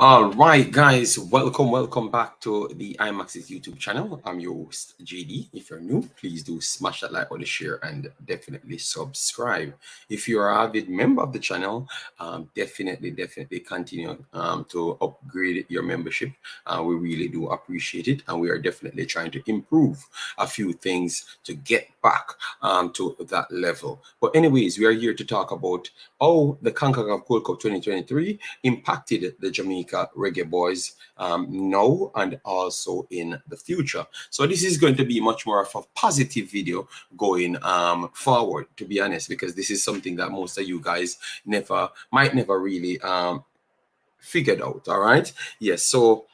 All right, guys, welcome back to the Imaxit YouTube channel. I'm your host, JD. If you're new, please do smash that like or the share and definitely subscribe. If you're an avid member of the channel, definitely continue to upgrade your membership. We really do appreciate it, and we are definitely trying to improve a few things to get back to that level. But anyways, we are here to talk about how the Concacaf Gold Cup 2023 impacted the Jamaica Reggae Boyz now and also in the future. So this is going to be much more of a positive video going forward, to be honest, because this is something that most of you guys might never really figured out. All right. Yes. So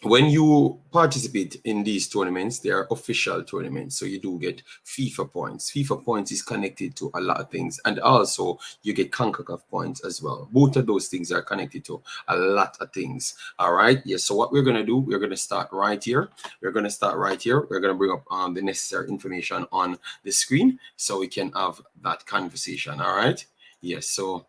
when you participate in these tournaments, they are official tournaments, so you do get FIFA points. FIFA points is connected to a lot of things, and also you get Concacaf points as well. Both of those things are connected to a lot of things. All right, yes. So what we're gonna do, we're gonna start right here. We're gonna bring up the necessary information on the screen so we can have that conversation. All right, yes. So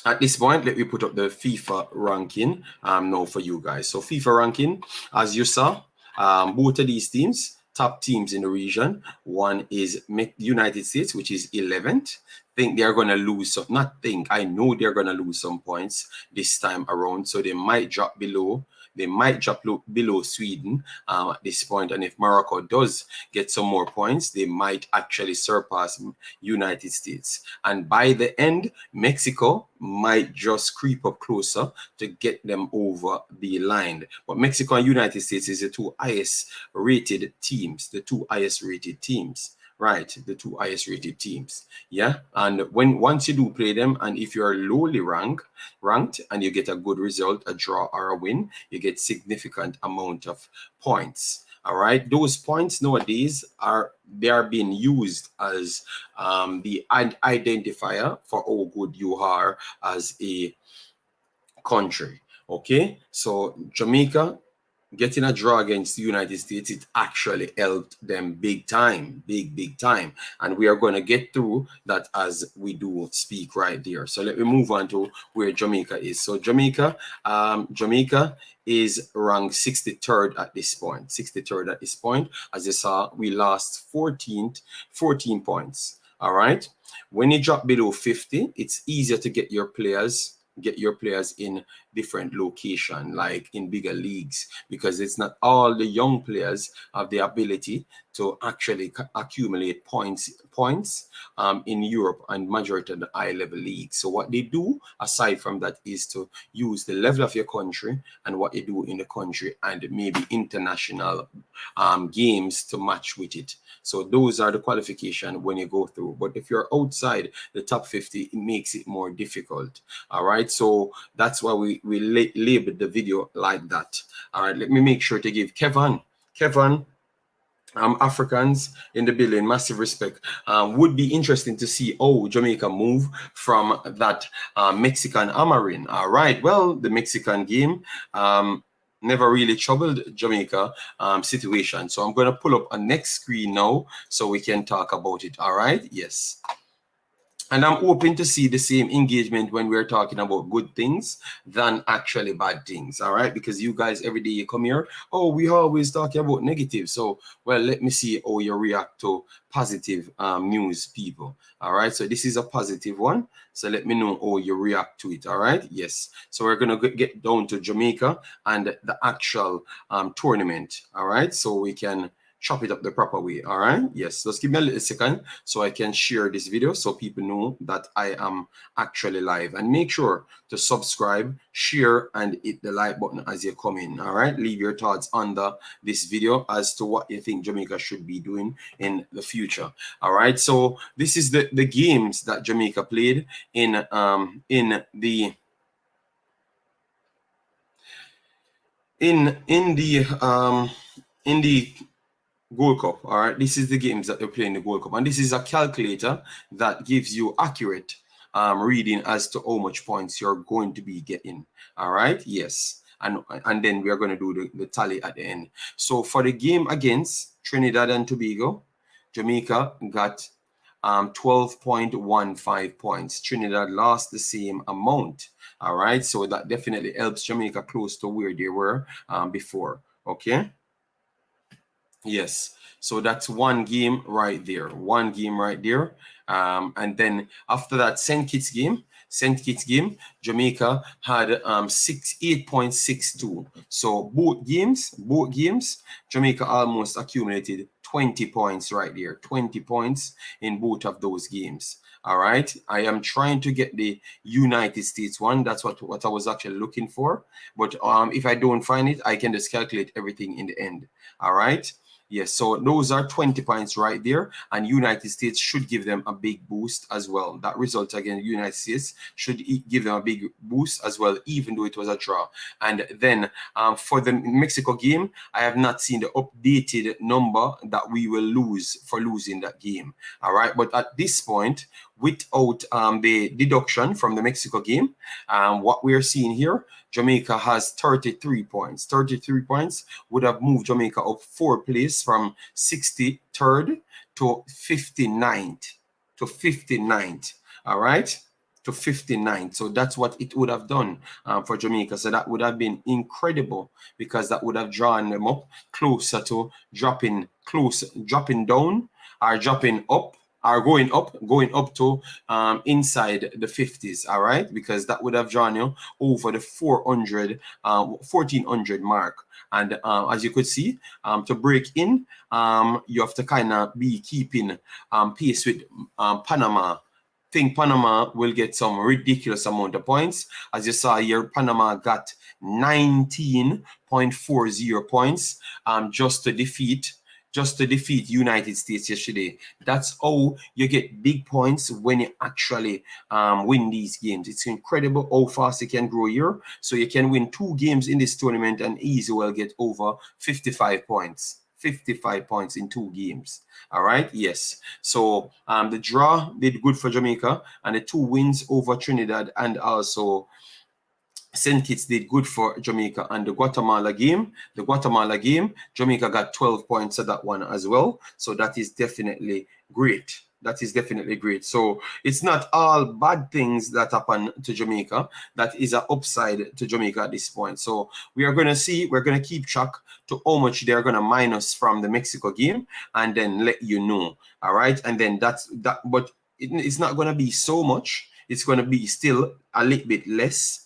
at this point, let me put up the FIFA ranking now for you guys. So FIFA ranking, as you saw, both of these teams, top teams in the region. One is United States, which is 11th. Think they're going to lose some, not think, I know they're going to lose some points this time around. So they might drop below. They might drop below Sweden at this point. And if Morocco does get some more points, they might actually surpass United States. And by the end, Mexico might just creep up closer to get them over the line. But Mexico and United States is the two highest rated teams, right? The two highest rated teams. Yeah. And once you do play them, and if you're lowly ranked and you get a good result, a draw or a win, you get significant amount of points. All right. Those points nowadays are being used as the identifier for how good you are as a country. Okay. So Jamaica getting a draw against the United States, it actually helped them big time. And we are going to get through that as we do speak right there. So let me move on to where Jamaica is. So Jamaica is ranked 63rd at this point. As you saw, we lost 14 points. All right. When you drop below 50, it's easier to get your players in different location, like in bigger leagues, because it's not all the young players have the ability to actually accumulate points in Europe and majority of the high level leagues. So what they do aside from that is to use the level of your country and what you do in the country and maybe international games to match with it. So those are the qualifications when you go through. But if you're outside the top 50, it makes it more difficult. All right. So that's why we labeled the video like that. All right. Let me make sure to give Kevin, Africans in the building, massive respect. Would be interesting to see how Jamaica move from that Mexican Amarin. All right. Well, the Mexican game never really troubled Jamaica situation. So I'm going to pull up a next screen now so we can talk about it. All right. Yes. And I'm hoping to see the same engagement when we're talking about good things than actually bad things. All right. Because you guys, every day you come here, oh, we always talking about negative. So, well, let me see how you react to positive news, people. All right. So this is a positive one. So let me know how you react to it. All right. Yes. So we're going to get down to Jamaica and the actual tournament. All right. So we can chop it up the proper way. All right. Yes. Just give me a little second so I can share this video so people know that I am actually live. And make sure to subscribe, share, and hit the like button as you come in. All right. Leave your thoughts under this video as to what you think Jamaica should be doing in the future. All right. So this is the games that Jamaica played in the Gold Cup. All right, this is the games that they're playing the Gold Cup, and this is a calculator that gives you accurate reading as to how much points you're going to be getting. All right, yes, and then we are going to do the tally at the end. So for the game against Trinidad and Tobago, Jamaica got 12.15 points. Trinidad lost the same amount. All right, so that definitely helps Jamaica close to where they were before. Okay. Yes, so that's one game right there. One game right there. And then after that, St. Kitts game, Jamaica had 8.62. So both games, Jamaica almost accumulated 20 points right there. 20 points in both of those games. All right. I am trying to get the United States one. That's what I was actually looking for. But if I don't find it, I can just calculate everything in the end. All right. Yes, so those are 20 points right there, and United States should give them a big boost as well. That result against United States should give them a big boost as well, even though it was a draw. And then for the Mexico game, I have not seen the updated number that we will lose for losing that game. All right, but at this point, without the deduction from the Mexico game, what we're seeing here, Jamaica has 33 points. 33 points would have moved Jamaica up 4 places from 63rd to 59th. To 59th. All right? To 59th. So that's what it would have done for Jamaica. So that would have been incredible, because that would have drawn them up closer to dropping down or dropping up, are going up to inside the 50s, all right? Because that would have drawn you over the 1400 mark. And as you could see, to break in, you have to kind of be keeping pace with Panama. Think Panama will get some ridiculous amount of points. As you saw here, Panama got 19.40 points just to defeat United States yesterday. That's how you get big points when you actually win these games. It's incredible how fast you can grow here. So you can win 2 games in this tournament and easily well get over 55 points. 55 points in 2 games. All right, yes. So the draw did good for Jamaica, and the 2 wins over Trinidad and also St. Kitts did good for Jamaica. And the Guatemala game, Jamaica got 12 points at that one as well. So that is definitely great. That is definitely great. So it's not all bad things that happen to Jamaica. That is an upside to Jamaica at this point. So we are going to see, we're going to keep track to how much they're going to minus from the Mexico game and then let you know. All right. And then but it's not going to be so much. It's going to be still a little bit less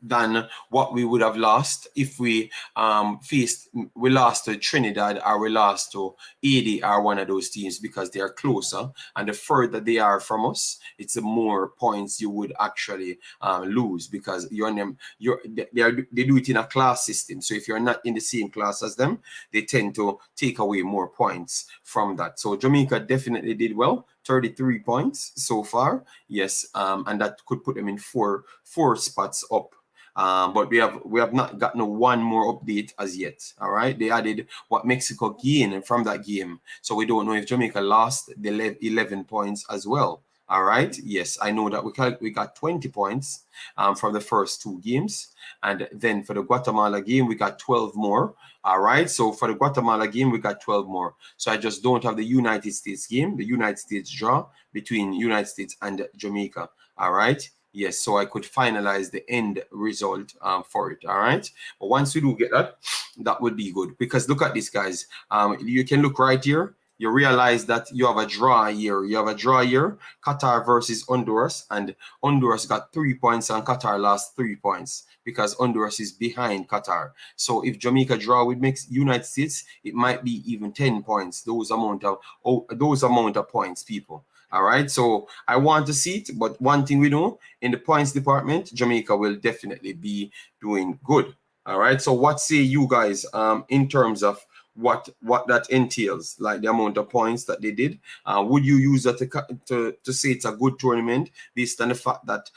than what we would have lost if we lost to Trinidad or we lost to AD or one of those teams, because they are closer, and the further they are from us, it's the more points you would actually lose, because they do it in a class system. So if you're not in the same class as them, they tend to take away more points from that. So Jamaica definitely did well. 33 points so far, yes, and that could put them in four spots up. But we have not gotten one more update as yet. All right, they added what Mexico gained from that game, so we don't know if Jamaica lost the 11 points as well. All right, yes, I know that we got 20 points from the first 2 games, and then for the Guatemala game we got 12 more. All right, so for the Guatemala game we got 12 more. So I just don't have the United States game, the United States draw between United States and Jamaica. All right, yes, so I could finalize the end result for it. All right, but once we do get that, that would be good, because look at this, guys. You can look right here. You realize that you have a draw here. Qatar versus Honduras, and Honduras got 3 points and Qatar lost 3 points because Honduras is behind Qatar. So if Jamaica draw with United States, it might be even 10 points. Those amount of points, people. All right, so I want to see it, but one thing we know, in the points department, Jamaica will definitely be doing good. All right, so what say you guys in terms of what that entails, like the amount of points that they did? Would you use that to say it's a good tournament based on the fact that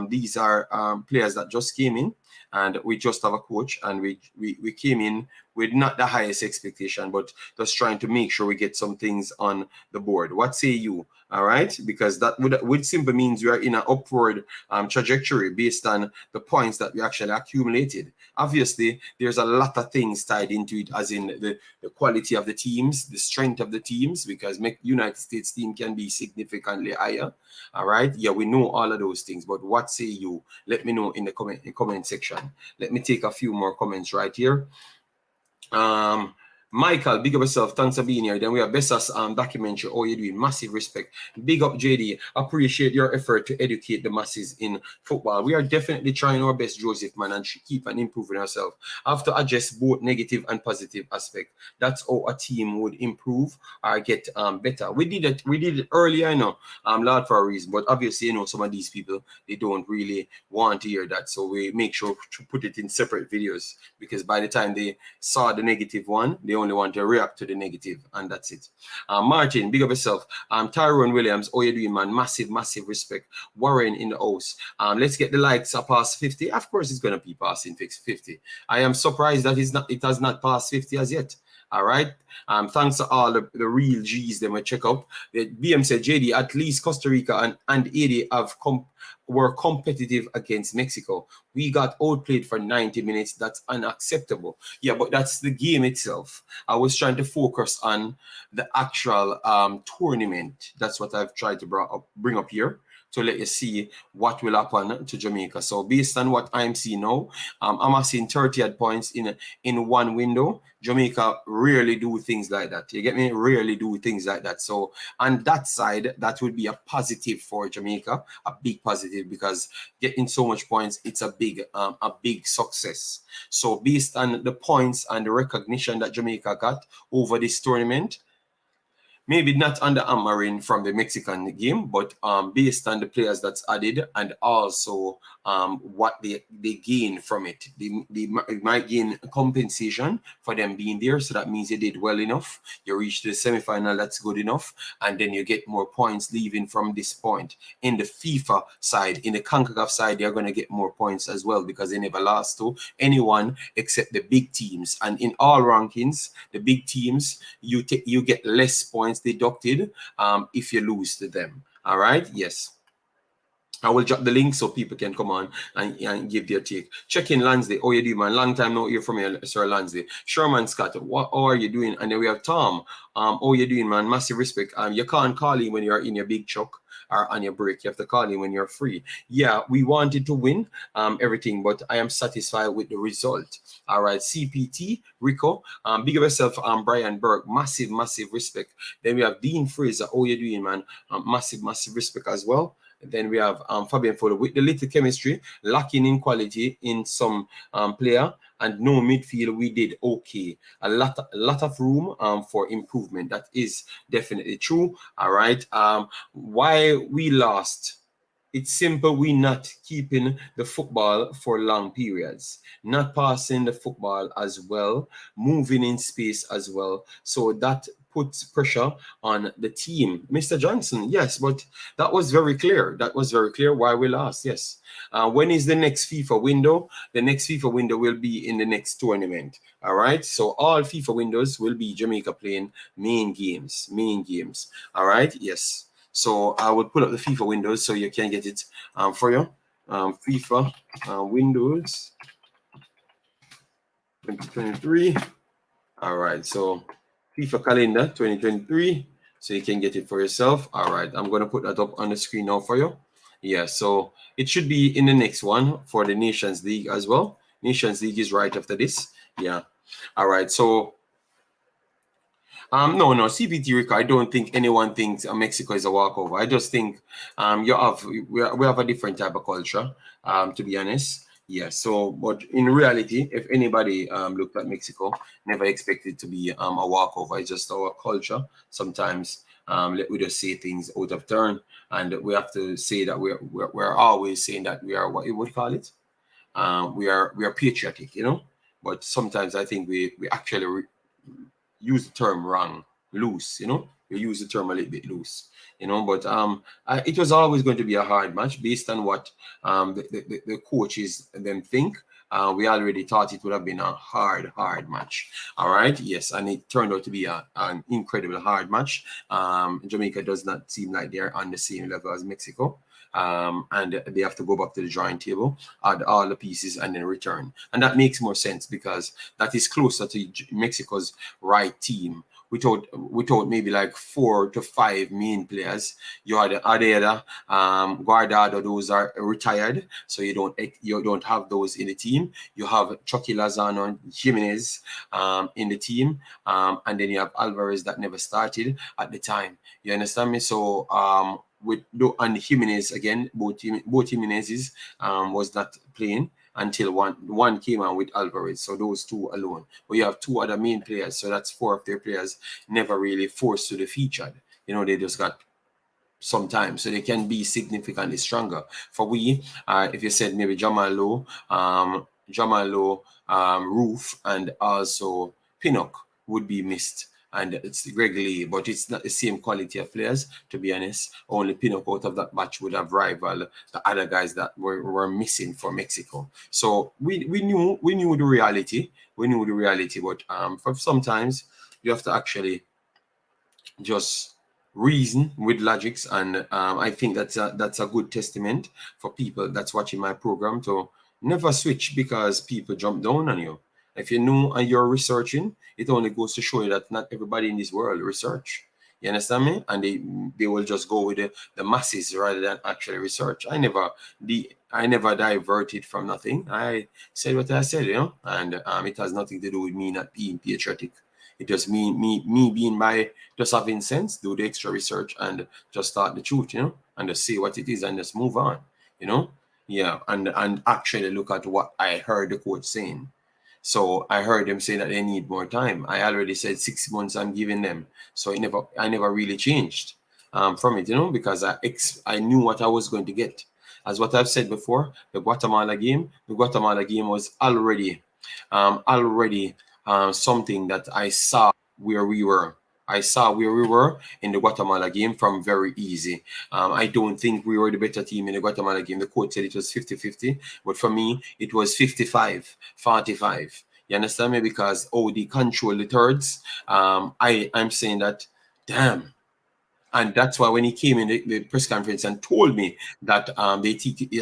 these are players that just came in? and we just have a coach, and we came in with not the highest expectation, but just trying to make sure we get some things on the board. What say you? All right, because that would simply means we are in an upward trajectory based on the points that we actually accumulated. Obviously, there's a lot of things tied into it, as in the quality of the teams, the strength of the teams, because United States team can be significantly higher. All right, yeah, we know all of those things, but what say you? Let me know in the comment section. Let me take a few more comments right here. Michael, big up yourself. Thanks for being here. Then we have Bessas documentary. Oh, you're doing massive respect. Big up, JD. Appreciate your effort to educate the masses in football. We are definitely trying our best, Joseph, man, and keep on improving ourselves. Have to adjust both negative and positive aspect. That's how a team would improve or get better. We did it earlier, Lord, for a reason. But obviously, some of these people, they don't really want to hear that. So we make sure to put it in separate videos, because by the time they saw the negative one, they only want to react to the negative, and that's it. Martin, big up yourself. Tyrone Williams, oh, you doing, man? Massive respect. Warren in the house. Let's get the likes past 50. Of course, it's gonna be passing 50. I am surprised that it has not passed 50 as yet. All right. Thanks to all the real G's that we check up. The BM said, JD, at least Costa Rica and Haiti were competitive against Mexico. We got outplayed for 90 minutes. That's unacceptable. Yeah, but that's the game itself. I was trying to focus on the actual tournament. That's what I've tried to bring up here, to let you see what will happen to Jamaica. So based on what I'm seeing now, I'm seeing 30 points in one window. Jamaica rarely do things like that. You get me? Rarely do things like that. So on that side, that would be a positive for Jamaica, a big positive, because getting so much points, it's a big success. So based on the points and the recognition that Jamaica got over this tournament, maybe not under Amarin from the Mexican game, but based on the players that's added, and also what they gain from it. They might gain compensation for them being there, so that means you did well enough. You reached the semi-final, that's good enough, and then you get more points leaving from this point. In the FIFA side, in the Concacaf side, they're going to get more points as well, because they never lost to anyone except the big teams. And in all rankings, the big teams, you get less points deducted if you lose to them. All right, yes, I will drop the link so people can come on and give their take. Check in Lansday. Oh, you do, man. Long time no hear from you, Sir Lansday. Sherman Scott, how are you doing? And then we have Tom. Oh, you doing, man? Massive respect. You can't call in when you're in your big truck or on your break. You have to call in when you're free. Yeah, we wanted to win everything, but I am satisfied with the result. All right, CPT, Rico, big of yourself, Brian Burke, massive respect. Then we have Dean Fraser. Oh, you doing, man? Massive respect as well. Then we have Fabian Fuller with the little chemistry, lacking in quality in some player, and no midfield. We did okay. A lot of room for improvement. That is definitely true. All right. Why we lost? It's simple. We not keeping the football for long periods, not passing the football as well, moving in space as well. So that puts pressure on the team. Mr. Johnson, yes, but that was very clear. That was very clear why we lost. Yes. When is the next FIFA window? The next FIFA window will be in the next tournament. All right. So all FIFA windows will be Jamaica playing main games. All right. Yes. So I will pull up the FIFA windows so you can get it for you. FIFA Windows 2023. All right. So FIFA calendar 2023. So you can get it for yourself. All right. I'm going to put that up on the screen now for you. Yeah. So it should be in the next one for the Nations League as well. Nations League is right after this. Yeah. All right. So no, CPT Rico, I don't think anyone thinks Mexico is a walkover. I just think we have a different type of culture, to be honest. Yeah, so, but in reality, if anybody looked at Mexico, never expected to be a walkover. It's just our culture. Sometimes we just say things out of turn, and we have to say that we're always saying that we are, what you would call it? We are patriotic, But sometimes I think we actually use the term wrong, loose, we use the term a little bit loose, but it was always going to be a hard match based on what the coaches then think We already thought it would have been a hard match. All right, yes, and it turned out to be an incredible hard match. Jamaica does not seem like they're on the same level as Mexico. And they have to go back to the drawing table, add all the pieces, and then return. And that makes more sense because that is closer to Mexico's right team. Without maybe like 4 to 5 main players. You had Adeda, Guardado, those are retired, so you don't have those in the team. You have Chucky Lozano, Jimenez in the team, and then you have Alvarez that never started at the time. You understand me? So with and Jimenez again, both Jimenez's was not playing until one came out with Alvarez. So those two alone. But you have 2 other main players, so that's 4 of their players never really forced to the featured. They just got some time, so they can be significantly stronger. For we, if you said maybe Jamal Lowe, Roof, and also Pinnock would be missed. And it's Greg Lee, but it's not the same quality of players, to be honest. Only Pinnock out of that match would have rivaled the other guys that were missing for Mexico. So we knew the reality. We knew the reality, but for sometimes you have to actually just reason with logics, and I think that's a good testament for people that's watching my program to never switch because people jump down on you. If you know and you're researching, it only goes to show you that not everybody in this world research. You understand me? And they will just go with the masses rather than actually research. I never diverted from nothing. I said what I said, and it has nothing to do with me not being patriotic. It just me being by just having sense, do the extra research and just start the truth, and just say what it is and just move on, Yeah, and actually look at what I heard the coach saying. So I heard them say that they need more time. I already said 6 months I'm giving them. So I never really changed from it, because I knew what I was going to get. As what I've said before, the Guatemala game was already something that I saw where we were. I saw where we were in the Guatemala game from very easy. I don't think we were the better team in the Guatemala game. The coach said it was 50-50, but for me, it was 55-45. You understand me? Because they control the thirds. I'm saying that, damn. And that's why when he came in the press conference and told me that they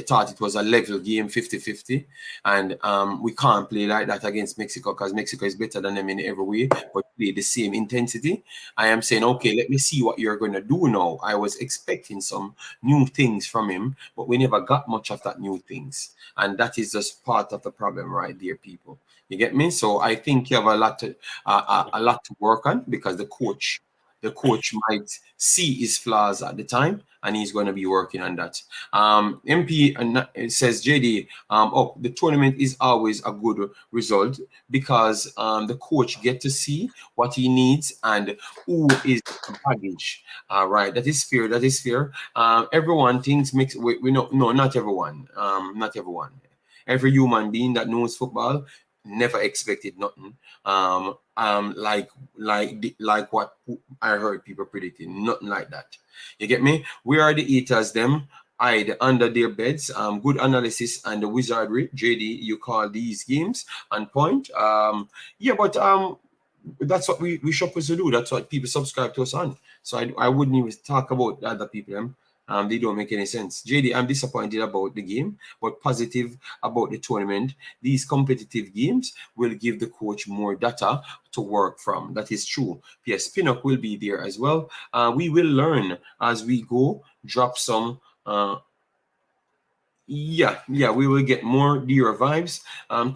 thought it was a level game, 50-50, and we can't play like that against Mexico because Mexico is better than them in every way, but play the same intensity. I am saying, okay, let me see what you're going to do now. I was expecting some new things from him, but we never got much of that new things. And that is just part of the problem right there, people. You get me? So I think you have a lot to work on because the coach might see his flaws at the time, and he's going to be working on that. MP says, JD, the tournament is always a good result because the coach get to see what he needs and who is baggage. Right, that is fair. Everyone thinks we know, no, not everyone. Not everyone. Every human being that knows football never expected nothing. Like what I heard people predicting, nothing like that. You get me? We are the eaters, them hide under their beds. Good analysis and the wizardry. JD, you call these games on point. Yeah, but that's what we supposed to do. That's what people subscribe to us on. So I wouldn't even talk about the other people. They don't make any sense. JD, I'm disappointed about the game, but positive about the tournament. These competitive games will give the coach more data to work from. That is true. Yes, Pinnock will be there as well. We will learn as we go, drop some yeah, we will get more dear vibes.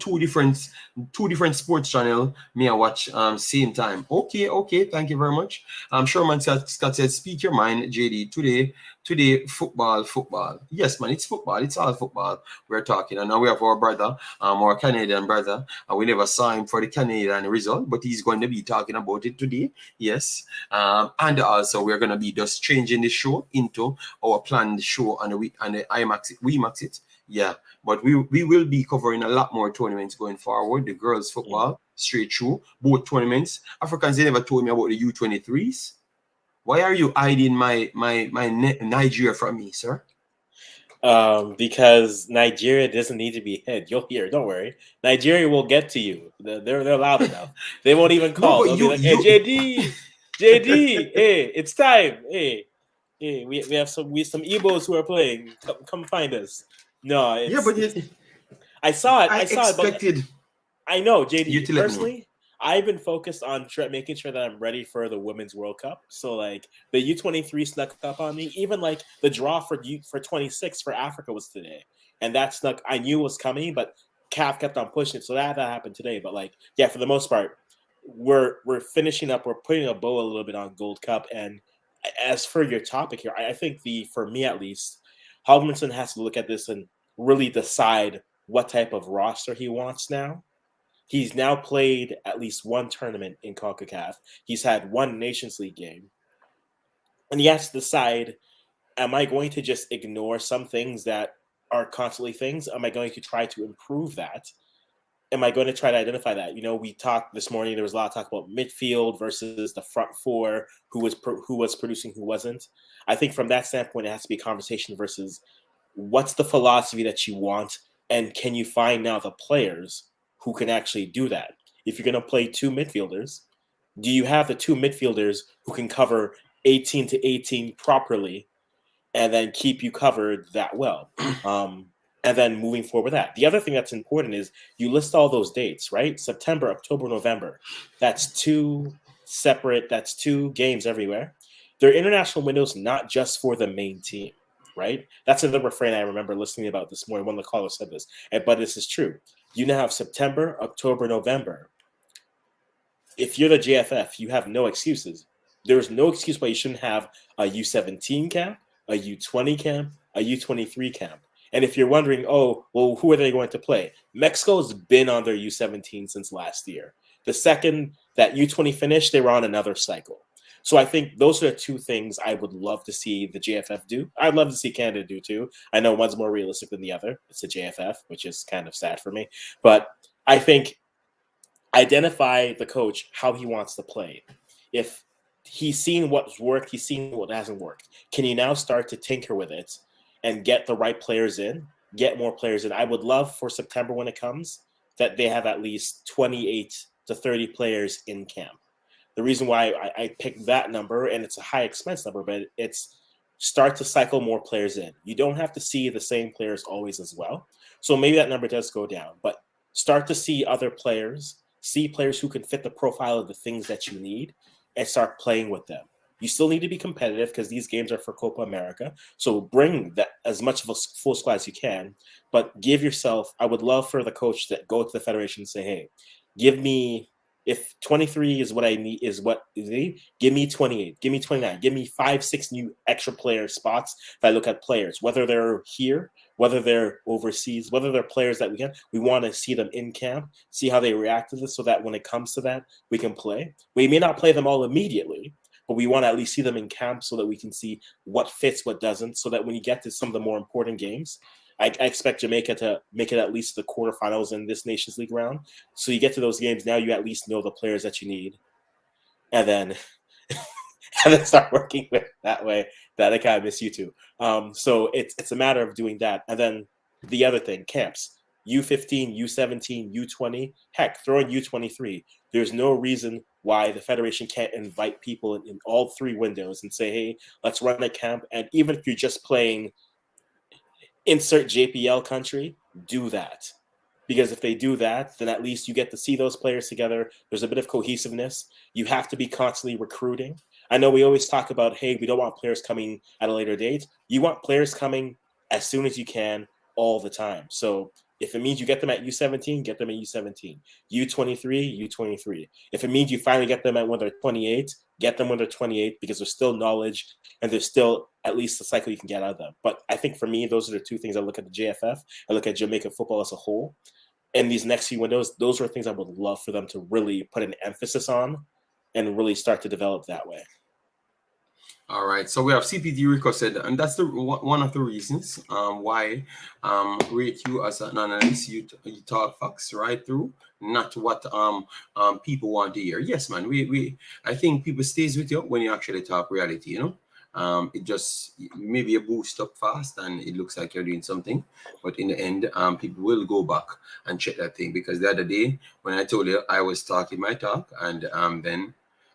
Two different sports channel may I watch same time. Okay, thank you very much. Sherman Scott said, speak your mind, JD. Today football. Yes, man, it's football. It's all football we're talking. And now we have our brother, our Canadian brother. We never saw him for the Canadian result, but he's going to be talking about it today. Yes. And also we're going to be just changing the show into our planned show on the week and the Imaxit. Yeah, but we will be covering a lot more tournaments going forward. The girls football, straight through, both tournaments. Africans, they never told me about the U23s. Why are you hiding my Nigeria from me, sir? Because Nigeria doesn't need to be hid. You'll hear. Don't worry. Nigeria will get to you. They're loud enough. They won't even No, call. but They'll be like, "Hey, JD, hey, it's time. Hey, we have some Igbos who are playing. Come find us." No, yeah, it's. but yes, I saw it. I I saw it, but expected I know, you JD. to let me know. Personally, I've been focused on making sure that I'm ready for the Women's World Cup. So like the U23 snuck up on me. Even like the draw for 26 for Africa was today, and that snuck. I knew was coming, but CAF kept on pushing it, so that happened today. But like, yeah, for the most part, we're finishing up. We're putting a bow a little bit on Gold Cup. And as for your topic here, I think for me at least, Hogmanson has to look at this and really decide what type of roster he wants now. He's now played at least one tournament in Concacaf. He's had one Nations League game. And he has to decide, am I going to just ignore some things that are constantly things? Am I going to try to improve that? Am I going to try to identify that? We talked this morning. There was a lot of talk about midfield versus the front four, who was producing, who wasn't. I think from that standpoint, it has to be a conversation versus what's the philosophy that you want, and can you find now the players who can actually do that? If you're going to play two midfielders, do you have the two midfielders who can cover 18 to 18 properly and then keep you covered that well? And then moving forward with that. The other thing that's important is you list all those dates, right? September, October, November. That's that's two games everywhere. They're international windows, not just for the main team, right? That's another refrain I remember listening about this morning. One of the callers said this, but this is true. You now have September, October, November. If you're the JFF, you have no excuses. There's no excuse why you shouldn't have a U17 camp, a U20 camp, a U23 camp. And if you're wondering, oh, well, who are they going to play? Mexico's been on their U17 since last year. The second that U20 finished, they were on another cycle. So I think those are the two things I would love to see the JFF do. I'd love to see Canada do too. I know one's more realistic than the other. It's the JFF, which is kind of sad for me. But I think identify the coach how he wants to play. If he's seen what's worked, he's seen what hasn't worked. Can you now start to tinker with it and get the right players in, get more players in? I would love for September when it comes that they have at least 28 to 30 players in camp. The reason why I picked that number, and it's a high expense number, but it's start to cycle more players in. You don't have to see the same players always as well. So maybe that number does go down, but start to see other players, see players who can fit the profile of the things that you need, and start playing with them. You still need to be competitive because these games are for Copa America. So bring that as much of a full squad as you can, but give yourself. I would love for the coach to go to the federation and say, "Hey, give me if 23 is what I need is what is need, give me 28, give me 29, give me 5, 6 new extra player spots." If I look at players, whether they're here, whether they're overseas, whether they're players that we want to see them in camp, see how they react to this, so that when it comes to that, we can play. We may not play them all immediately, but we want to at least see them in camp so that we can see what fits, what doesn't, so that when you get to some of the more important games, I expect Jamaica to make it at least the quarterfinals in this Nations League round. So you get to those games, now you at least know the players that you need, and then and then start working with that way. That I kind of miss you too. So it's a matter of doing that, and then the other thing, camps. U15, U17, U20, heck, throw in U23. There's no reason why the Federation can't invite people in all three windows and say, hey, let's run a camp. And even if you're just playing insert JPL country, do that. Because if they do that, then at least you get to see those players together. There's a bit of cohesiveness. You have to be constantly recruiting. I know we always talk about, hey, we don't want players coming at a later date. You want players coming as soon as you can all the time. So if it means you get them at U17, get them at U17. U23, U23. If it means you finally get them at when they're 28, get them when they're 28, because there's still knowledge and there's still at least a cycle you can get out of them. But I think for me, those are the two things. I look at the JFF, I look at Jamaican football as a whole. And these next few windows, those are things I would love for them to really put an emphasis on and really start to develop that way. All right, so we have CPD requested, and that's the one of the reasons why rate you as an analyst. You talk facts right through, not what people want to hear. Yes, man. I think people stays with you when you actually talk reality. It just maybe a boost up fast and it looks like you're doing something, but in the end, people will go back and check that thing, because the other day when I told you I was talking my talk, and then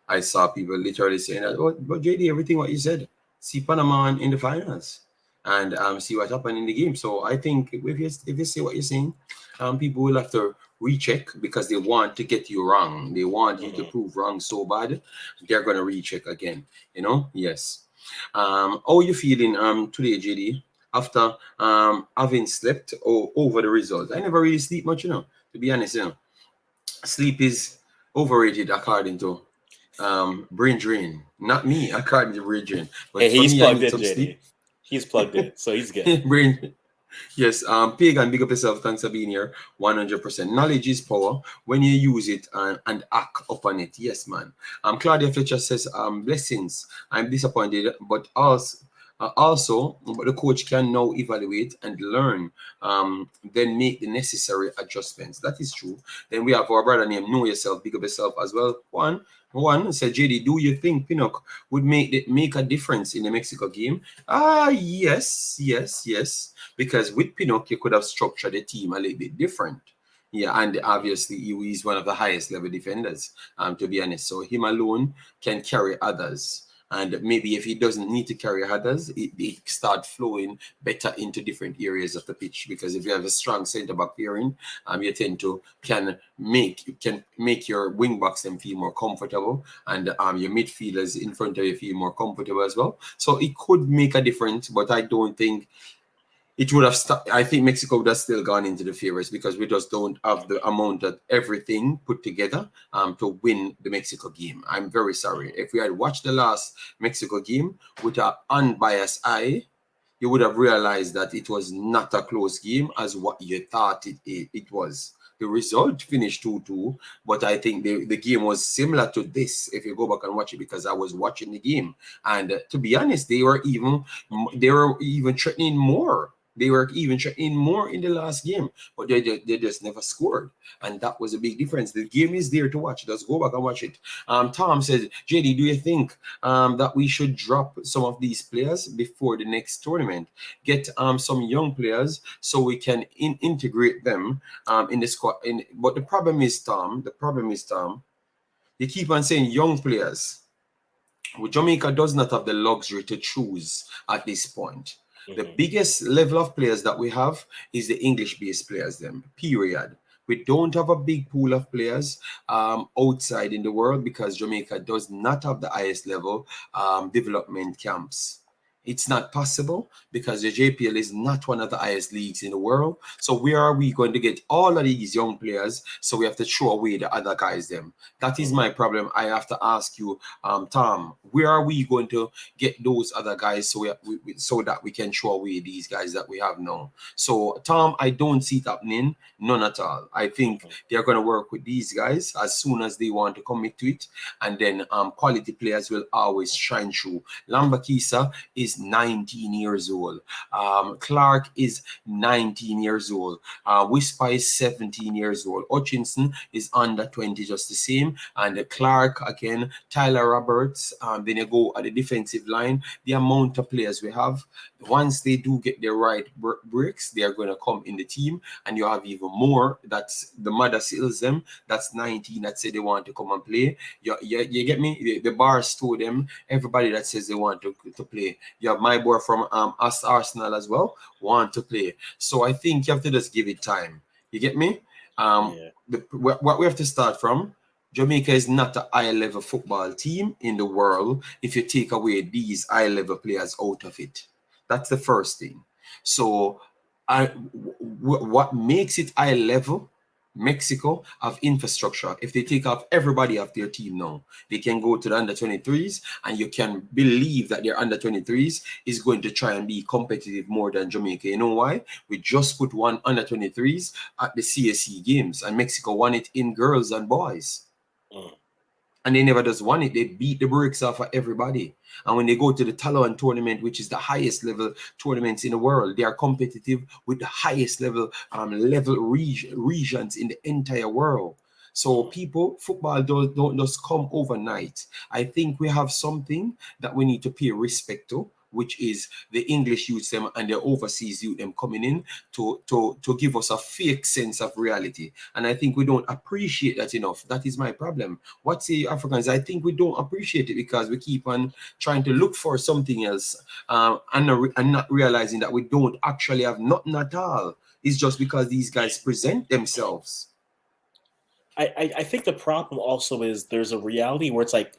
I saw people literally saying that, oh, but JD, everything what you said, see Panama in the finals, and see what happened in the game. So I think if you say what you're saying, people will have to recheck, because they want to get you wrong. They want you to prove wrong so bad, they're gonna recheck again. Yes. How are you feeling today, JD? After having slept over the results, I never really sleep much, to be honest. Sleep is overrated according to brain drain. Not me, according to brain drain. But Hey, for he's me, I plugged need in, some JD. sleep. He's plugged in, so he's good. Brain. Yes, Pagan, big up yourself. Thanks for being here. 100%. Knowledge is power when you use it and act upon it. Yes, man. Claudia Fletcher says, blessings. I'm disappointed, but also, but the coach can now evaluate and learn, then make the necessary adjustments. That is true. Then we have our brother named Know Yourself, big up yourself as well. One said, JD, do you think Pinnock would make a difference in the Mexico game? Yes. Because with Pinnock, you could have structured the team a little bit different. Yeah, and obviously he's one of the highest level defenders, to be honest. So him alone can carry others. And maybe if he doesn't need to carry others, it start flowing better into different areas of the pitch. Because if you have a strong centre back pairing, you tend to can make your wing backs them feel more comfortable, and your midfielders in front of you feel more comfortable as well. So it could make a difference, but I don't think it would have I think Mexico would have still gone into the favorites, because we just don't have the amount of everything put together to win the Mexico game. I'm very sorry. If we had watched the last Mexico game with an unbiased eye, you would have realized that it was not a close game as what you thought it was. The result finished 2-2, but I think the game was similar to this if you go back and watch it, because I was watching the game. And to be honest, they were even threatening more. They were even in more in the last game, but they just never scored. And that was a big difference. The game is there to watch. Let's go back and watch it. Tom says, JD, do you think that we should drop some of these players before the next tournament? Get some young players so we can integrate them in the squad. But the problem is, Tom, you keep on saying young players. Jamaica does not have the luxury to choose at this point. The biggest level of players that we have is the English-based players, period. We don't have a big pool of players outside in the world, because Jamaica does not have the highest level development camps. It's not possible, because the JPL is not one of the highest leagues in the world. So where are we going to get all of these young players? So we have to throw away the other guys them. That is my problem. I have to ask you, Tom, where are we going to get those other guys so so that we can throw away these guys that we have now? So Tom, I don't see it happening, none at all. I think they're going to work with these guys as soon as they want to commit to it, and then quality players will always shine through. Lambakisa is 19 years old. Clark is 19 years old. Whisper is 17 years old. Hutchinson is under 20, just the same. And Clark again, Tyler Roberts. Then you go at the defensive line. The amount of players we have, once they do get their right breaks, they are going to come in the team. And you have even more. That's the mother seals them. That's 19 that say they want to come and play. You get me? The bars to them. Everybody that says they want to play. You have my boy from Arsenal as well, want to play. So I think you have to just give it time. You get me? What we have to start from, Jamaica is not a high-level football team in the world if you take away these high-level players out of it. That's the first thing. So what makes it high-level? Mexico have infrastructure. If they take off everybody off their team now, they can go to the under-23s, and you can believe that their under-23s is going to try and be competitive more than Jamaica. You know why? We just put one under-23s at the CSC games, and Mexico won it in girls and boys. And they never just won it. They beat the brakes off of everybody. And when they go to the Talon tournament, which is the highest level tournaments in the world, they are competitive with the highest level regions in the entire world. So people, football don't just come overnight. I think we have something that we need to pay respect to, which is the English youth them and the overseas youth them coming in to give us a fake sense of reality. And I think we don't appreciate that enough. That is my problem. What say Africans? I think we don't appreciate it because we keep on trying to look for something else, and not realizing that we don't actually have nothing at all. It's just because these guys present themselves. I think the problem also is there's a reality where it's like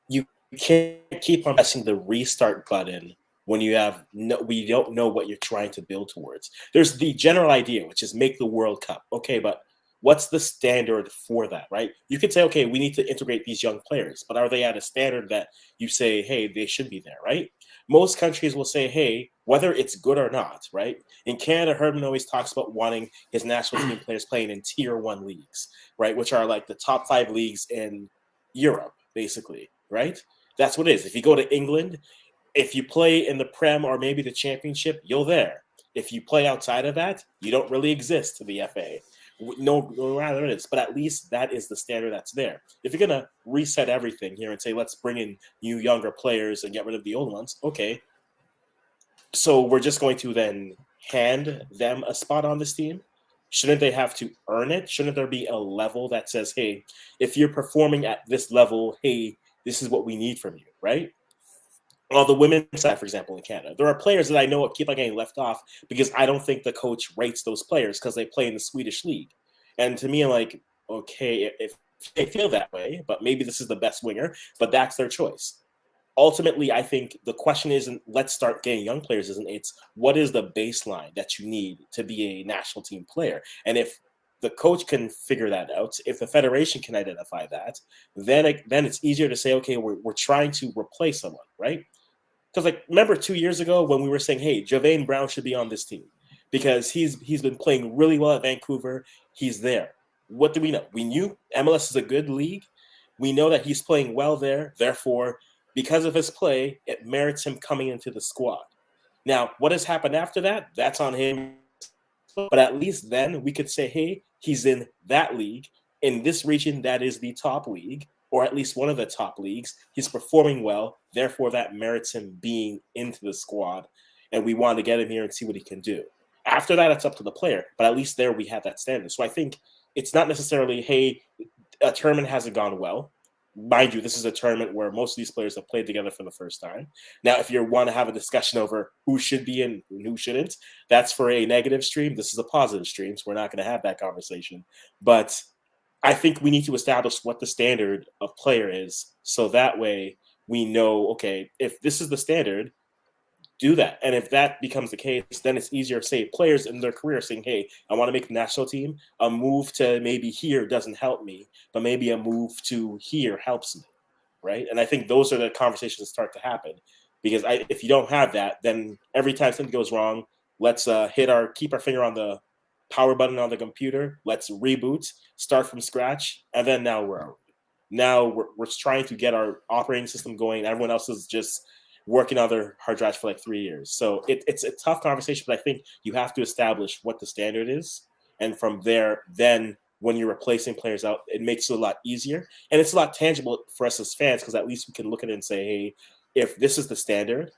you can't keep on pressing the restart button when you have we don't know what you're trying to build towards. There's the general idea, which is make the World Cup. Okay, but what's the standard for that, right? You could say, okay, we need to integrate these young players, but are they at a standard that you say, hey, they should be there, right? Most countries will say, hey, whether it's good or not, right? In Canada, Herman always talks about wanting his national team players playing in tier 1 leagues, right? Which are like the top 5 leagues in Europe, basically, right? That's what it is. If you go to England, if you play in the Prem or maybe the Championship, you're there. If you play outside of that, you don't really exist to the FA. No matter it is, but at least that is the standard that's there. If you're gonna reset everything here and say let's bring in new younger players and get rid of the old ones, okay. So we're just going to then hand them a spot on this team. Shouldn't they have to earn it? Shouldn't there be a level that says, hey, if you're performing at this level, hey, this is what we need from you, right? On the women's side, for example, in Canada, there are players that I know keep on getting left off because I don't think the coach rates those players because they play in the Swedish league. And to me, I'm like, okay, if they feel that way, but maybe this is the best winger, but that's their choice. Ultimately, I think the question isn't let's start getting young players, isn't it's what is the baseline that you need to be a national team player? And if the coach can figure that out, if the federation can identify that, then it's easier to say, okay, we're trying to replace someone, right? Because like remember 2 years ago when we were saying, hey, Javain Brown should be on this team because he's been playing really well at Vancouver. He's there. What do we know? We knew MLS is a good league. We know that he's playing well there. Therefore, because of his play, it merits him coming into the squad. Now, what has happened after that? That's on him. But at least then we could say, hey, he's in that league. In this region, that is the top league, or at least one of the top leagues. He's performing well. Therefore, that merits him being into the squad. And we want to get him here and see what he can do. After that, it's up to the player. But at least there we have that standard. So I think it's not necessarily, hey, a tournament hasn't gone well. Mind you, this is a tournament where most of these players have played together for the first time. Now, if you want to have a discussion over who should be in and who shouldn't, that's for a negative stream. This is a positive stream, so we're not going to have that conversation. But I think we need to establish what the standard of player is, so that way we know, okay, if this is the standard, do that. And if that becomes the case, then it's easier to say players in their career saying, hey, I want to make the national team. A move to maybe here doesn't help me, but maybe a move to here helps me, right? And I think those are the conversations that start to happen. Because if you don't have that, then every time something goes wrong, let's keep our finger on the power button on the computer. Let's reboot, start from scratch, and then now where are we? Now we're trying to get our operating system going. Everyone else is just working on their hard drives for like 3 years. So it's a tough conversation, but I think you have to establish what the standard is. And from there, then when you're replacing players out, it makes it a lot easier. And it's a lot tangible for us as fans because at least we can look at it and say, hey, if this is the standard,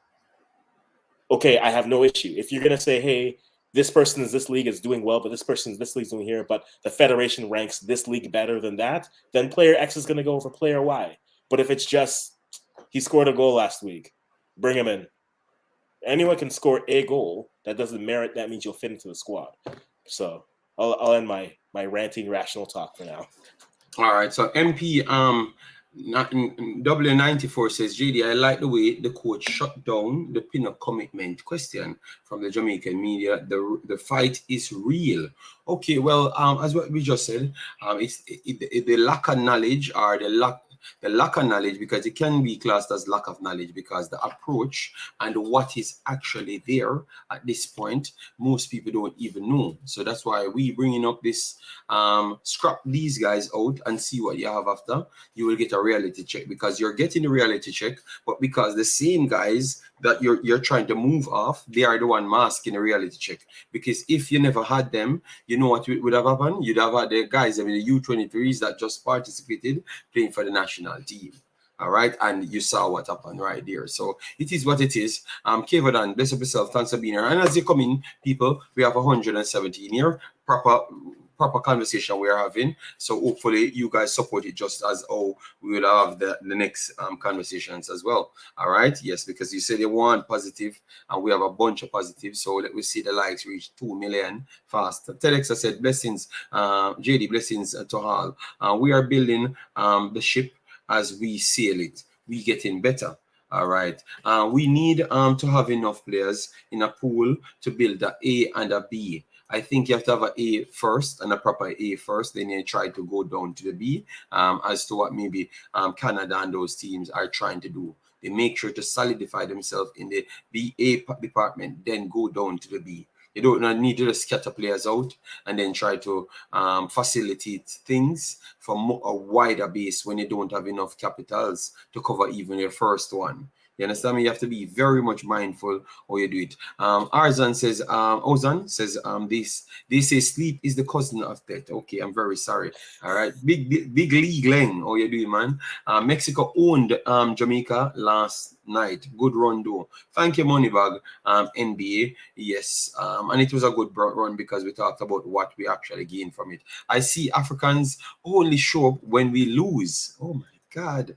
okay, I have no issue. If you're going to say, hey, this person in this league is doing well, but this person in this league is doing here, but the federation ranks this league better than that, then player X is going to go over player Y. But if it's just he scored a goal last week, bring him in. Anyone can score a goal. That doesn't merit. That means you'll fit into the squad. So I'll end my ranting rational talk for now. All right. So MP W94 says, JD, I like the way the coach shut down the pin-up commitment question from the Jamaican media. The fight is real. Okay, well, as what we just said, it's the lack of knowledge or the lack of knowledge, because it can be classed as lack of knowledge because the approach and what is actually there at this point, most people don't even know. So that's why we bringing up this, scrap these guys out and see what you have after. You will get a reality check because you're getting a reality check, but because the same guys that you're trying to move off, they are the one masking a reality check. Because if you never had them, you know what would have happened? You'd have had the guys, I mean, the U23s that just participated playing for the national team. All right, and you saw what happened right there. So it is what it is. Kevadan, bless up yourself. Thanks for being here. And as you come in, people, we have 117 here. Proper conversation we are having. So hopefully you guys support it just as how we will have the next conversations as well. All right. Yes, because you said you want positive and we have a bunch of positives. So let we see the likes reach 2 million fast. Telexa said blessings, JD, blessings to all. We are building the ship as we sail it. We getting better. All right. We need to have enough players in a pool to build a A and a B. I think you have to have an A first and a proper A first, then you try to go down to the B, as to what maybe Canada and those teams are trying to do. They make sure to solidify themselves in the BA department, then go down to the B. You don't need to just scatter players out and then try to facilitate things from a wider base when you don't have enough capitals to cover even your first one. You understand me? You have to be very much mindful how you do it. Ozan says, they say sleep is the cousin of death. Okay, I'm very sorry. All right. Big Lee Glenn, how you doing, man? Mexico owned Jamaica last night. Good run, though. Thank you, Moneybag, NBA. Yes. And it was a good run because we talked about what we actually gained from it. I see Africans only show up when we lose. Oh, my God.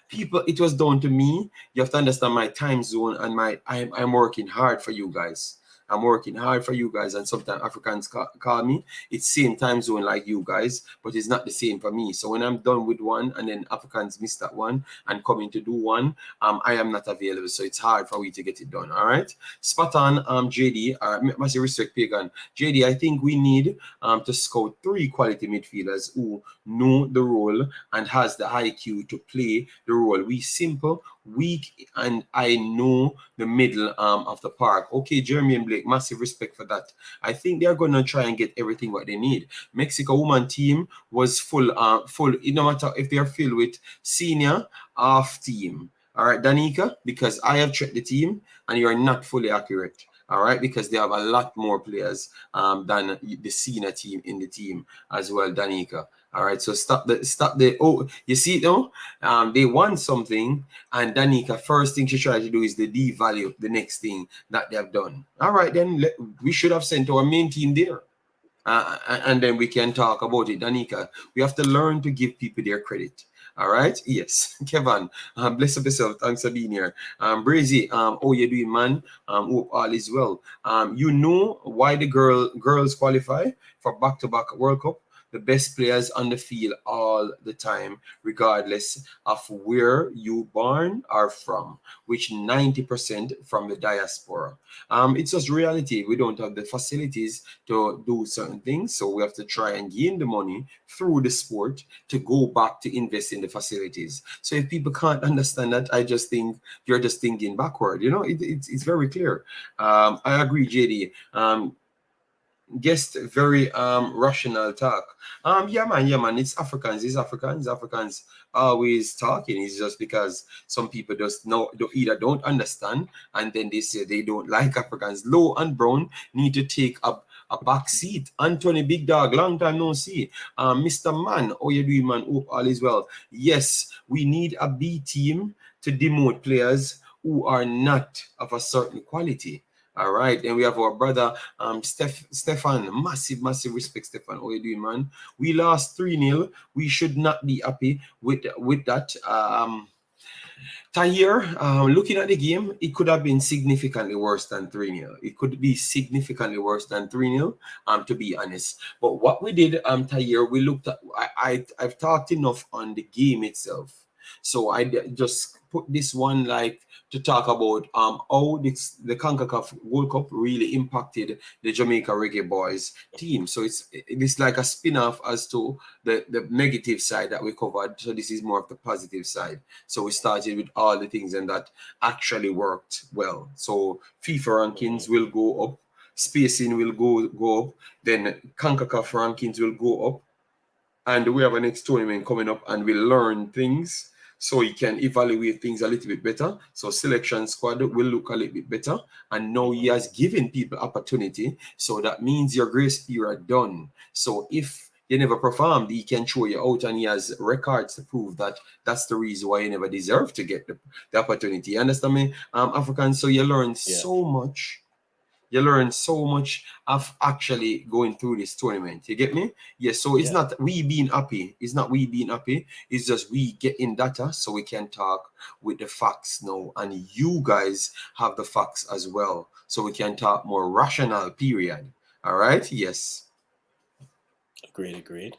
People, it was down to me. You have to understand my time zone and I'm working hard for you guys. I'm working hard for you guys, and sometimes Africans call me. It's same time zone like you guys, but it's not the same for me. So when I'm done with one and then Africans miss that one and coming to do one, I am not available. So it's hard for we to get it done. All right. Spot on, JD. Massive respect, Pagan. JD, I think we need to scout 3 quality midfielders who know the role and has the IQ to play the role. We simple, weak, and I know the middle of the park. Okay, Jeremy and Blake, massive respect for that. I think they're gonna try and get everything what they need. Mexico woman team was full. No matter if they're filled with senior half team. All right, Danica, because I have checked the team and you are not fully accurate. All right, because they have a lot more players than the senior team in the team as well, Danica. All right, so stop the oh, you see it now? They want something, and Danica, first thing she tried to do is the devalue the next thing that they have done. All right, then we should have sent our main team there. And then we can talk about it. Danica, we have to learn to give people their credit. All right. Yes. Kevin, bless up yourself. Thanks for being here. Brazy, oh, you doing, man? Hope all is well. You know why the girls qualify for back-to-back World Cup? The best players on the field all the time, regardless of where you born or from, which 90% from the diaspora. It's just reality. We don't have the facilities to do certain things, so we have to try and gain the money through the sport to go back to invest in the facilities. So if people can't understand that, I just think you're just thinking backward. You know, it's very clear. I agree, JD. Guest very rational talk. Yeah man, it's Africans always talking. It's just because some people just either don't understand, and then they say they don't like Africans. Low and Brown need to take a back seat. Anthony Big Dog, long time no see. Mr. Man, how you doing, man? Hope all is well. Yes, we need a B team to demote players who are not of a certain quality. All right, then we have our brother Stefan. Massive respect, Stefan. How you doing, man? We lost 3-0. We should not be happy with that. Tahir, looking at the game, it could have been significantly worse than 3-0. It could be significantly worse than 3-0, to be honest. But what we did, Tahir, we looked at, I've talked enough on the game itself. So I just put this one to talk about how the Concacaf World Cup really impacted the Jamaica Reggae Boyz team. So it's like a spin-off as to the negative side that we covered. So this is more of the positive side. So we started with all the things and that actually worked well. So FIFA rankings will go up, spacing will go up, then Concacaf rankings will go up. And we have a next tournament coming up and we'll learn things. so he can evaluate things a little bit better. So selection squad will look a little bit better. And now he has given people opportunity. So that means your grace period done. So if you never performed, he can throw you out, and he has records to prove that that's the reason why you never deserve to get the opportunity. You understand me, African? So you learn so much. You learn so much of actually going through this tournament. You get me? Yes. So it's not we being happy. It's not we being happy. It's just we getting data so we can talk with the facts now. And you guys have the facts as well. So we can talk more rational, period. All right? Yes. Agreed.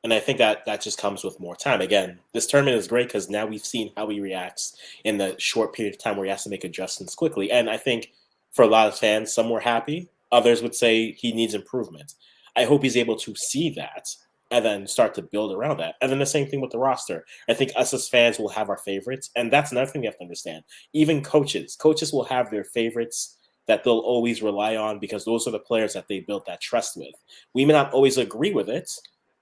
And I think that just comes with more time. Again, this tournament is great because now we've seen how he reacts in the short period of time where he has to make adjustments quickly. And I think for a lot of fans, some were happy. Others would say he needs improvement. I hope he's able to see that and then start to build around that. And then the same thing with the roster. I think us as fans will have our favorites. And that's another thing we have to understand. Even coaches will have their favorites that they'll always rely on because those are the players that they built that trust with. We may not always agree with it,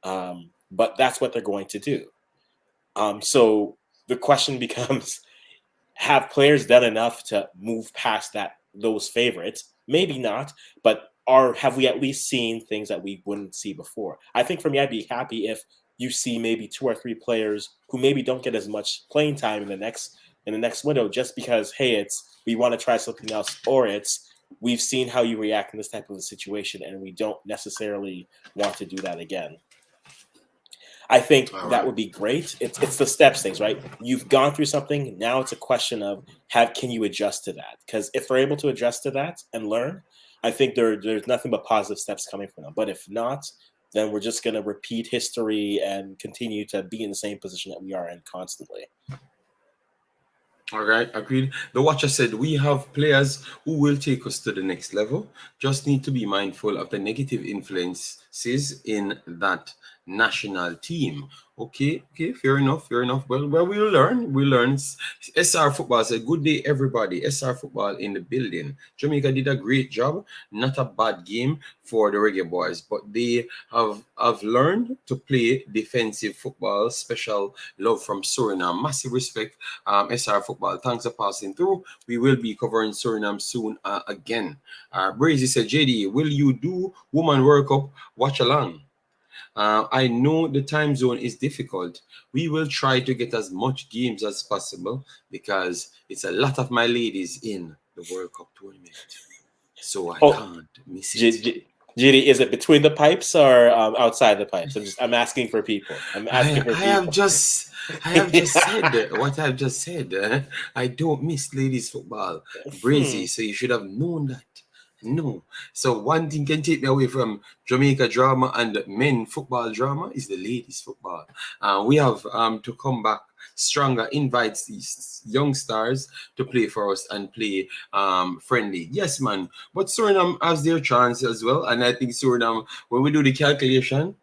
but that's what they're going to do. So the question becomes, have players done enough to move past those favorites? Maybe not, but have we at least seen things that we wouldn't see before? I think for me, I'd be happy if you see maybe 2 or 3 players who maybe don't get as much playing time in the next window just because, hey, we want to try something else, or we've seen how you react in this type of a situation and we don't necessarily want to do that again. I think that would be great. It's the steps things, right? You've gone through something. Now it's a question of can you adjust to that? Because if they're able to adjust to that and learn, I think there's nothing but positive steps coming from them. But if not, then we're just going to repeat history and continue to be in the same position that we are in constantly. All right, agreed. The watcher said we have players who will take us to the next level. Just need to be mindful of the negative influences in that national team. Okay, fair enough. Well, we'll learn. SR Football said, good day, everybody. SR Football in the building. Jamaica did a great job. Not a bad game for the Reggae Boyz, but they have learned to play defensive football. Special love from Suriname. Massive respect, SR Football. Thanks for passing through. We will be covering Suriname soon again. Brazy said, JD, will you do Woman World Cup watch along? I know the time zone is difficult. We will try to get as much games as possible because it's a lot of my ladies in the World Cup tournament. So I can't miss it. JD, is it between the pipes or outside the pipes? I'm asking for people. I have just said what I've just said. I don't miss ladies football. Brazy, so you should have known that. No. So one thing can take me away from Jamaica drama and men football drama is the ladies football. We have to come back stronger, invites these young stars to play for us and play friendly. Yes, man. But Suriname has their chance as well. And I think Suriname, when we do the calculation,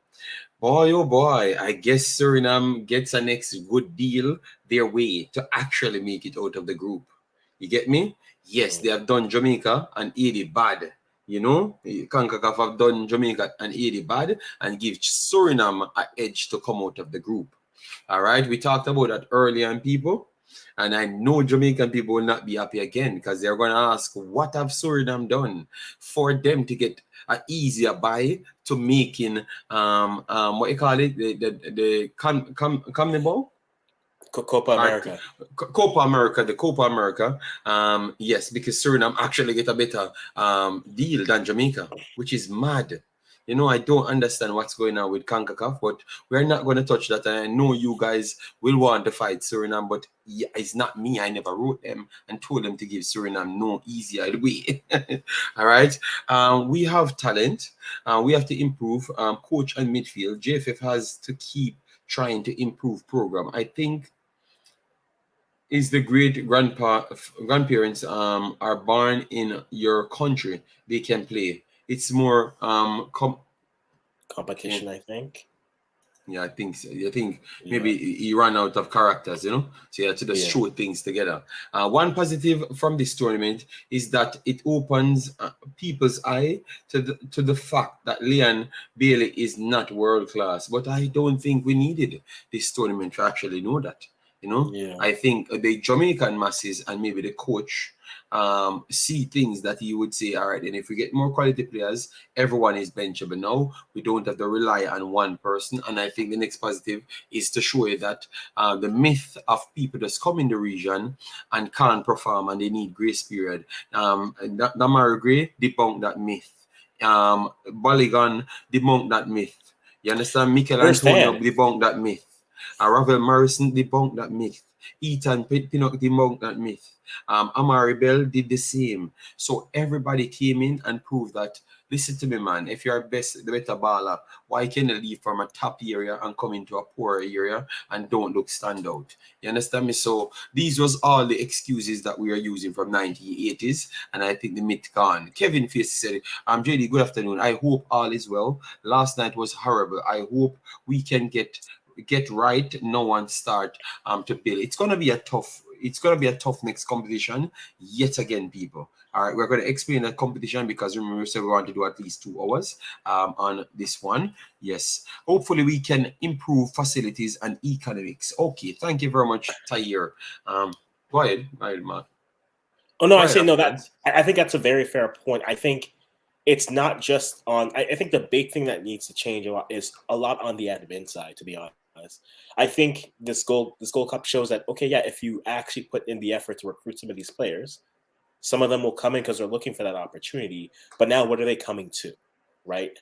boy, oh boy, I guess Suriname gets a next good deal their way to actually make it out of the group. You get me? Yes, they have done Jamaica and 80 bad. You know, Concacaf have done Jamaica and 80 bad and give Suriname an edge to come out of the group. All right, we talked about that earlier, and people, and I know Jamaican people will not be happy again because they're going to ask, what have Suriname done for them to get an easier buy to making what you call it, the CONMEBOL? Copa America. The Copa America. Yes, because Suriname actually get a better deal than Jamaica, which is mad. You know, I don't understand what's going on with Concacaf, but we're not going to touch that. And I know you guys will want to fight Suriname, but it's not me. I never wrote them and told them to give Suriname no easier way. All right. We have talent. We have to improve coach and midfield. JFF has to keep trying to improve program. I think is the great grandparents are born in your country, they can play. It's more competition, I think. Yeah, I think so. I think maybe he ran out of characters, you know. So you have to just show things together. One positive from this tournament is that it opens people's eye to the fact that Leon Bailey is not world class. But I don't think we needed this tournament to actually know that. You know, Yeah. I think the Jamaican masses and maybe the coach see things that he would say, all right, and if we get more quality players, everyone is benchable. Now we don't have to rely on one person. And I think the next positive is to show you that the myth of people just come in the region and can't perform and they need grace period. Damari Gray debunked that myth. Baligan debunked that myth. You understand? Mikel Antonio Firsthand. debunked that myth. Ravel Morrison debunked that myth. Ethan Pinnock debunked that myth. Amari Bell did the same. So everybody came in and proved that, listen to me, man, if you're the better baller, why can you leave from a top area and come into a poor area and don't look stand out? You understand me? So these was all the excuses that we are using from 1980s, and I think the myth gone. Kevin Face said, JD, good afternoon. I hope all is well. Last night was horrible. I hope we can get right. No one start to build. It's gonna be a tough next competition yet again, people. All right, we're going to explain that competition because remember we said we want to do at least 2 hours on this one. Yes, hopefully we can improve facilities and economics. Okay, thank you very much, Tahir. Go ahead, Mark. Oh no, I say no. I think that's a very fair point. I think it's not just on. I think the big thing that needs to change a lot is a lot on the admin side. To be honest, I think this Gold Cup shows that okay, yeah, if you actually put in the effort to recruit some of these players, some of them will come in because they're looking for that opportunity. But now, what are they coming to, right?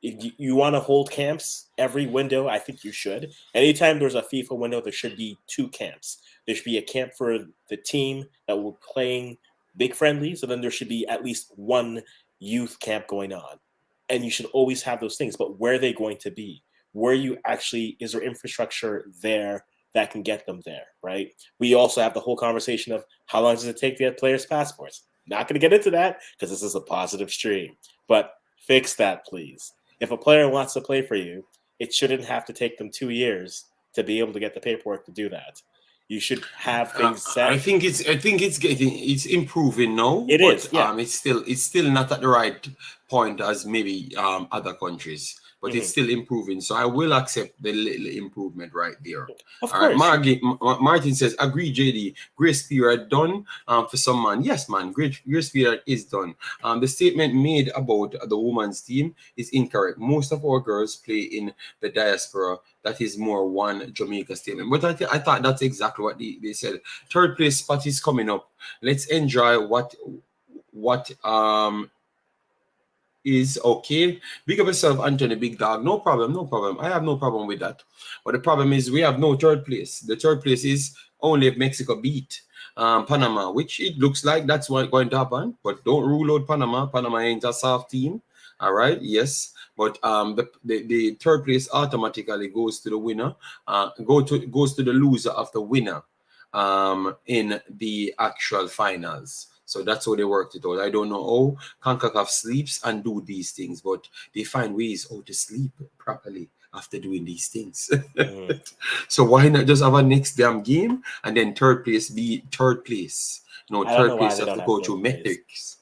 You want to hold camps every window. I think you should. Anytime there's a FIFA window, there should be 2 camps. There should be a camp for the team that we're playing big friendlies, and then there should be at least 1 youth camp going on. And you should always have those things. But where are they going to be? Where you actually is there infrastructure there that can get them there, right? We also have the whole conversation of how long does it take to get players' passports? Not going to get into that because this is a positive stream, but fix that, please. If a player wants to play for you, it shouldn't have to take them 2 years to be able to get the paperwork to do that. You should have things set. I think it's improving now. It but, is, yeah. It's still not at the right point as maybe other countries, but it's still improving. So I will accept the little improvement right there. Of All course. right, Martin says, agree, JD. Grace period done for some man. Yes, man, grace period is done. The statement made about the women's team is incorrect. Most of our girls play in the diaspora. That is more one Jamaica statement. But I thought that's exactly what they said. 3rd place spot is coming up. Let's enjoy what is okay. Big up yourself, Anthony, big dog. No problem. I have no problem with that. But the problem is we have no 3rd place. The 3rd place is only if Mexico beat Panama, which it looks like that's what's going to happen. But don't rule out Panama. Panama ain't a soft team. All right, yes. But the 3rd place automatically goes to the winner, goes to the loser of the winner in the actual finals. So that's how they worked it out. I don't know how Concacaf sleeps and do these things, but they find ways how to sleep properly after doing these things. So why not just have a next damn game and then 3rd place be 3rd place? No, 3rd place have to go through metrics.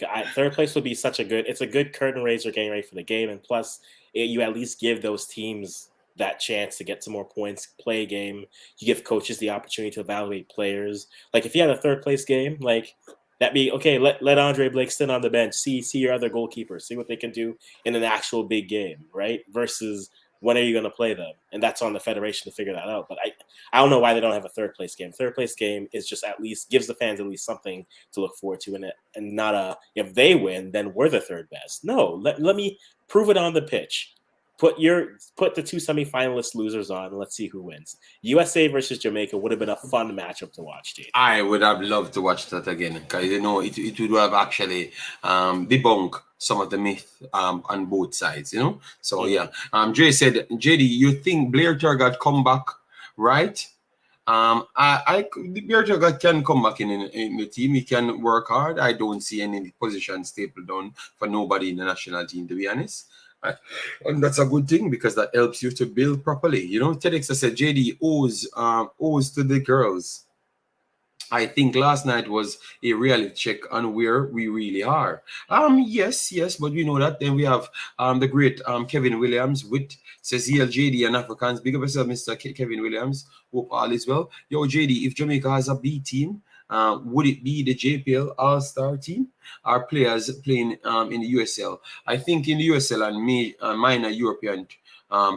3rd place would be it's a good curtain raiser getting ready for the game, and plus you at least give those teams that chance to get some more points, play a game. You give coaches the opportunity to evaluate players. Like if you had a 3rd place game, like that'd be okay. Let Andre Blake sit on the bench, see your other goalkeepers, see what they can do in an actual big game, right? Versus when are you going to play them? And that's on the federation to figure that out. But I don't know why they don't have a 3rd place game. 3rd place game is just at least gives the fans at least something to look forward to in it, and not if they win, then we're the 3rd best. No, let me prove it on the pitch. Put the 2 semifinalist losers on, and let's see who wins. USA versus Jamaica would have been a fun matchup to watch, Jade. I would have loved to watch that again because it would have actually debunked some of the myth on both sides, So yeah, Jay said, JD, you think Blair Turgott come back, right? Blair Turgott can come back in the team. He can work hard. I don't see any position stapled down for nobody in the national team, to be honest. And that's a good thing because that helps you to build properly. TEDx said JD owes to the girls. I think last night was a reality check on where we really are. Yes, but we know that. Then we have the great Kevin Williams with says JD and Africans. Big up yourself, Mr. Kevin Williams. Hope all is well. Yo, JD, if Jamaica has a B team, would it be the JPL All-Star team? Are players playing in the USL? I think in the USL and minor European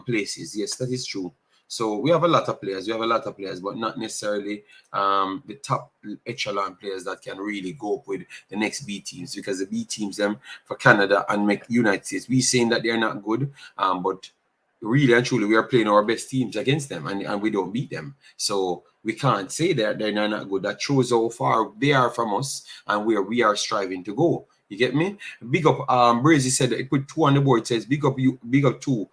places. Yes, that is true. So we have a lot of players. We have a lot of players, but not necessarily the top echelon players that can really go up with the next B teams, because the B teams them for Canada and make United States, we saying that they're not good, but really and truly we are playing our best teams against them, and we don't beat them. So we can't say that they're not good. That shows how far they are from us and where we are striving to go. You get me? Big up, Brazy said it put 2 on the board. It says big up you, big up to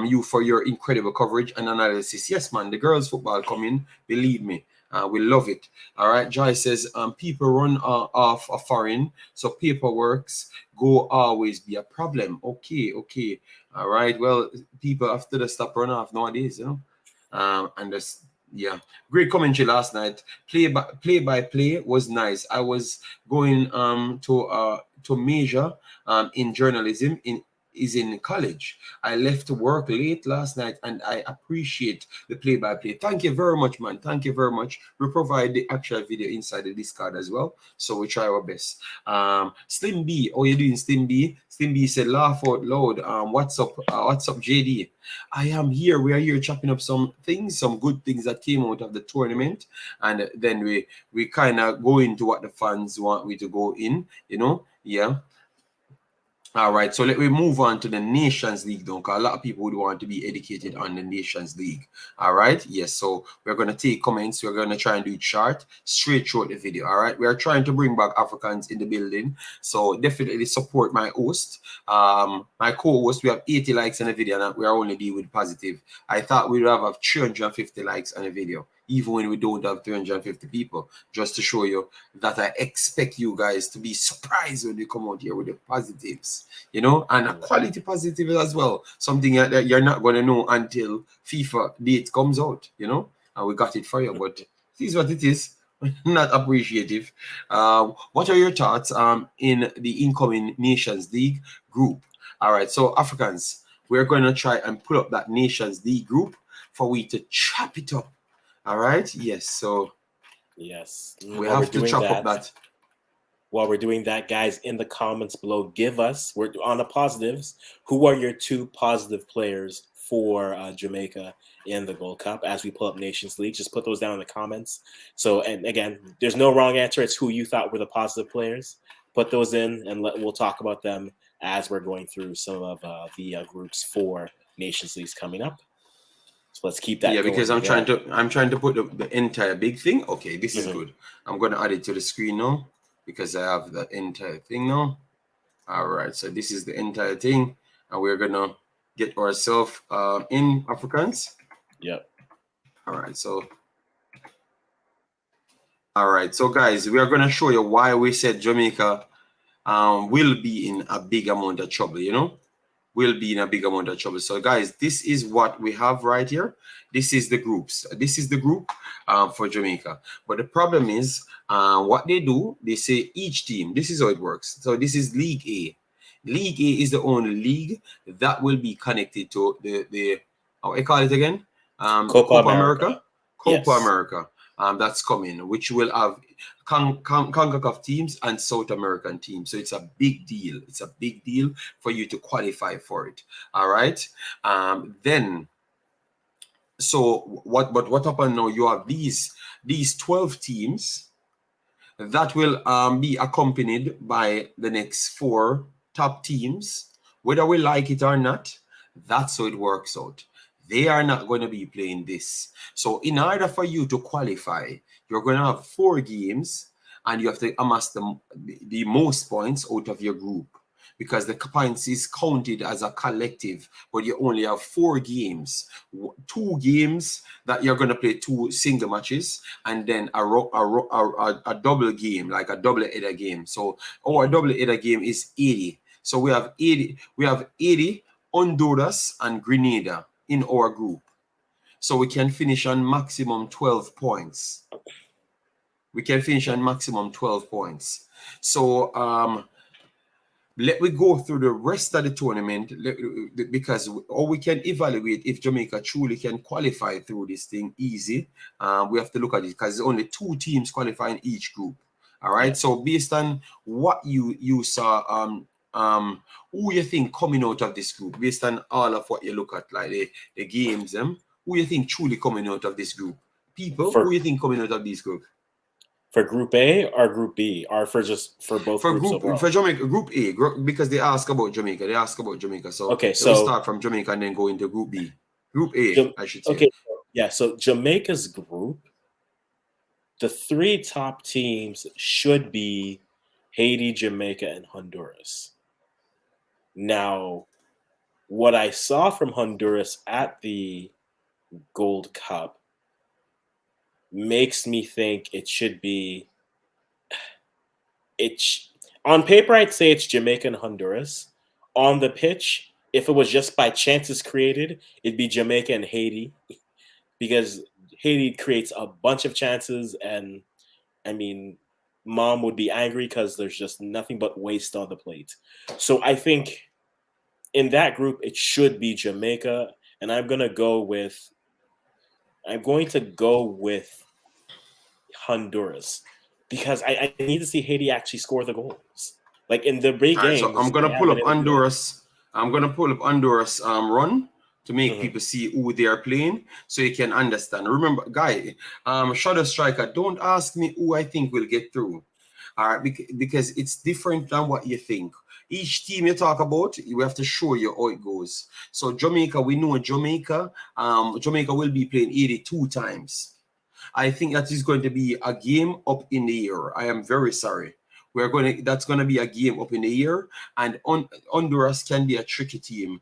you for your incredible coverage and analysis. Yes, man, the girls football coming, believe me. We love it. All right. Joy says people run off a foreign, so paperworks go always be a problem. Okay. All right. Well, people after the stop run off nowadays, you know. And this, yeah, great commentary last night. Play by play was nice. I was going to major in journalism in college. I left work late last night, and I appreciate the play-by-play. Thank you very much, man. Thank you very much. We provide the actual video inside the Discord as well, so we try our best. Slim B, how you doing, Slim B? Slim B said, laugh out loud. What's up, JD? I am here. We are here chopping up some things, some good things that came out of the tournament, and then we kind of go into what the fans want we to go in, you know. Yeah. All right, so let me move on to the Nations League, though, because a lot of people would want to be educated on the Nations League. All right, yes, so we're going to take comments. We're going to try and do it short, straight through the video. All right, we are trying to bring back Africans in the building, so definitely support my host, my co-host. We have 80 likes on the video, and we are only dealing with positive. I thought we would have 350 likes on the video, even when we don't have 350 people, just to show you that I expect you guys to be surprised when you come out here with the positives, you know, and a quality positive as well. Something that you're not going to know until FIFA date comes out, you know, and we got it for you. But it is what it is. Not appreciative. What are your thoughts in the incoming Nations League group? All right, so Africans, we're going to try and pull up that Nations League group for we to chop it up. All right. Yes. So yes, we have to chop up that. While we're doing that, guys, in the comments below, give us, we're on the positives, who are your 2 positive players for Jamaica in the Gold Cup as we pull up Nations League? Just put those down in the comments. So, and again, there's no wrong answer. It's who you thought were the positive players. Put those in, and we'll talk about them as we're going through some of the groups for Nations Leagues coming up. So let's keep that. Yeah, because I'm trying to put the entire big thing. Okay, this is good. I'm going to add it to the screen now because I have the entire thing now. All right, so this is the entire thing, and we're gonna get ourselves in Africans. Yep. All right, so guys, we are gonna show you why we said Jamaica will be in a big amount of trouble. You know, will be in a big amount of trouble. So guys, this is what we have right here. This is the groups. This is the group for Jamaica. But the problem is what they do, they say each team, this is how it works. So this is League A. League A is the only league that will be connected to the how I call it again? Copa America. Copa America. That's coming, which will have Concacaf teams and South American teams. So it's a big deal. It's a big deal for you to qualify for it. All right. Then, so what happened now? You have these 12 teams that will be accompanied by the next 4 top teams, whether we like it or not. That's how it works out. They are not going to be playing this. So in order for you to qualify, you're going to have 4 games, and you have to amass the most points out of your group, because the points is counted as a collective, but you only have 4 games. 2 games that you're going to play 2 single matches, and then a double game, like a double header game. So our double header game is 80. So we have 80 Honduras and Grenada in our group, so we can finish on maximum 12 points. We can finish on maximum 12 points. So let me go through the rest of the tournament, because or we can evaluate if Jamaica truly can qualify through this thing easy. We have to look at it because there's only 2 teams qualifying each group. All right. Yeah. So based on what you saw, who you think coming out of this group, based on all of what you look at, like the games, who you think truly coming out of this group? People, who you think coming out of this group? For Group A or Group B, or for both groups overall? For Jamaica, Group A, because they ask about Jamaica. They ask about Jamaica. So okay, so we start from Jamaica and then go into Group B. Group A, I should say. Okay, yeah. So Jamaica's group, the 3 top teams should be Haiti, Jamaica, and Honduras. Now, what I saw from Honduras at the Gold Cup makes me think it should be on paper I'd say it's Jamaica and Honduras. On the pitch, if it was just by chances created, it'd be Jamaica and Haiti, because Haiti creates a bunch of chances, and I mean, mom would be angry because there's just nothing but waste on the plate. So I think in that group it should be Jamaica, and I'm going to go with Honduras, because I need to see Haiti actually score the goals. Like in the big games. So I'm gonna pull up Honduras. I'm gonna pull up Honduras run to make people see who they are playing, so you can understand. Remember, guy, Shadow Striker, don't ask me who I think will get through. All right, because it's different than what you think. Each team you talk about, you have to show you how it goes. So Jamaica, we know Jamaica. Jamaica will be playing 82 times. I think that is going to be a game up in the air. I am very sorry. That's gonna be a game up in the air, and Honduras can be a tricky team.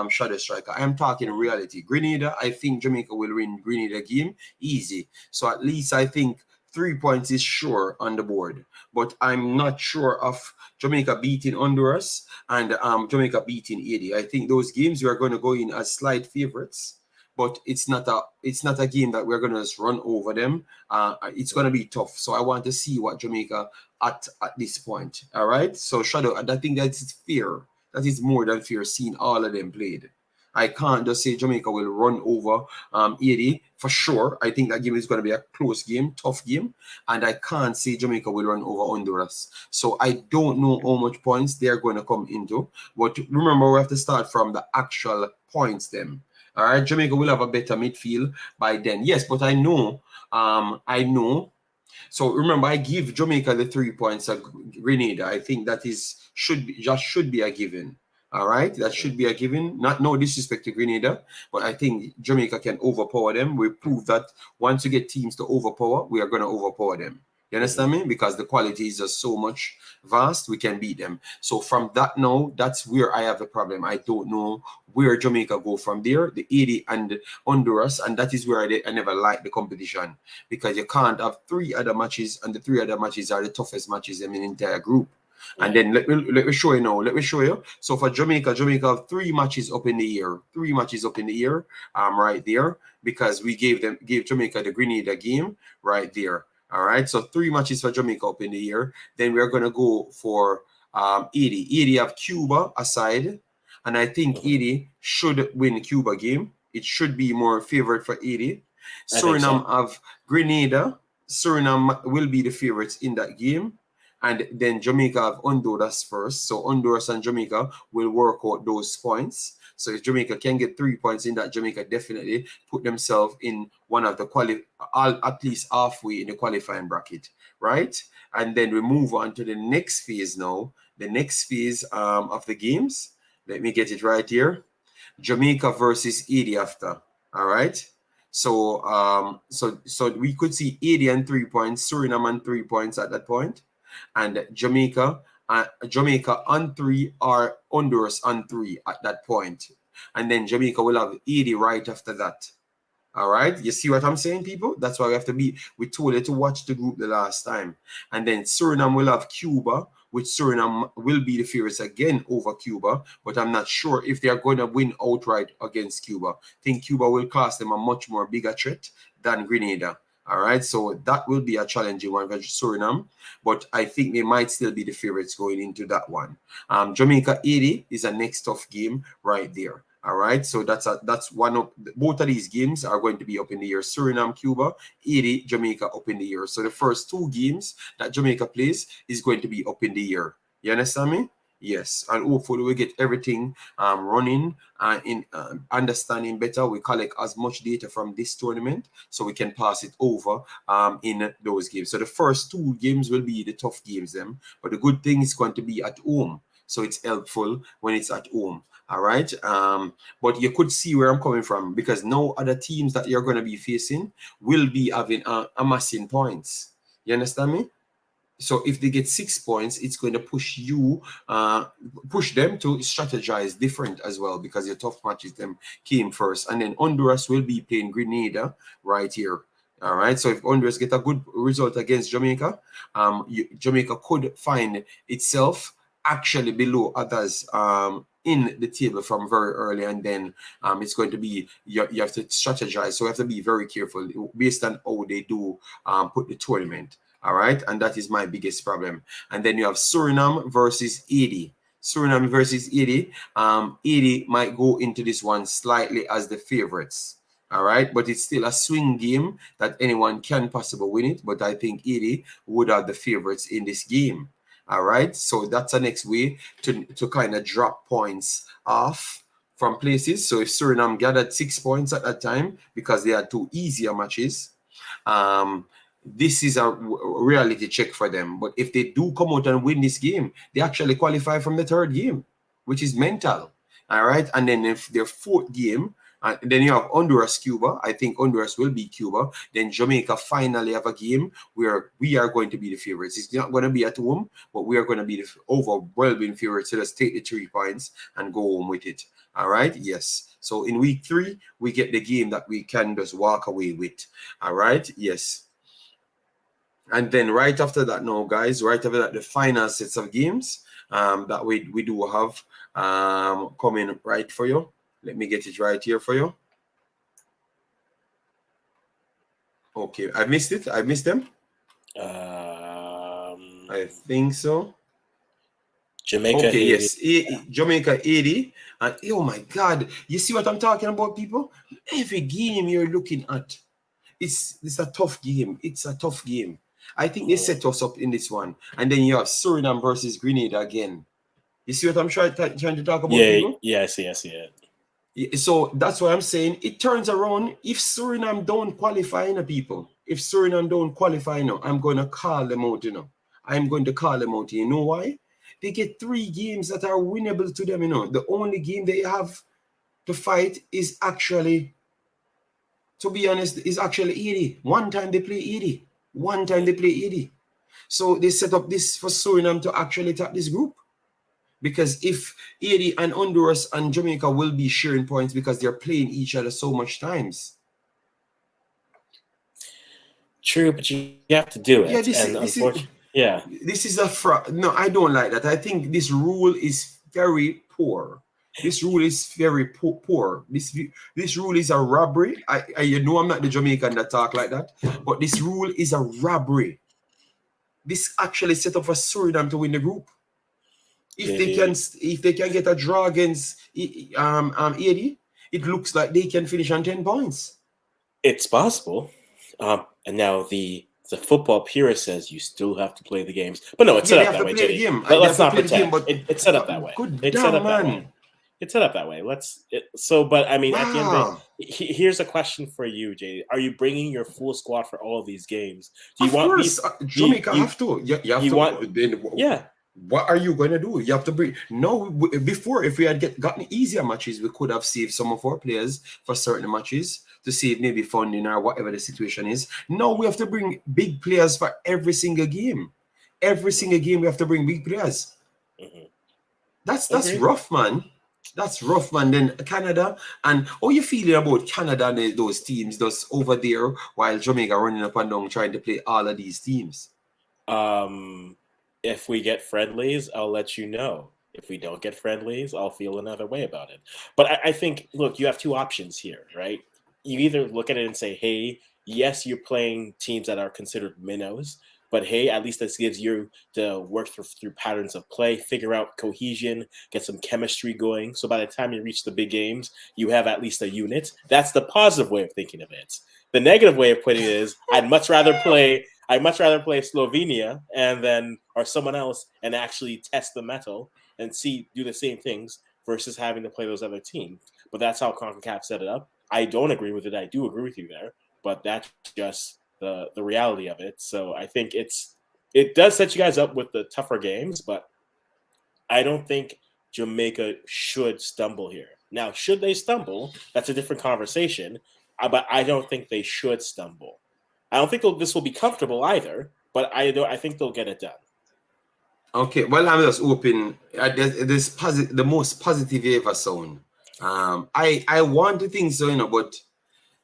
Shadow Striker, I am talking reality. Grenada, I think Jamaica will win Grenada game easy. So at least I think 3 points is sure on the board, but I'm not sure of Jamaica beating Honduras and Jamaica beating Haiti. I think those games we are going to go in as slight favorites, but it's not a game that we're going to just run over them. It's going to be tough. So I want to see what Jamaica at this point. All right. So Shadow, I think that's fair. That is more than fair seeing all of them played. I can't just say Jamaica will run over Haiti for sure. I think that game is going to be a close game, tough game. And I can't say Jamaica will run over Honduras. So I don't know how much points they're going to come into. But remember, we have to start from the actual points then. All right, Jamaica will have a better midfield by then. Yes, but I know. So remember, I give Jamaica the 3 points of Grenada. I think that should be a given. All right, that should be a given. Not no disrespect to Grenada, but I think Jamaica can overpower them. We prove that once you get teams to overpower, we are going to overpower them. You understand me? Because the quality is just so much vast, we can beat them. So from that now, that's where I have a problem. I don't know where Jamaica go from there, the 80 and Honduras, and that is where I never liked the competition, because you can't have 3 other matches, and the 3 other matches are the toughest matches in the entire group. And then let me show you now. Let me show you. So for Jamaica have 3 matches up in the air. 3 matches up in the air. Right there, because we gave Jamaica the Grenada game right there. All right. So 3 matches for Jamaica up in the air. Then we're gonna go for 80. 80 have Cuba aside, and I think 80 should win Cuba game. It should be more favorite for 80. Suriname have Grenada. Suriname will be the favorites in that game. And then Jamaica have Honduras first. So Honduras and Jamaica will work out those points. So if Jamaica can get 3 points in that, Jamaica definitely put themselves in one of the at least halfway in the qualifying bracket, right? And then we move on to the next phase now. The next phase of the games. Let me get it right here. Jamaica versus Haiti after. All right. So so we could see Haiti and 3 points, Suriname and 3 points at that point. And Jamaica on 3 or Honduras on 3 at that point. And then Jamaica will have 80 right after that. All right. You see what I'm saying, people? That's why we told you to watch the group the last time. And then Suriname will have Cuba, which Suriname will be the favorites again over Cuba. But I'm not sure if they are going to win outright against Cuba. I think Cuba will class them a much more bigger threat than Grenada. All right, so that will be a challenging one for Suriname, but I think they might still be the favorites going into that one. Jamaica 80 is a next tough game right there. All right, so that's one of both of these games are going to be up in the air. Suriname, Cuba, 80, Jamaica up in the air. So the first two games that Jamaica plays is going to be up in the air. You understand me? Yes, and hopefully we get everything running and in understanding better. We collect as much data from this tournament so we can pass it over in those games. So the first two games will be the tough games, them. But the good thing is going to be at home, so it's helpful when it's at home. All right. But you could see where I'm coming from because no other teams that you're going to be facing will be having amassing points. You understand me? So if they get 6 points, it's going to push you, push them to strategize different as well because your tough matches them came first. And then Honduras will be playing Grenada right here. All right. So if Honduras get a good result against Jamaica, Jamaica could find itself actually below others in the table from very early, and then it's going to be you have to strategize. So you have to be very careful based on how they do put the tournament. All right, and that is my biggest problem. And then you have Suriname versus 80. Suriname versus 80. 80 might go into this one slightly as the favorites. All right, but it's still a swing game that anyone can possibly win it. But I think 80 would have the favorites in this game. All right, so that's the next way to kind of drop points off from places. So if Suriname gathered 6 points at that time because they had two easier matches, this is a reality check for them. But if they do come out and win this game, they actually qualify from the third game, which is mental. All right. And then if their fourth game, then you have Honduras, Cuba. I think Honduras will beat Cuba. Then Jamaica finally have a game where we are going to be the favorites. It's not going to be at home, but we are going to be the overwhelming favorites. So let's take the 3 points and go home with it. All right. Yes. So in week 3, we get the game that we can just walk away with. All right. Yes. And then right after that, now, guys, right after that, the final sets of games that we do have coming right for you. Let me get it right here for you. Okay, I missed it. I missed them. I think so. Jamaica. Okay, 80. Yes, Jamaica 80. And oh my God, you see what I'm talking about, people? Every game you're looking at, it's a tough game. It's a tough game. I think they set us up in this one. And then you have Suriname versus Grenada again. You see what I'm trying to talk about, people? Yeah, I see it. So that's why I'm saying it turns around. If Suriname don't qualify, people, if Suriname don't qualify, I'm going to call them out, I'm going to call them out. You know why? They get 3 games that are winnable to them, The only game they have to fight is actually, to be honest, is actually 80. One time they play 80. One time they play 80. So they set up this for Suriname to actually tap this group. Because if 80 and Honduras and Jamaica will be sharing points because they're playing each other so much times. True, but you have to do it. Yeah, this is a no, I don't like that. I think this rule is very poor. This rule is very poor. This rule is a robbery. You know I'm not the Jamaican that talk like that, but this rule is a robbery. This actually set up for Suriname to win the group. If they can get a draw against 80, it looks like they can finish on 10 points. It's possible. And now the football purist says you still have to play the games. But no, it's set up that way, JD. But let's not pretend. It's set up that way. It's set up that way. It's set up that way. But I mean, at the end of the day, here's a question for you, JD. Are you bringing your full squad for all of these games? Do you want these? Jamaica have to. You have to. Yeah. What are you going to do? You have to bring. No, before, if we had gotten easier matches, we could have saved some of our players for certain matches to save maybe funding or whatever the situation is. No, we have to bring big players for every single game. Every single game, we have to bring big players. Mm-hmm. That's rough, man. That's rough, man. Then Canada, and how you feeling about Canada and those teams just over there while Jamaica running up and down trying to play all of these teams? If we get friendlies, I'll let you know. If we don't get friendlies, I'll feel another way about it. But I think, look, you have 2 options here, right? You either look at it and say, hey, yes, you're playing teams that are considered minnows, but hey, at least this gives you to work through patterns of play, figure out cohesion, get some chemistry going. So by the time you reach the big games, you have at least a unit. That's the positive way of thinking of it. The negative way of putting it is, I'd much rather play Slovenia and then or someone else and actually test the metal and do the same things versus having to play those other teams. But that's how CONCACAF set it up. I don't agree with it. I do agree with you there, but that's just the reality of it. So I think it does set you guys up with the tougher games, but I don't think Jamaica should stumble here. Now, should they stumble, that's a different conversation. But I don't think they should stumble. I don't think this will be comfortable either, but I think they'll get it done. Okay, well, I'm just hoping the most positive you ever sound. I want to think so, but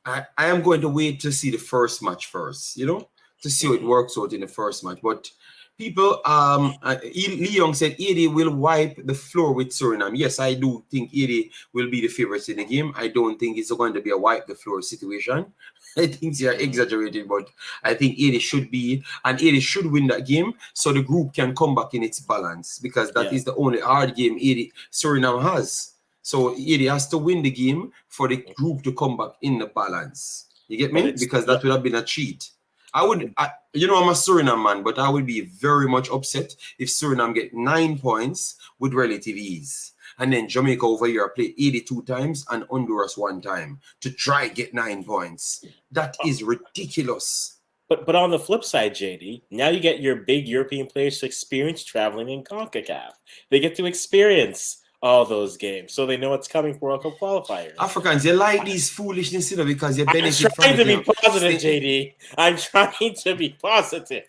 I am going to wait to see the first match first, to see how it works out in the first match. But people, Lee Young said 80 will wipe the floor with Suriname. Yes, I do think 80 will be the favorites in the game. I don't think it's going to be a wipe the floor situation. I think they are exaggerating, but I think 80 should be, and 80 should win that game so the group can come back in its balance, because that is the only hard game 80 Suriname has. So 80 has to win the game for the group to come back in the balance. You get me? Because that would have been a cheat. I'm a Suriname man, but I would be very much upset if Suriname get 9 points with relative ease. And then Jamaica over here play 82 times and Honduras 1 time to try get 9 points. That is ridiculous. But on the flip side, JD, now you get your big European players to experience traveling in CONCACAF. They get to experience all those games, so they know what's coming for World Cup qualifiers. Africans, you like these foolishness, because you benefit from it. I'm trying to be positive, JD. I'm trying to be positive.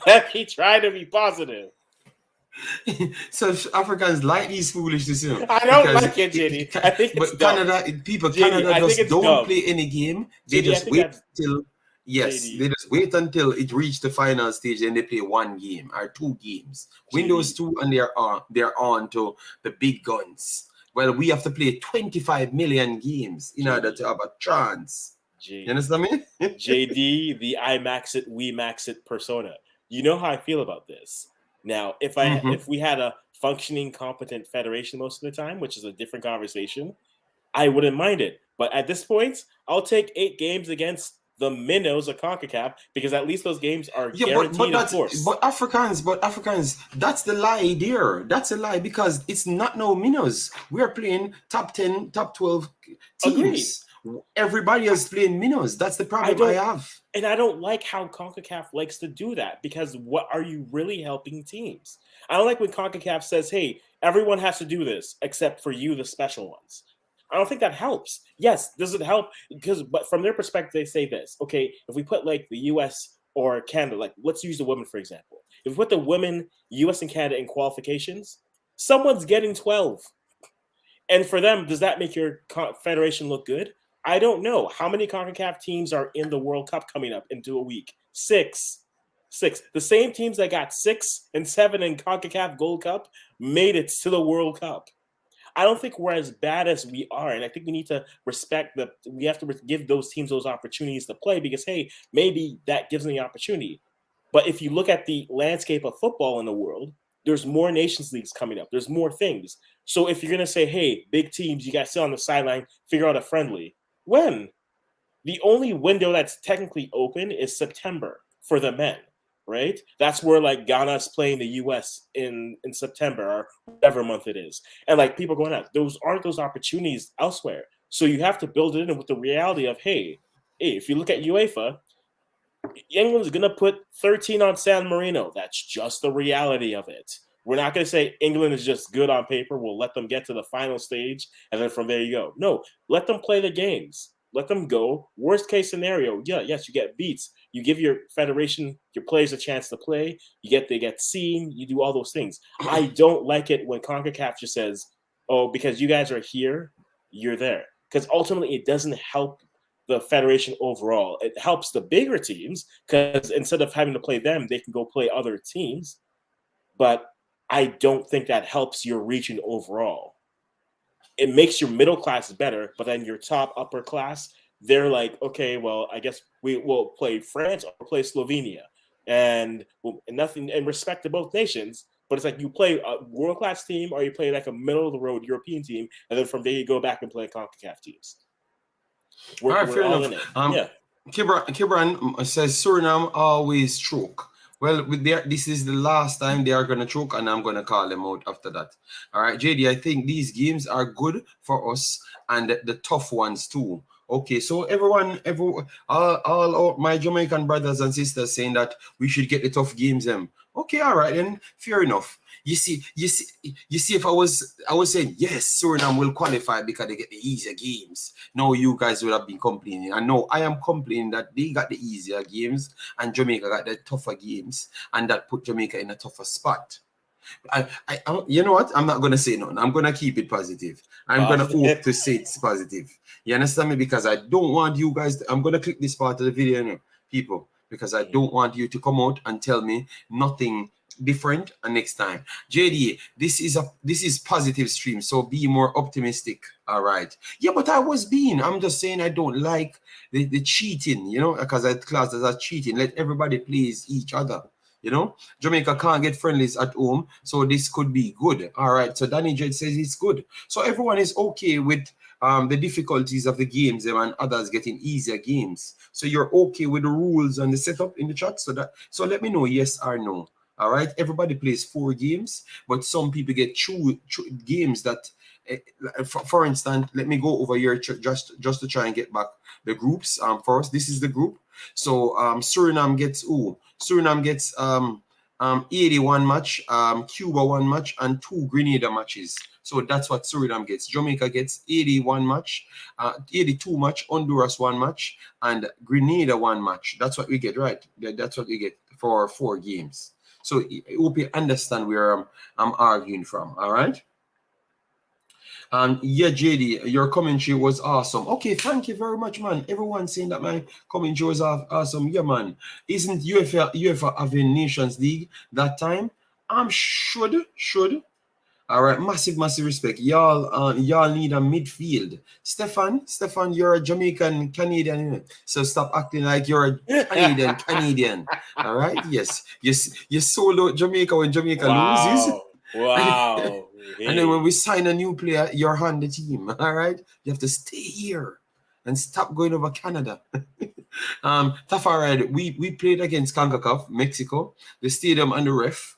Let me try to be positive. So Africans like these foolishness, I don't like it, JD. I think it's dumb. Canada just don't play any game. They just wait till they just wait until it reaches the final stage and they play 1 game or 2 games. Windows 2 and they're on to the big guns. Well, we have to play 25 million games in order to have a chance. You understand me? JD, the Imaxit, we Maxit persona. You know how I feel about this. Now, if we had a functioning, competent federation most of the time, which is a different conversation, I wouldn't mind it. But at this point, I'll take 8 games against the minnows of CONCACAF, because at least those games are guaranteed of course. But Africans, that's the lie there. That's a lie, because it's not no minnows. We are playing top 10, top 12 teams. Agreed. Everybody is playing minnows. That's the problem I have. And I don't like how CONCACAF likes to do that, because what are you really helping teams? I don't like when CONCACAF says, hey, everyone has to do this except for you, the special ones. I don't think that helps. Yes, does it help? But from their perspective, they say this. Okay, if we put like the US or Canada, like let's use the women, for example. If we put the women, US and Canada in qualifications, someone's getting 12. And for them, does that make your federation look good? I don't know. How many CONCACAF teams are in the World Cup coming up into a week? 6. The same teams that got 6 and 7 in CONCACAF Gold Cup made it to the World Cup. I don't think we're as bad as we are, and I think we need to respect we have to give those teams those opportunities to play, because, hey, maybe that gives them the opportunity. But if you look at the landscape of football in the world, there's more Nations Leagues coming up. There's more things. So if you're going to say, hey, big teams, you got to sit on the sideline, figure out a friendly. When? The only window that's technically open is September for the men, right? That's where like Ghana's playing the US in September or whatever month it is. And like people going out, those aren't those opportunities elsewhere. So you have to build it in with the reality of, hey, if you look at UEFA, England's going to put 13 on San Marino. That's just the reality of it. We're not going to say England is just good on paper. We'll let them get to the final stage, and then from there you go. No, let them play the games. Let them go. Worst case scenario, yes, you get beats. You give your federation, your players a chance to play. They get seen. You do all those things. I don't like it when CONCACAF just says, oh, because you guys are here, you're there. Because ultimately it doesn't help the federation overall. It helps the bigger teams, because instead of having to play them, they can go play other teams. But I don't think that helps your region overall. It makes your middle class better, but then your top upper class, they're like, okay, well, I guess we will play France or play Slovenia, and nothing in respect to both nations. But it's like you play a world-class team or you play like a middle-of-the-road European team, and then from there you go back and play Concacaf teams. All right, We're fair all enough. in it. Yeah. Kibran says Suriname always choke. Well, this is the last time they are going to choke, and I'm going to call them out after that. All right, JD, I think these games are good for us and the tough ones too. Okay, so all my Jamaican brothers and sisters saying that we should get the tough games them. Okay, all right, then fair enough. You see, if I was saying yes, Suriname will qualify because they get the easier games. No, you guys would have been complaining. I know I am complaining that they got the easier games and Jamaica got the tougher games, and that put Jamaica in a tougher spot. You know what? I'm not gonna say nothing. I'm gonna keep it positive. I'm gonna hope to say it's positive. You understand me? Because I don't want you guys. I'm gonna click this part of the video, now, people, because I don't want you to come out and tell me nothing different next time. JD, this is positive stream, so be more optimistic. All right. Yeah, but I'm just saying I don't like the cheating, you know, because I class as cheating. Let everybody please each other. You know, Jamaica can't get friendlies at home, so this could be good. All right, so Danny Jed says it's good. So everyone is okay with the difficulties of the games and others getting easier games. So you're okay with the rules and the setup in the chat. So let me know yes or no. All right, everybody plays 4 games, but some people get games that, for instance, let me go over here just to try and get back the groups. First, this is the group. So Suriname gets 81 match, Cuba 1 match, and 2 Grenada matches. So that's what Suriname gets. Jamaica gets 81 match, 82 match, Honduras 1 match, and Grenada 1 match. That's what we get, right? That's what we get for 4 games. So I hope you understand where I'm arguing from. All right. Yeah, JD, your commentary was awesome. Okay, thank you very much, man. Everyone saying that my commentary was awesome. Yeah, man. Isn't UEFA having Nations League that time? Should. All right, massive respect. Y'all need a midfield. Stefan, you're a Jamaican Canadian, so stop acting like you're a Canadian. All right, yes. You sold out Jamaica when Jamaica loses. Wow. And then when we sign a new player, you're on the team. All right, you have to stay here and stop going over Canada. Tafarad, we played against Concacaf, Mexico, the stadium and the ref.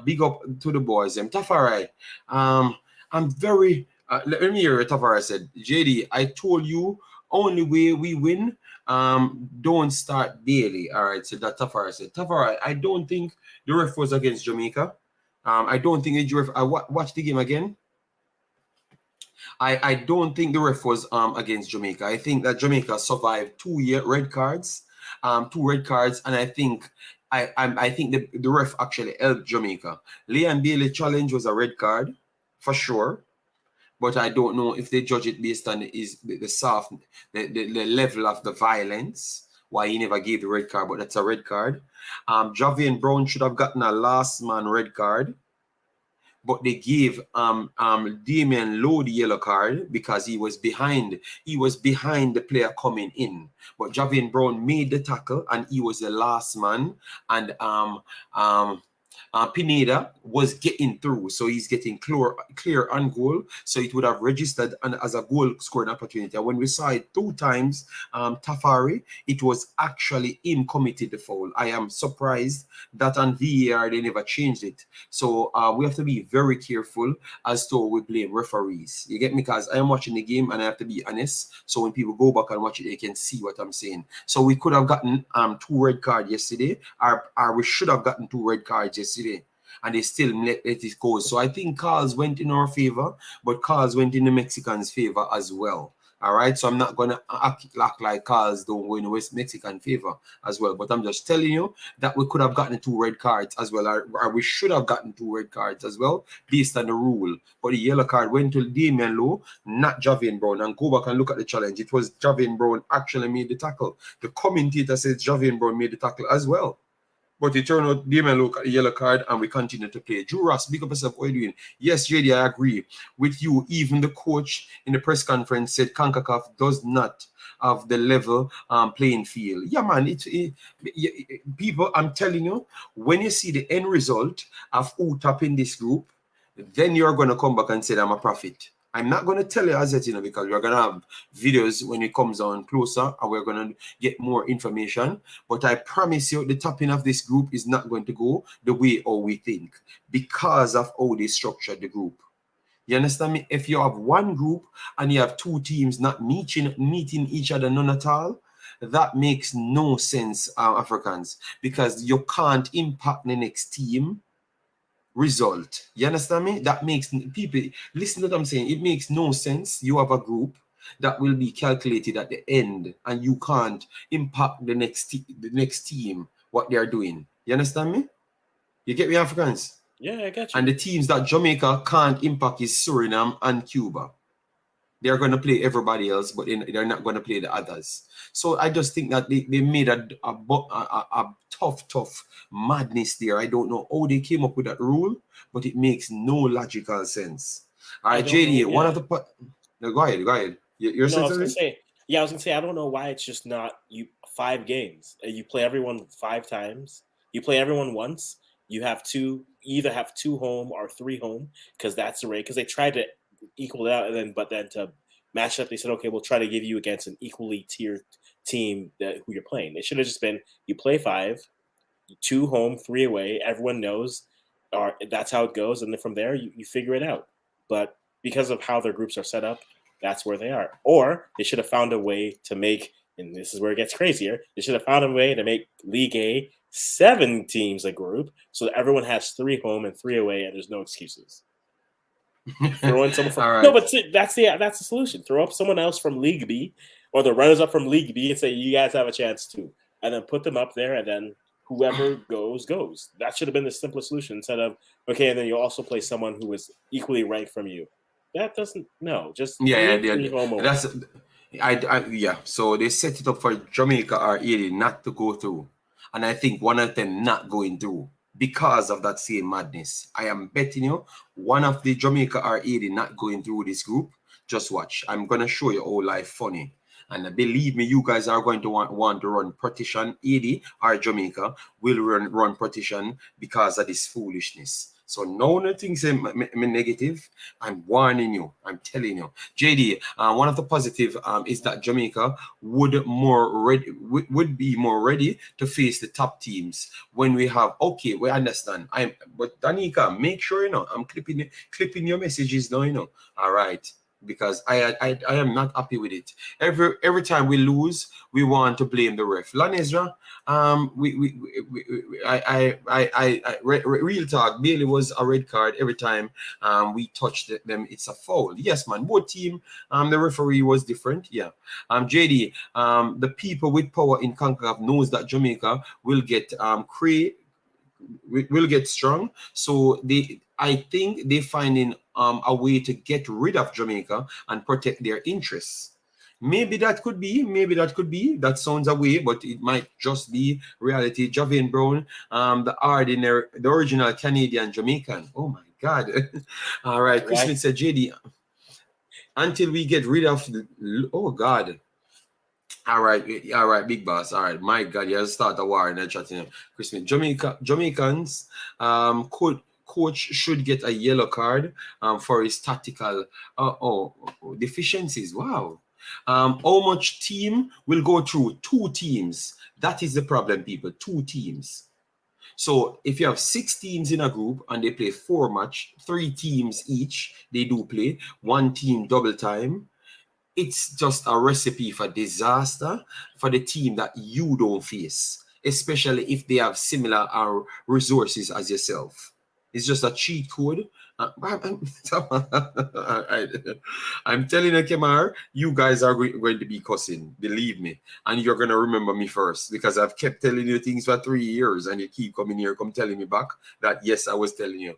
Big up to the boys. Tafarad, I'm very. Let me hear what Tafarad said. JD, I told you only way we win. Don't start daily. All right, so that Tafarad said. Tafarad, I don't think the ref was against Jamaica. I don't think the ref. I watched the game again. I don't think the ref was against Jamaica. I think that Jamaica survived 2 red cards, and I think the ref actually helped Jamaica. Leon Bailey challenge was a red card, for sure, but I don't know if they judge it based on the level of the violence. Why he never gave the red card, but that's a red card. Javian Brown should have gotten a last man red card. But they gave Damian Lowe the yellow card because he was behind the player coming in. But Javian Brown made the tackle and he was the last man. And Pineda was getting through, so he's getting clear on goal, so it would have registered as a goal scoring opportunity. And when we saw it 2 times, Tafari, it was actually him committed the foul. I am surprised that on VAR they never changed it. So we have to be very careful as to we blame referees. You get me? Because I am watching the game and I have to be honest. So when people go back and watch it, they can see what I'm saying. So we could have gotten 2 red cards yesterday, or we should have gotten 2 red cards yesterday, and they still let it go. So I think calls went in our favor, but calls went in the Mexicans' favor as well. All right, so I'm not gonna act like calls don't go in the West Mexican favor as well. But I'm just telling you that we could have gotten 2 red cards as well, or we should have gotten 2 red cards as well, based on the rule. But the yellow card went to Damian Lowe, not Javian Brown. And go back and look at the challenge. It was Javian Brown actually made the tackle. The commentator says Javian Brown made the tackle as well. But it turned out Damian Lowe got a yellow card and we continue to play. Drew Ross, big up yourself. What are you doing? Yes, JD, I agree with you. Even the coach in the press conference said Concacaf does not of the level playing field. Yeah, man. People, I'm telling you, when you see the end result of who top in this group, then you're gonna come back and say I'm a prophet. I'm not going to tell you as yet, because we're going to have videos when it comes on closer and we're going to get more information. But I promise you, the topping of this group is not going to go the way how we think because of how they structured the group. You understand me? If you have one group and you have two teams not meeting each other none at all, that makes no sense, Africans, because you can't impact the next team result. You understand me? That makes people listen to what I'm saying. It makes no sense. You have a group that will be calculated at the end, and you can't impact the next team what they are doing. You understand me? You get me, Africans? Yeah, I get you. And the teams that Jamaica can't impact is Suriname and Cuba. They're going to play everybody else, but they're not going to play the others. So I just think that they made a tough madness there. I don't know how they came up with that rule, but it makes no logical sense. All right, JD, one of the... No, go ahead. You're saying something? I was going to say, I don't know why it's just not 5 games. You play everyone 5 times. You play everyone once. You either have 2 home or 3 home, because that's the rate. Because they tried to equal it out, but then to match up, they said, okay, we'll try to give you against an equally tiered team who you're playing. It should have just been you play 5, 2 home, 3 away. Everyone knows, or that's how it goes, and then from there you figure it out. But because of how their groups are set up, that's where they are. Or they should have found a way to make, and this is where it gets crazier, they should have found a way to make League A 7 teams a group, so that everyone has 3 home and 3 away, and there's no excuses. Throw in someone from right. No, but that's the solution. Throw up someone else from League B or the runners up from League B and say you guys have a chance too, and then put them up there, and then whoever goes. That should have been the simplest solution instead of okay, and then you also play someone who is equally ranked from you. That doesn't just that's So they set it up for Jamaica or Haiti not to go through, and I think one of them not going through because of that same madness. I am betting you one of the Jamaica or Haiti not going through this group. Just watch. I'm gonna show you all life funny. And believe me, you guys are going to want to run partition. Haiti or Jamaica will run partition because of this foolishness. So no things negative. I'm warning you. I'm telling you. JD, one of the positive is that Jamaica would be more ready to face the top teams when we have. Okay, we understand. But Danica, make sure I'm clipping your messages now. All right. Because I am not happy with it. Every time we lose, we want to blame the ref. Lanezra, real talk. Bailey was a red card every time we touched them. It's a foul. Yes, man. Both team. The referee was different. Yeah. JD. The people with power in Concacaf knows that Jamaica will get will get strong. So I think they're finding a way to get rid of Jamaica and protect their interests. Maybe that could be. That sounds a way, but it might just be reality. Javian Brown, the original Canadian Jamaican. Oh my God. All right. Chris Smith said, JD, until we get rid of, oh God. All right, big boss. All right, my God, you have to start a war in the chat. Chris Smith, Jamaicans, coach should get a yellow card for his tactical deficiencies. Wow. How much team will go through? 2 teams. That is the problem, people. 2 teams. So if you have 6 teams in a group and they play 4 match, 3 teams each, they do play 1 team double time. It's just a recipe for disaster for the team that you don't face, especially if they have similar resources as yourself. It's just a cheat code. I'm telling you, Kemar, you guys are going to be cussing, believe me. And you're going to remember me first because I've kept telling you things for 3 years and you keep coming here, telling me back that, yes, I was telling you.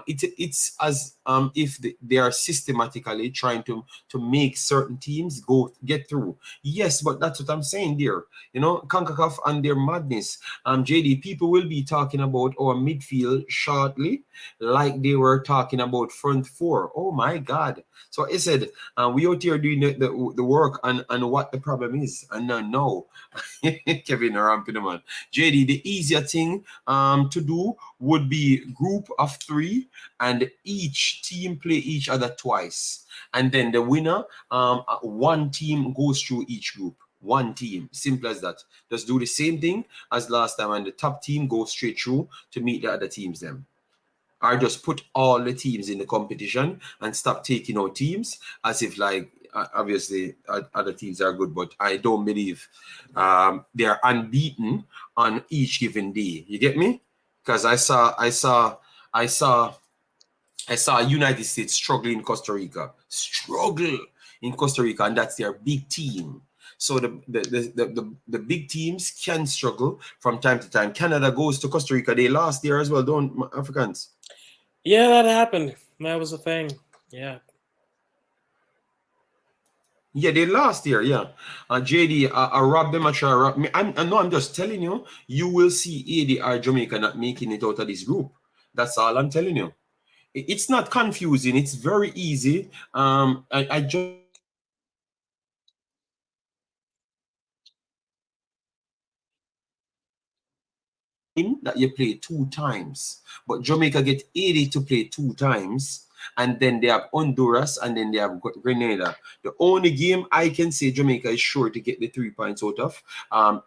It's as if they are systematically trying to make certain teams get through. Yes, but that's what I'm saying there. Concacaf and their madness. JD, people will be talking about our midfield shortly, like they were talking talking about front four. Oh my God. So I said, we out here doing the work and what the problem is. And no, Kevin ramping man. JD, the easier thing to do would be group of 3 and each team play each other twice. And then the winner, one team goes through each group. One team, simple as that. Just do the same thing as last time, and the top team goes straight through to meet the other teams them. Or just put all the teams in the competition and stop taking out teams as if like obviously other teams are good, but I don't believe they're unbeaten on each given day. You get me? Because I saw United States struggle in Costa Rica, and that's their big team. So the big teams can struggle from time to time. Canada goes to Costa Rica. They lost there as well, don't Africans? Yeah, that happened. That was a thing. Yeah. Yeah, they lost there. Yeah, JD, I robbed them. I robbed me. I'm just telling you. You will see AD or Jamaica not making it out of this group. That's all I'm telling you. It's not confusing. It's very easy. I just that you play 2 times, but Jamaica get 80 to play 2 times, and then they have Honduras, and then they have Grenada. The only game I can say Jamaica is sure to get the 3 points out of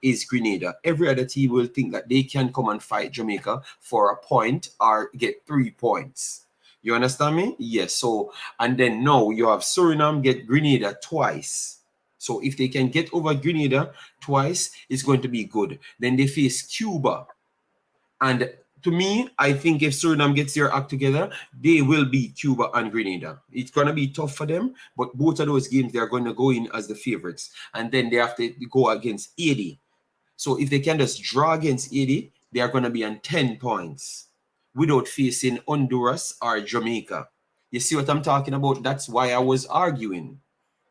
is Grenada. Every other team will think that they can come and fight Jamaica for a point or get 3 points. You understand me? Yes. So, and then now you have Suriname get Grenada twice. So if they can get over Grenada twice, it's going to be good. Then they face Cuba. And to me, I think if Suriname gets their act together, they will beat Cuba and Grenada. It's going to be tough for them, but both of those games, they're going to go in as the favorites. And then they have to go against 80. So if they can just draw against 80, they are going to be on 10 points without facing Honduras or Jamaica. You see what I'm talking about? That's why I was arguing.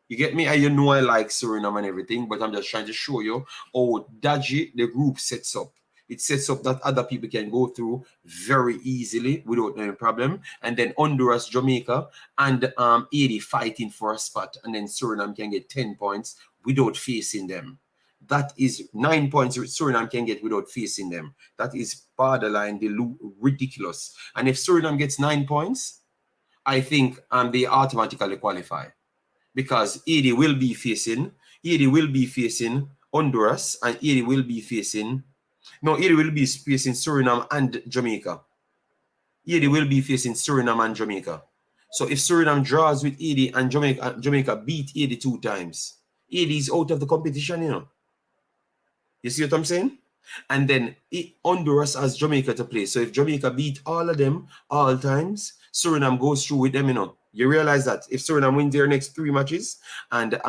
You get me? You know I like Suriname and everything, but I'm just trying to show you how dodgy the group sets up. It sets up that other people can go through very easily without any problem. And then Honduras, Jamaica, and 80 fighting for a spot. And then Suriname can get 10 points without facing them. That is 9 points Suriname can get without facing them. That is borderline ridiculous. And if Suriname gets 9 points, I think they automatically qualify. Because 80 will be facing Honduras, and 80 will be facing Suriname and Jamaica. 80 will be facing Suriname and Jamaica. So if Suriname draws with 80 and Jamaica beat 80 2 times, 80 is out of the competition, you know. You see what I'm saying? And then Honduras has Jamaica to play. So if Jamaica beat all of them all times, Suriname goes through with them, you know. You realize that if Suriname wins their next 3 matches and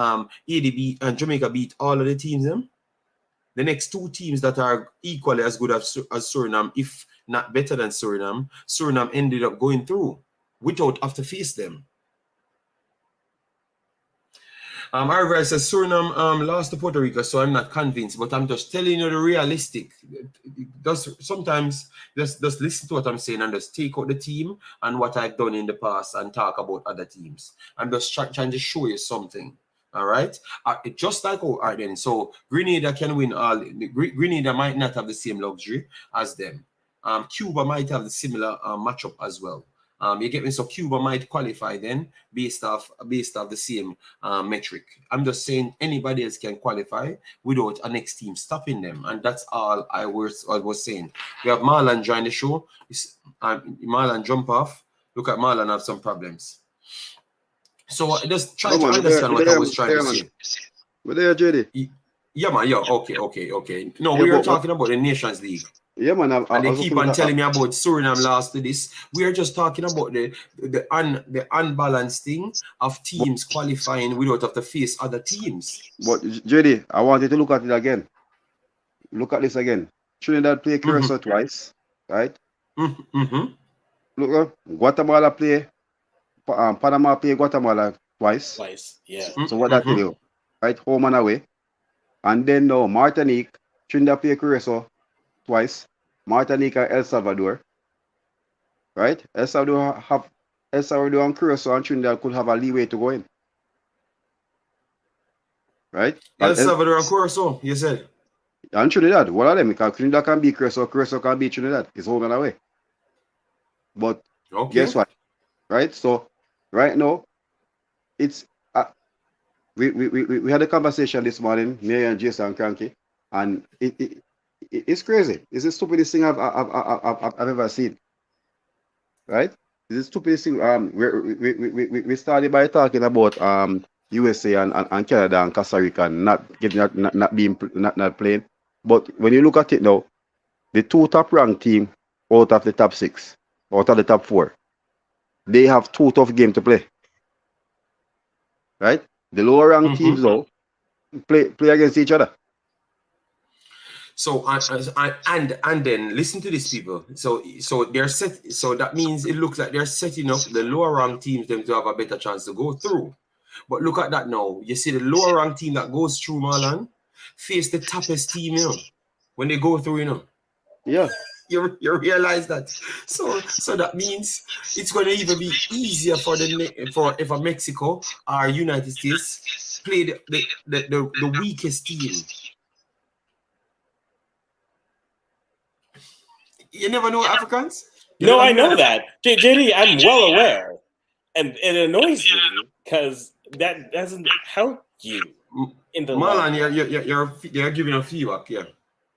Jamaica beat all of the teams, the next 2 teams that are equally as good as Suriname, if not better than Suriname ended up going through without have to face them. However, says Suriname lost to Puerto Rico, so I'm not convinced, but I'm just telling you the realistic. Sometimes just listen to what I'm saying and just take out the team and what I've done in the past and talk about other teams. I'm just trying to show you something. All right, just like then. So Grenada can win all. Grenada might not have the same luxury as them. Cuba might have the similar matchup as well. You get me? So Cuba might qualify then based off the same metric. I'm just saying anybody else can qualify without a next team stopping them, and that's all I was saying. We have Marlon join the show. Marlon jump off. Look at Marlon have some problems. So just try to understand what I was trying to say. We're there, JD. Yeah, man. Yeah. Okay. No, we were talking about the Nations League. Yeah, man. And they keep on telling me about Suriname lost to this. We are just talking about the unbalanced thing of teams qualifying without have to face other teams. But JD, I want you to look at it again. Look at this again. Trinidad play Curacao twice, right? Look, Guatemala play. Panama play Guatemala twice. Yeah. So what that tell you? Right, home and away. And then now Martinique, Trinidad play Curacao twice. Martinique and El Salvador. Right? El Salvador have El Salvador and Curacao and Trinidad could have a leeway to go in. Right? El Salvador and Curacao, you said. And Trinidad, one of them, because Trinidad can beat Curacao, Curacao can beat Trinidad. It's home and away. But guess what? Right? So right now, it's we had a conversation this morning, me and Jason and Cranky, and it's crazy. It's the stupidest thing I've ever seen. Right? It's the stupidest thing. We started by talking about USA and Canada and Costa Rica not playing. But when you look at it now, the two top ranked team out of the top 6, out of the top 4, they have 2 tough games to play. Right? The lower ranked teams though play against each other. So and then listen to these people. So they're set. So that means it looks like they're setting up the lower ranked teams them to have a better chance to go through. But look at that now. You see the lower ranked team that goes through, Marlon, face the toughest team, you know, when they go through, you know. Yeah. You realize that. So that means it's going to even be easier for if Mexico or United States play the weakest team. You never know Africans? No, I know that. JD, I'm well aware. And it annoys me because that doesn't help you in the Marlon, you're giving a feedback, yeah.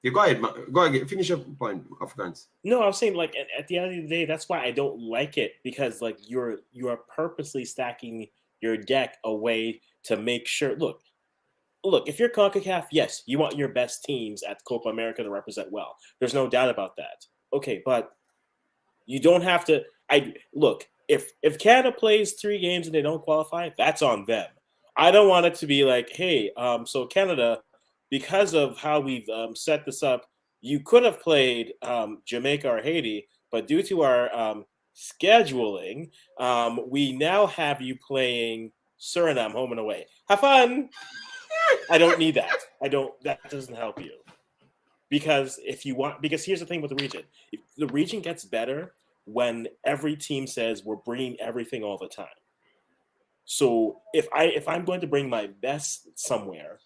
You go ahead, finish your point, Africans. No, I'm saying like at the end of the day, that's why I don't like it, because like you are purposely stacking your deck away to make sure. Look, if you're Concacaf, yes, you want your best teams at Copa America to represent well. There's no doubt about that. Okay, but you don't have to. If Canada plays 3 games and they don't qualify, that's on them. I don't want it to be like, hey, so Canada, because of how we've set this up, you could have played Jamaica or Haiti, but due to our scheduling, we now have you playing Suriname home and away. Have fun. I don't need that. That doesn't help you. Because here's the thing with the region. If the region gets better when every team says we're bringing everything all the time. So if I'm going to bring my best somewhere,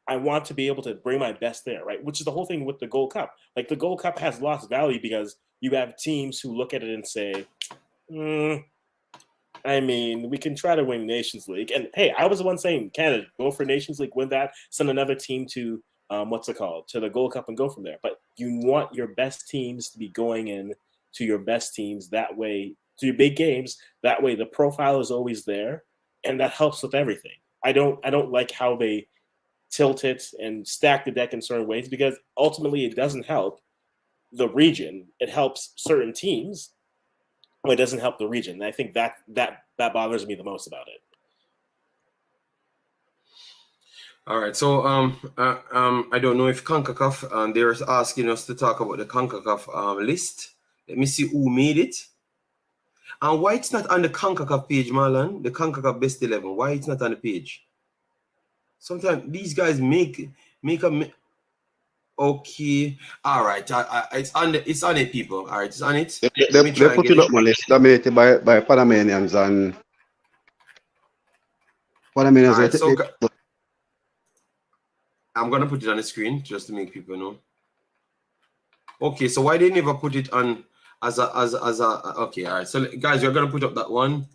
I want to be able to bring my best there, right? Which is the whole thing with the Gold Cup. Like the Gold Cup has lost value because you have teams who look at it and say, I mean, we can try to win Nations League. And hey, I was the one saying, Canada, go for Nations League, win that, send another team to to the Gold Cup and go from there. But you want your best teams to be going in to your best teams, that way, to your big games. That way the profile is always there, and that helps with everything. I don't like how they tilt it and stack the deck in certain ways, because ultimately it doesn't help the region. It helps certain teams, but it doesn't help the region. And I think that bothers me the most about it. All right, so I don't know if Concacaf they're asking us to talk about the Concacaf list. Let me see who made it. And why it's not on the Concacaf page, Marlon? The Concacaf best 11. Why it's not on the page? Sometimes these guys make a. Okay, all right. It's on it, people. All right, it's on it. They put it up on list dominated by Panamanians and Panamanians. Right, so I'm gonna put it on the screen just to make people know. Okay, so why they never put it on as a okay, all right. So guys, we're gonna put up that one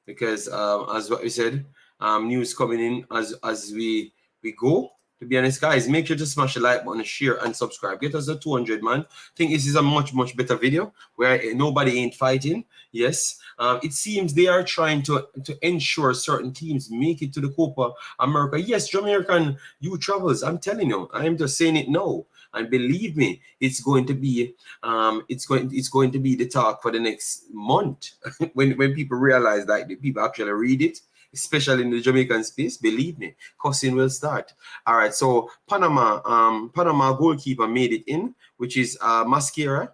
because as what we said, news coming in as we go. To be honest, guys, make sure to smash the like button, share, and subscribe. Get us to 200, man. I think this is a much better video where nobody ain't fighting. Yes, it seems they are trying to ensure certain teams make it to the Copa America. Yes, Jamaican youth travels. I'm telling you, I'm just saying it now. And believe me, it's going to be the talk for the next month when people realize that the people actually read it. Especially in the Jamaican space, believe me, cussing will start. All right, so Panama goalkeeper made it in, which is Mascara.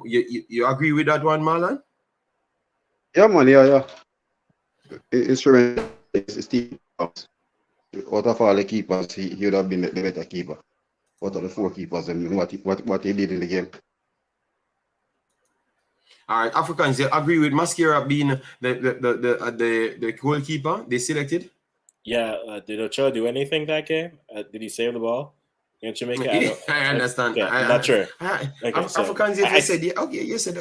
You agree with that one, Marlon? Yeah, man, yeah. Instrument is Steve. Out of all the keepers, he would have been the better keeper. Out of the 4 keepers, and what he did in the game. All right, Africans, you agree with Mascara being the goalkeeper they selected? Yeah, did Ochoa do anything that game? Did he save the ball in Jamaica? I understand. Okay, I'm not sure. Okay, so Africans, if you said yeah, okay, you said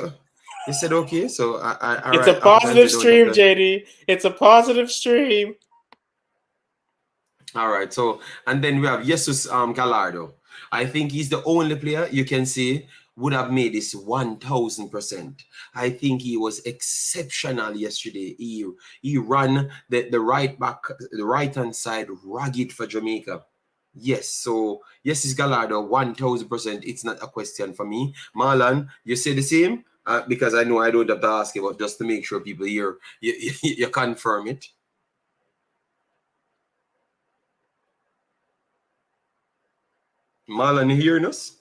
okay. So all it's right, a Africans, positive they don't have stream, to. JD. It's a positive stream. All right, so and then we have Jesus Gallardo. I think he's the only player you can say would have made this 1000%. I think he was exceptional yesterday. He ran the right back, the right hand side ragged for Jamaica. Yes, so yes, it's Gallardo 1000%. It's not a question for me. Marlon, you say the same because I know I don't have to ask you, but just to make sure people hear you confirm it. Marlon, you hearing us?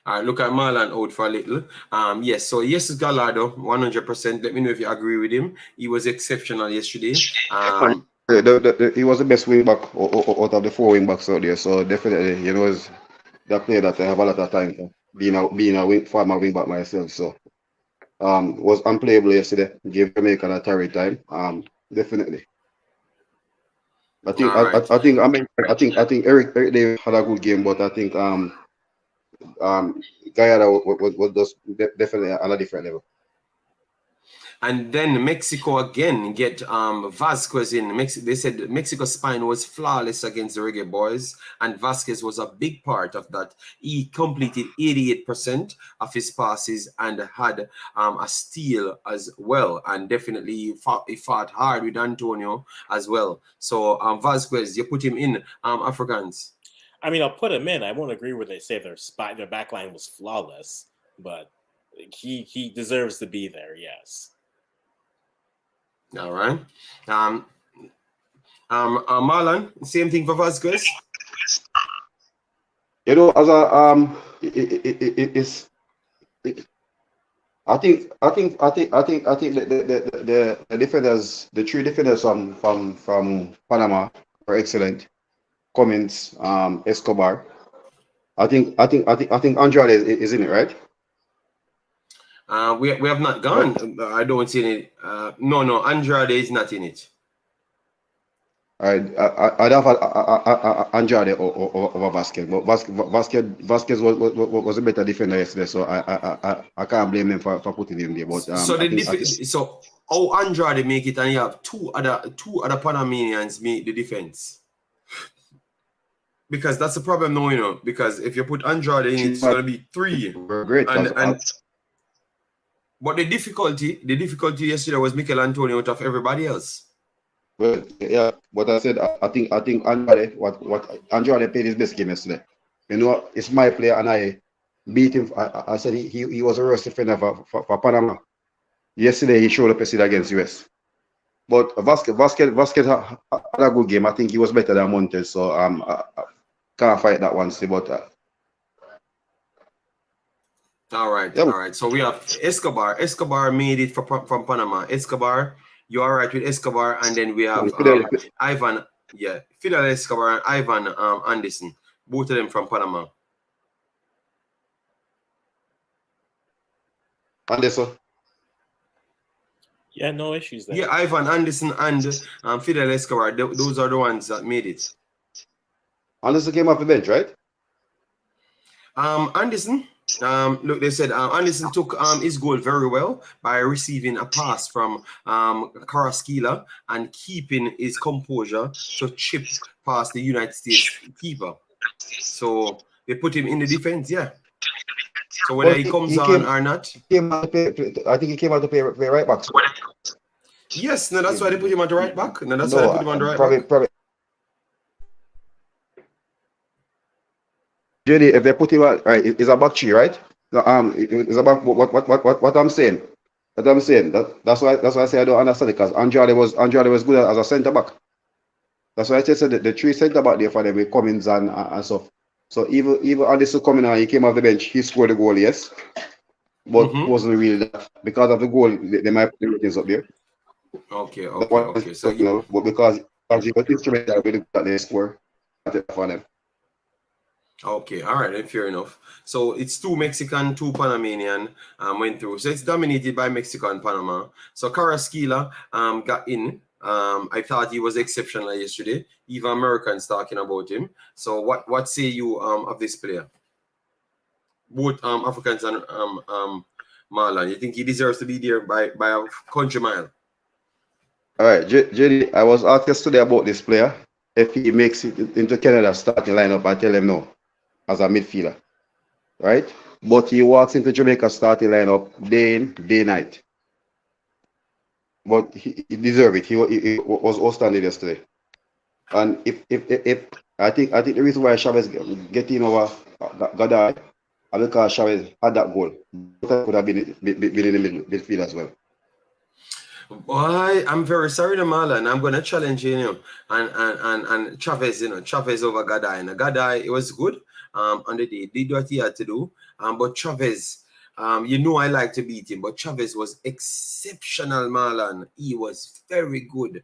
All right, look at Marlon out for a little. Yes, so yes, Gallardo, 100%. Let me know if you agree with him. He was exceptional yesterday. He was the best wing back out of the 4 wing backs out there. So definitely, he was that player that I have a lot of time for. Being a former wing back myself. So was unplayable yesterday. Gave Jamaica a tiring time. Definitely. I think All right. I think Eric Davis had a good game, but I think Guyana was just definitely on a different level. And then Mexico again get Vasquez in. They said Mexico's spine was flawless against the Reggae Boyz, and Vasquez was a big part of that. He completed 88% of his passes and had a steal as well. And definitely he fought hard with Antonio as well. So Vasquez, you put him in, Africans. I mean, I'll put him in. I won't agree where they say their back line was flawless, but he deserves to be there. Yes. All right. Marlon, same thing for Vasquez. You know, as a I think the defenders, the 3 defenders from Panama are excellent. Cummins, Escobar. I think Andrade is in it, right? We have not gone. Right? I don't see it. No, Andrade is not in it. I'd have Andrade over Vasquez, but Vasquez was a better defender yesterday, so I can't blame him for putting him there. But so how Andrade make it, and you have two other Panamanians make the defense. Because that's the problem now, you know. Because if you put Andrade in, it's gonna be 3. Great. But the difficulty yesterday was Mikel Antonio out of everybody else. Well, yeah, but I said I think Andrade what Andrade played his best game yesterday. You know, it's my player, and I beat him. I said he was a worst defender for Panama. Yesterday he showed up yesterday against US. But Vasquez had a good game. I think he was better than Montes, so I can't fight that one. But all right. So we have Escobar. Escobar made it from Panama. Escobar, you're all right with Escobar, and then we have Ivan. Yeah, Fidel Escobar and Ivan Anderson. Both of them from Panama. Anderson. Yeah, no issues there. Yeah, Ivan Anderson and Fidel Escobar. Those are the ones that made it. Anderson came off the bench, right? Anderson. Look, they said Anderson took his goal very well by receiving a pass from Karaskila and keeping his composure to chip past the United States keeper. So they put him in the defense, yeah. So whether he comes on or not, I think he came out to play right back. So. Yes, no, that's why they put him on the right back. No, that's why they put him on the right back. Probably. JD, if they put him on, right, it's a back three, right? It's about what I'm saying. That's why I say I don't understand it, because Andrade was good as a centre back. That's why I said that the 3 centre back there for them with Cummins and stuff. So even Anderson coming on, he came off the bench, he scored the goal, yes. But it wasn't really that. Because of the goal, they might put the ratings up there. Okay. So but because he was instrumental with that they score for them. Okay, all right, then fair enough. So it's two Mexican, two Panamanian went through. So it's dominated by Mexico and Panama. So Carrasquilla got in. I thought he was exceptional yesterday. Even Americans talking about him. So what say you of this player? Both Africans and Marlon. You think he deserves to be there by a country mile? All right, JD, I was asked yesterday about this player. If he makes it into Canada starting lineup, I tell him no, as a midfielder, right? But he walks into Jamaica starting lineup day in, day night. But he deserved it. He was outstanding yesterday. And if I think the reason why Chavez getting over Gadai, because Chavez had that goal, that could have been in the midfield as well. Boy, I'm very sorry, to Marlon. I'm gonna challenge you, and Chavez, Chavez over Gadai. And Gadai, it was good. On the day, did what he had to do. But Chavez, I like to beat him, but Chavez was exceptional, Marlon. He was very good.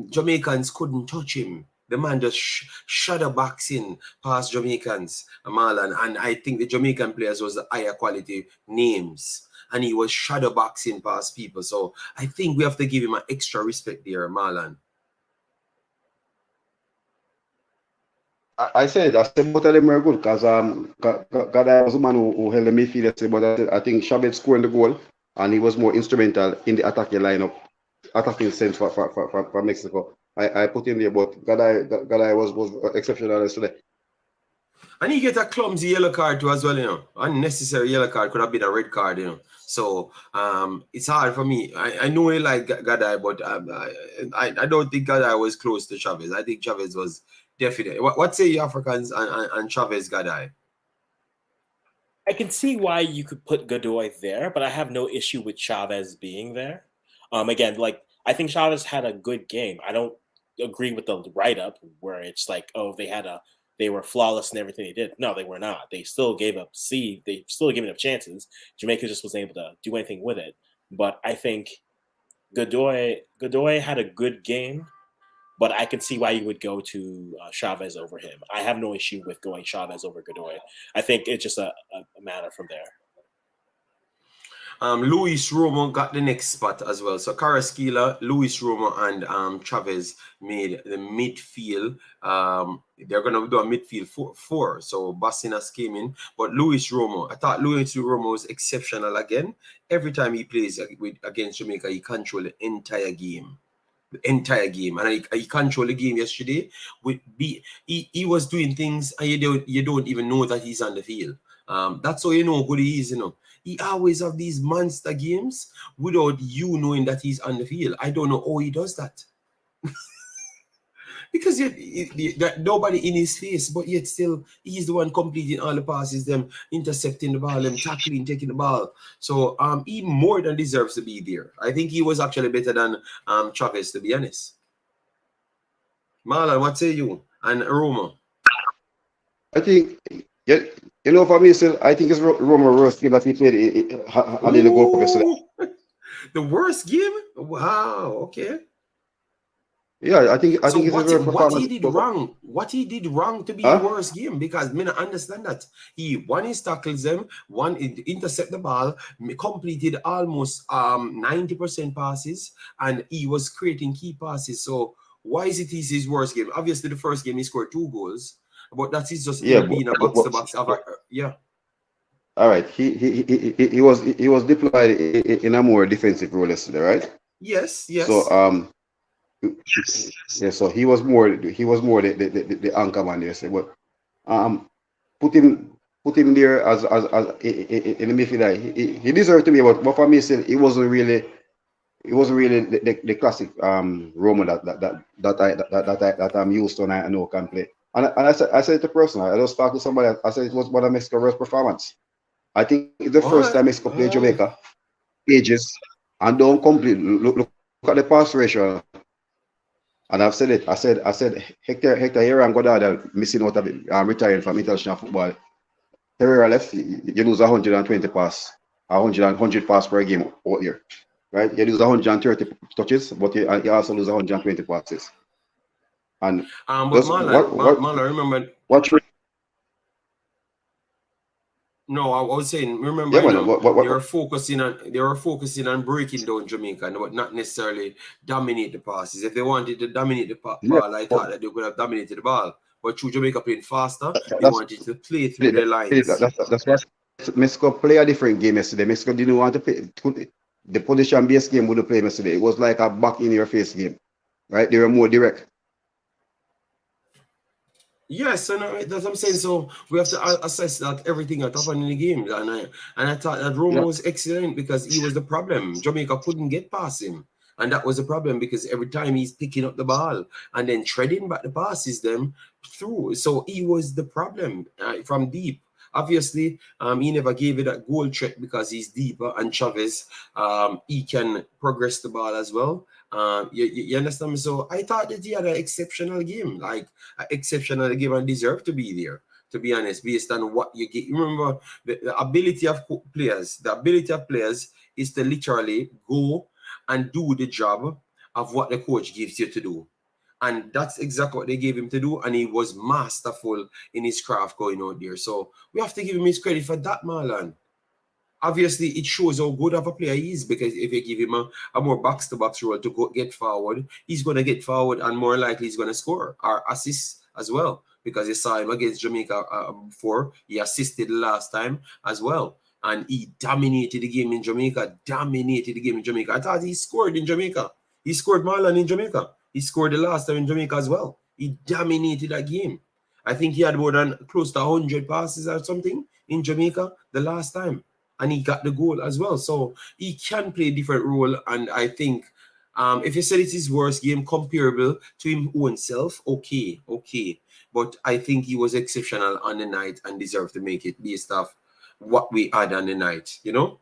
Jamaicans couldn't touch him. The man just shadow boxing past Jamaicans, Marlon, and I think the Jamaican players was the higher quality names. And he was shadow boxing past people. So I think we have to give him an extra respect there, Marlon. I said both of them were good because Gadai was the man who held the midfield yesterday, but I think Chavez scored the goal and he was more instrumental in the attacking lineup, attacking sense for Mexico. I put him there, but Gadai was exceptional yesterday. And he get a clumsy yellow card too as well, Unnecessary yellow card could have been a red card, So it's hard for me. I know he like Gadai, but I don't think Gadai was close to Chavez. I think Chavez was definitely. What say you Africans and Chavez Gadai? I can see why you could put Godoy there, but I have no issue with Chavez being there. Again, like I think Chavez had a good game. I don't agree with the write-up where it's like, oh, they were flawless in everything they did. No, they were not. They still gave up They still gave up chances. Jamaica just wasn't able to do anything with it. But I think Godoy had a good game, but I can see why you would go to Chavez over him. I have no issue with going Chavez over Godoy. I think it's just a matter from there. Luis Romo got the next spot as well. So Carrasquilla, Luis Romo, and Chavez made the midfield. They're going to do a midfield four. So Basinas came in. But Luis Romo, I thought Luis Romo was exceptional again. Every time he plays against Jamaica, he controlled the entire game. And he controlled the game yesterday. He was doing things and you don't even know that he's on the field. That's how you know who he is, He always have these monster games without you knowing that he's on the field. I don't know how he does that. Because nobody in his face, but yet still he's the one completing all the passes, them intercepting the ball, them tackling, taking the ball. So he more than deserves to be there. I think he was actually better than Chavez, to be honest. Marlon, what say you? And Roma? I think, for me, still, I think it's Roma worst game that he played in the Gold Cup yesterday. The worst game? Wow, okay. Yeah, I think so it's what he did wrong. What he did wrong to be the worst game, because me not understand that. One is tackles them, one intercept the ball, completed almost 90% passes, and he was creating key passes. So why is it his worst game? Obviously, the first game he scored 2 goals, but that is just being a box to box. Yeah. All right, he was deployed in a more defensive role yesterday, right? Yes. So so he was more the anchor man there. But put him there as in the midfield. He deserved to be, but for me, still, it wasn't really the classic Roma that I'm used to and I know can play. And I said it to person. I just talked to somebody. I said it was one of Mexico's worst performance. I think it's the first time Mexico played Jamaica ages and don't complete. Look at the pass ratio. And I've said it. I said Hector Herrera Godard missing out of it, retiring from international football. Herrera left, you lose 120 pass, 100 pass per game out here. Right? You lose 130 touches, but you also lose 120 passes. And but Marlon, remember No, I was saying, remember, Yeah, man. they were focusing on breaking down Jamaica, but not necessarily dominate the passes. If they wanted to dominate the Yeah, ball, I thought that they could have dominated the ball. But through Jamaica playing faster, they that's wanted to play through their lines. that's why Mexico play a different game yesterday. Mexico didn't want to play the position-based game. Would play yesterday. It was like a back in your face game, right? They were more direct. Yes, and that's what I'm saying. So we have to assess that everything that happened in the game, and I thought that Roma Yeah, was excellent because he was the problem. Jamaica couldn't get past him, and that was the problem because every time he's picking up the ball and then treading back the passes them through. So he was the problem from deep. Obviously, he never gave it that goal threat because he's deeper, and Chavez, he can progress the ball as well. You understand me? So I thought that he had an exceptional game, like an exceptional game, and deserved to be there. To be honest, based on what you get, remember the ability of players. The ability of players is to literally go and do the job of what the coach gives you to do. And that's exactly what they gave him to do. And he was masterful in his craft going out there. So we have to give him his credit for that, Marlon. Obviously, it shows how good of a player he is because if you give him a more box-to-box role to go get forward, he's going to get forward and more likely he's going to score or assist as well because you saw him against Jamaica before. He assisted the last time as well. And he dominated the game in Jamaica, I thought he scored in Jamaica. He scored Marlon in Jamaica. He scored the last time in Jamaica as well. He dominated that game. I think he had more than close to 100 passes or something in Jamaica the last time. And he got the goal as well. So he can play a different role. And I think if you said it's his worst game comparable to him own self, okay. But I think he was exceptional on the night and deserved to make it based off what we had on the night, you know?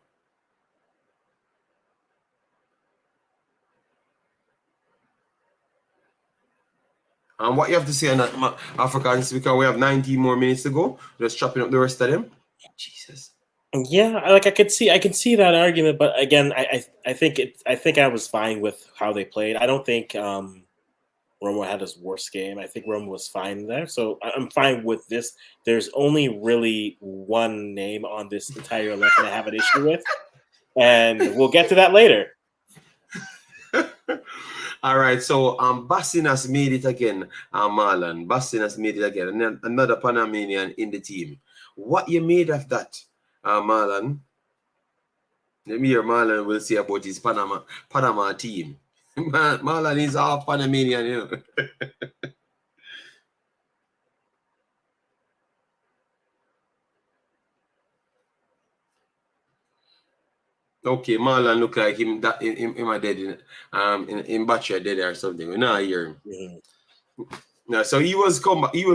And what you have to say on that, Africans, because we have 19 more minutes to go. Just chopping up the rest of them. Jesus. Yeah, like I can see that argument, but again, I think I was fine with how they played. I don't think Roma had his worst game. I think Roma was fine there, so I'm fine with this. There's only really one name on this entire 11 I have an issue with, and we'll get to that later. All right, so Bassin has made it again, Marlon. Bassin has made it again, and another Panamanian in the team. What you made of that, Marlon? Let me hear Marlon will say about his Panama team. Marlon is half Panamanian, you know. Okay, Marlon look like him that him a dead in Batcher dead or something. We not hear him. Mm-hmm. No, so he will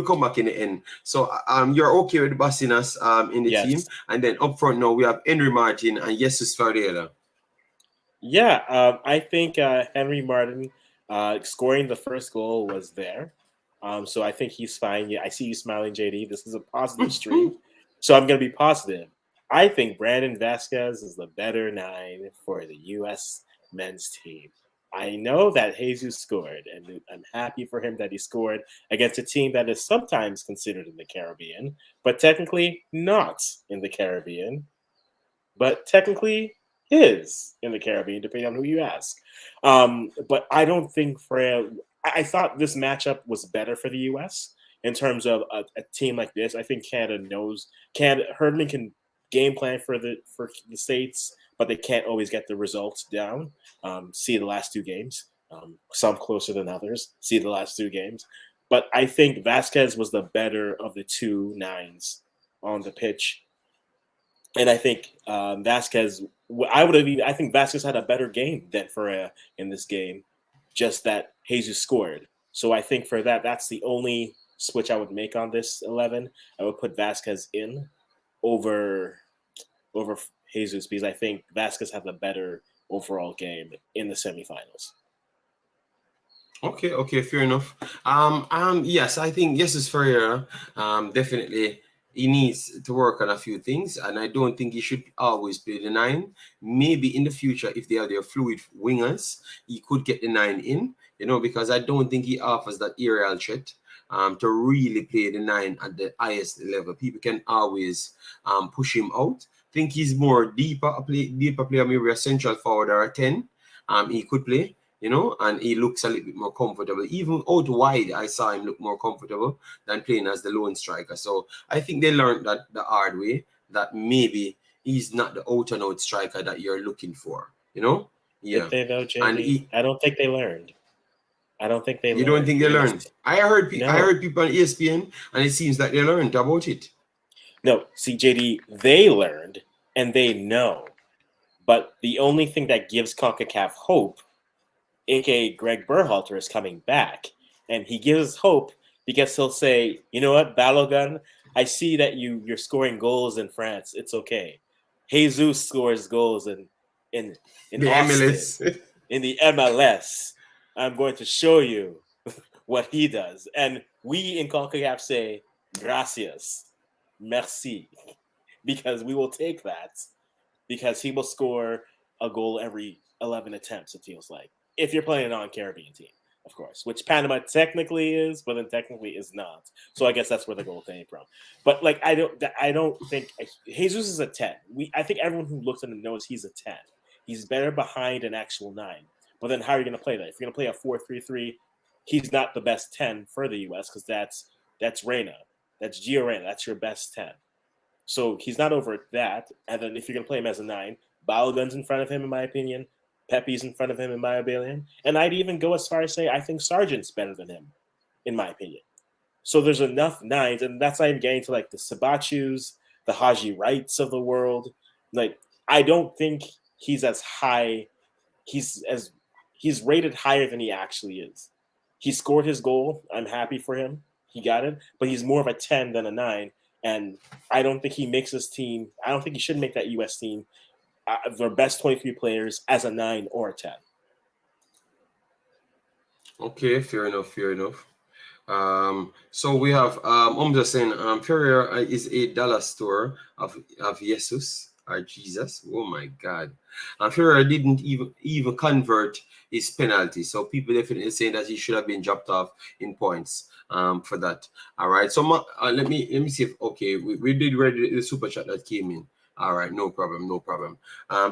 come back in the end. So you're okay with Bassinas in the team, and then up front now we have Henry Martin and Jesus Ferreira. Yeah, I think Henry Martin scoring the first goal was there. So I think he's fine. Yeah, I see you smiling, JD. This is a positive stream. So I'm going to be positive. I think Brandon Vasquez is the better 9 for the U.S. men's team. I know that Jesus scored, and I'm happy for him that he scored against a team that is sometimes considered in the Caribbean, but technically not in the Caribbean, but technically is in the Caribbean, depending on who you ask. But I don't think I thought this matchup was better for the U.S. in terms of a team like this. I think Herdman can game plan for the States, but they can't always get the results down. See the last 2 games, some closer than others. See the last 2 games. But I think Vasquez was the better of the 2 9s on the pitch. And I think Vasquez, I think Vasquez had a better game than Ferreira in this game, just that Jesus scored. So I think for that's the only switch I would make on this 11. I would put Vasquez in over Jesus because I think Vasquez had the better overall game in the semifinals. Okay, fair enough. Yes, I think Jesus Ferreira definitely he needs to work on a few things, and I don't think he should always play the 9. Maybe in the future, if they are their fluid wingers, he could get the 9 in, because I don't think he offers that aerial threat to really play the 9 at the highest level. People can always push him out. Think he's more deeper player, maybe a central forward or a 10. He could play, and he looks a little bit more comfortable. Even out wide, I saw him look more comfortable than playing as the lone striker. So I think they learned that the hard way, that maybe he's not the out-and-out striker that you're looking for, Yeah. Did they though, JD? And I don't think they learned. I don't think they learned. You don't think they learned? I heard people on ESPN, and it seems like they learned about it. No, see, JD, they learned, and they know. But the only thing that gives Concacaf hope, a.k.a. Greg Berhalter, is coming back. And he gives hope because he'll say, you know what, Balogun, I see that you're scoring goals in France. It's okay. Jesus scores goals in the Austin, MLS. in the MLS. I'm going to show you what he does. And we in CONCACAF say, gracias, merci, because we will take that, because he will score a goal every 11 attempts, it feels like, if you're playing a non-Caribbean team, of course, which Panama technically is, but then technically is not. So I guess that's where the goal came from. But like, I don't think Jesus is a 10. I think everyone who looks at him knows he's a 10. He's better behind an actual 9. But then how are you going to play that? If you're going to play a 4-3-3, he's not the best 10 for the U.S. because that's Reyna. That's Gio Reyna. That's your best 10. So he's not over that. And then if you're going to play him as a 9, Balogun's in front of him, in my opinion. Pepe's in front of him, in my opinion. And I'd even go as far as say I think Sargent's better than him, in my opinion. So there's enough 9s, and that's not even getting to like the Sabachus, the Haji Wrights of the world. Like, I don't think he's as high. He's rated higher than he actually is. He scored his goal. I'm happy for him. He got it. But he's more of a 10 than a 9. And I don't think he makes his team. I don't think he should make that U.S. team their best 23 players as a 9 or a 10. Okay, fair enough. So we have I'm just saying Ferrer is a dollar store of Jesus or Jesus. Oh my God. Ferrer didn't even convert his penalty. So people definitely saying that he should have been dropped off in points for that. All right. So let me see if we did read the super chat that came in. All right, no problem.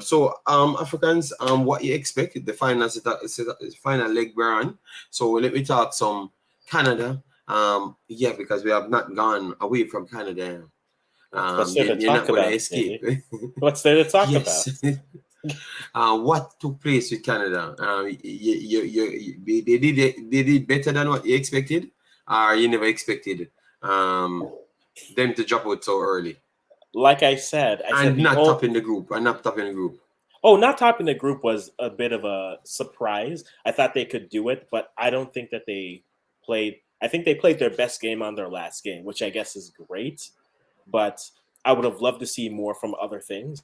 So Africans, what you expected the final leg we're on. So let me talk some Canada. Because we have not gone away from Canada. What's there to you're talk not going about? to escape. What's there to talk Yes. about? What took place with Canada? They did better than what you expected, or you never expected them to drop out so early. Like I said, not topping the group. Oh, not topping the group was a bit of a surprise. I thought they could do it, but I don't think that they played. I think they played their best game on their last game, which I guess is great. But I would have loved to see more from other things.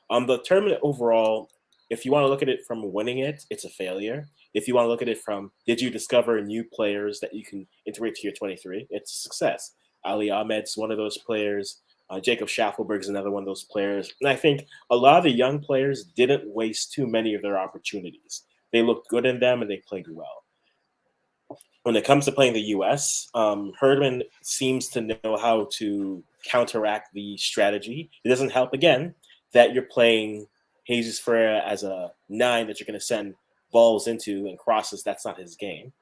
The tournament overall, if you want to look at it from winning it, it's a failure. If you want to look at it from did you discover new players that you can integrate to your 23, it's a success. Ali Ahmed's one of those players. Jacob Schaffelberg's another one of those players. And I think a lot of the young players didn't waste too many of their opportunities. They looked good in them and they played well. When it comes to playing the U.S., Herdman seems to know how to counteract the strategy. It doesn't help, again, that you're playing Jesus Ferreira as a 9 that you're going to send balls into and crosses. That's not his game.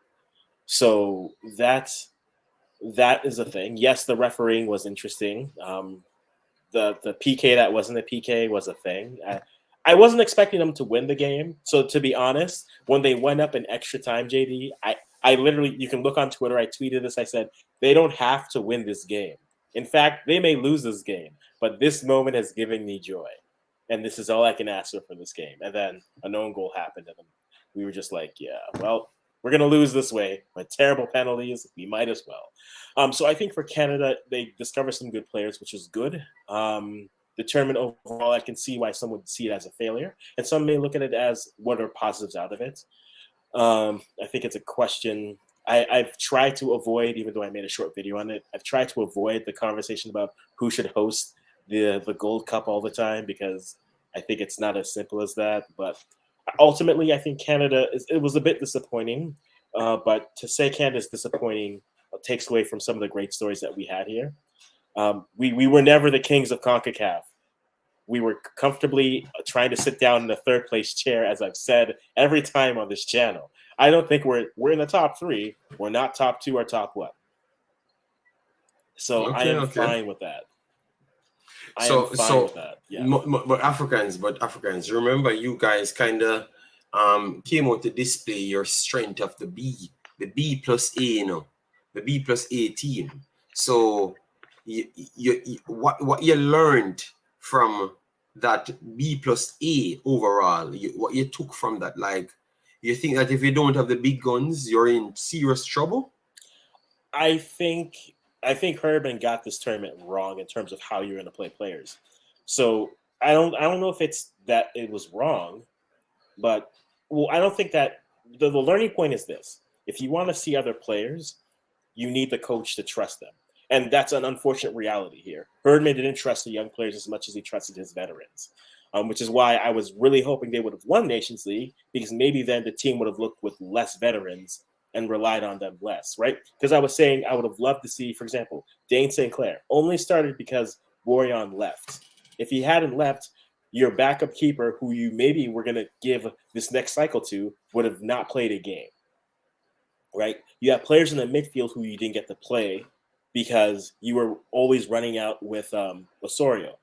So that is a thing. Yes, the refereeing was interesting. The PK that wasn't a PK was a thing. I wasn't expecting them to win the game. So to be honest, when they went up in extra time, JD, I literally, you can look on Twitter, I tweeted this, I said, they don't have to win this game. In fact, they may lose this game, but this moment has given me joy. And this is all I can ask for this game. And then a known goal happened, and we were just like, yeah, well, we're going to lose this way. With terrible penalties, we might as well. So I think for Canada, they discovered some good players, which is good. The tournament overall, I can see why some would see it as a failure. And some may look at it as what are positives out of it. I think it's a question. I've tried to avoid, even though I made a short video on it, I've tried to avoid the conversation about who should host the Gold Cup all the time, because I think it's not as simple as that. But ultimately, I think Canada, it was a bit disappointing. But to say Canada is disappointing, takes away from some of the great stories that we had here. We were never the kings of CONCACAF. We were comfortably trying to sit down in the third place chair, as I've said every time on this channel. I don't think we're in the top 3. We're not top 2 or top 1. So I am fine with that. I am fine with that. Yeah. But Africans, remember you guys kind of came out to display your strength of the B plus A, the B plus A team. So what you learned from that B plus A overall, what you took from that, like, you think that if you don't have the big guns, you're in serious trouble? I think Herman got this tournament wrong in terms of how you're going to play players. So I don't know if it's that it was wrong, but I don't think that the learning point is this: if you want to see other players, you need the coach to trust them, and that's an unfortunate reality here. Herdman didn't trust the young players as much as he trusted his veterans, which is why I was really hoping they would have won Nations League, because maybe then the team would have looked with less veterans and relied on them less, right? Because I was saying I would have loved to see, for example, Dane St. Clair only started because Boyan left. If he hadn't left, your backup keeper, who you maybe were going to give this next cycle to, would have not played a game, right? You have players in the midfield who you didn't get to play because you were always running out with Osorio.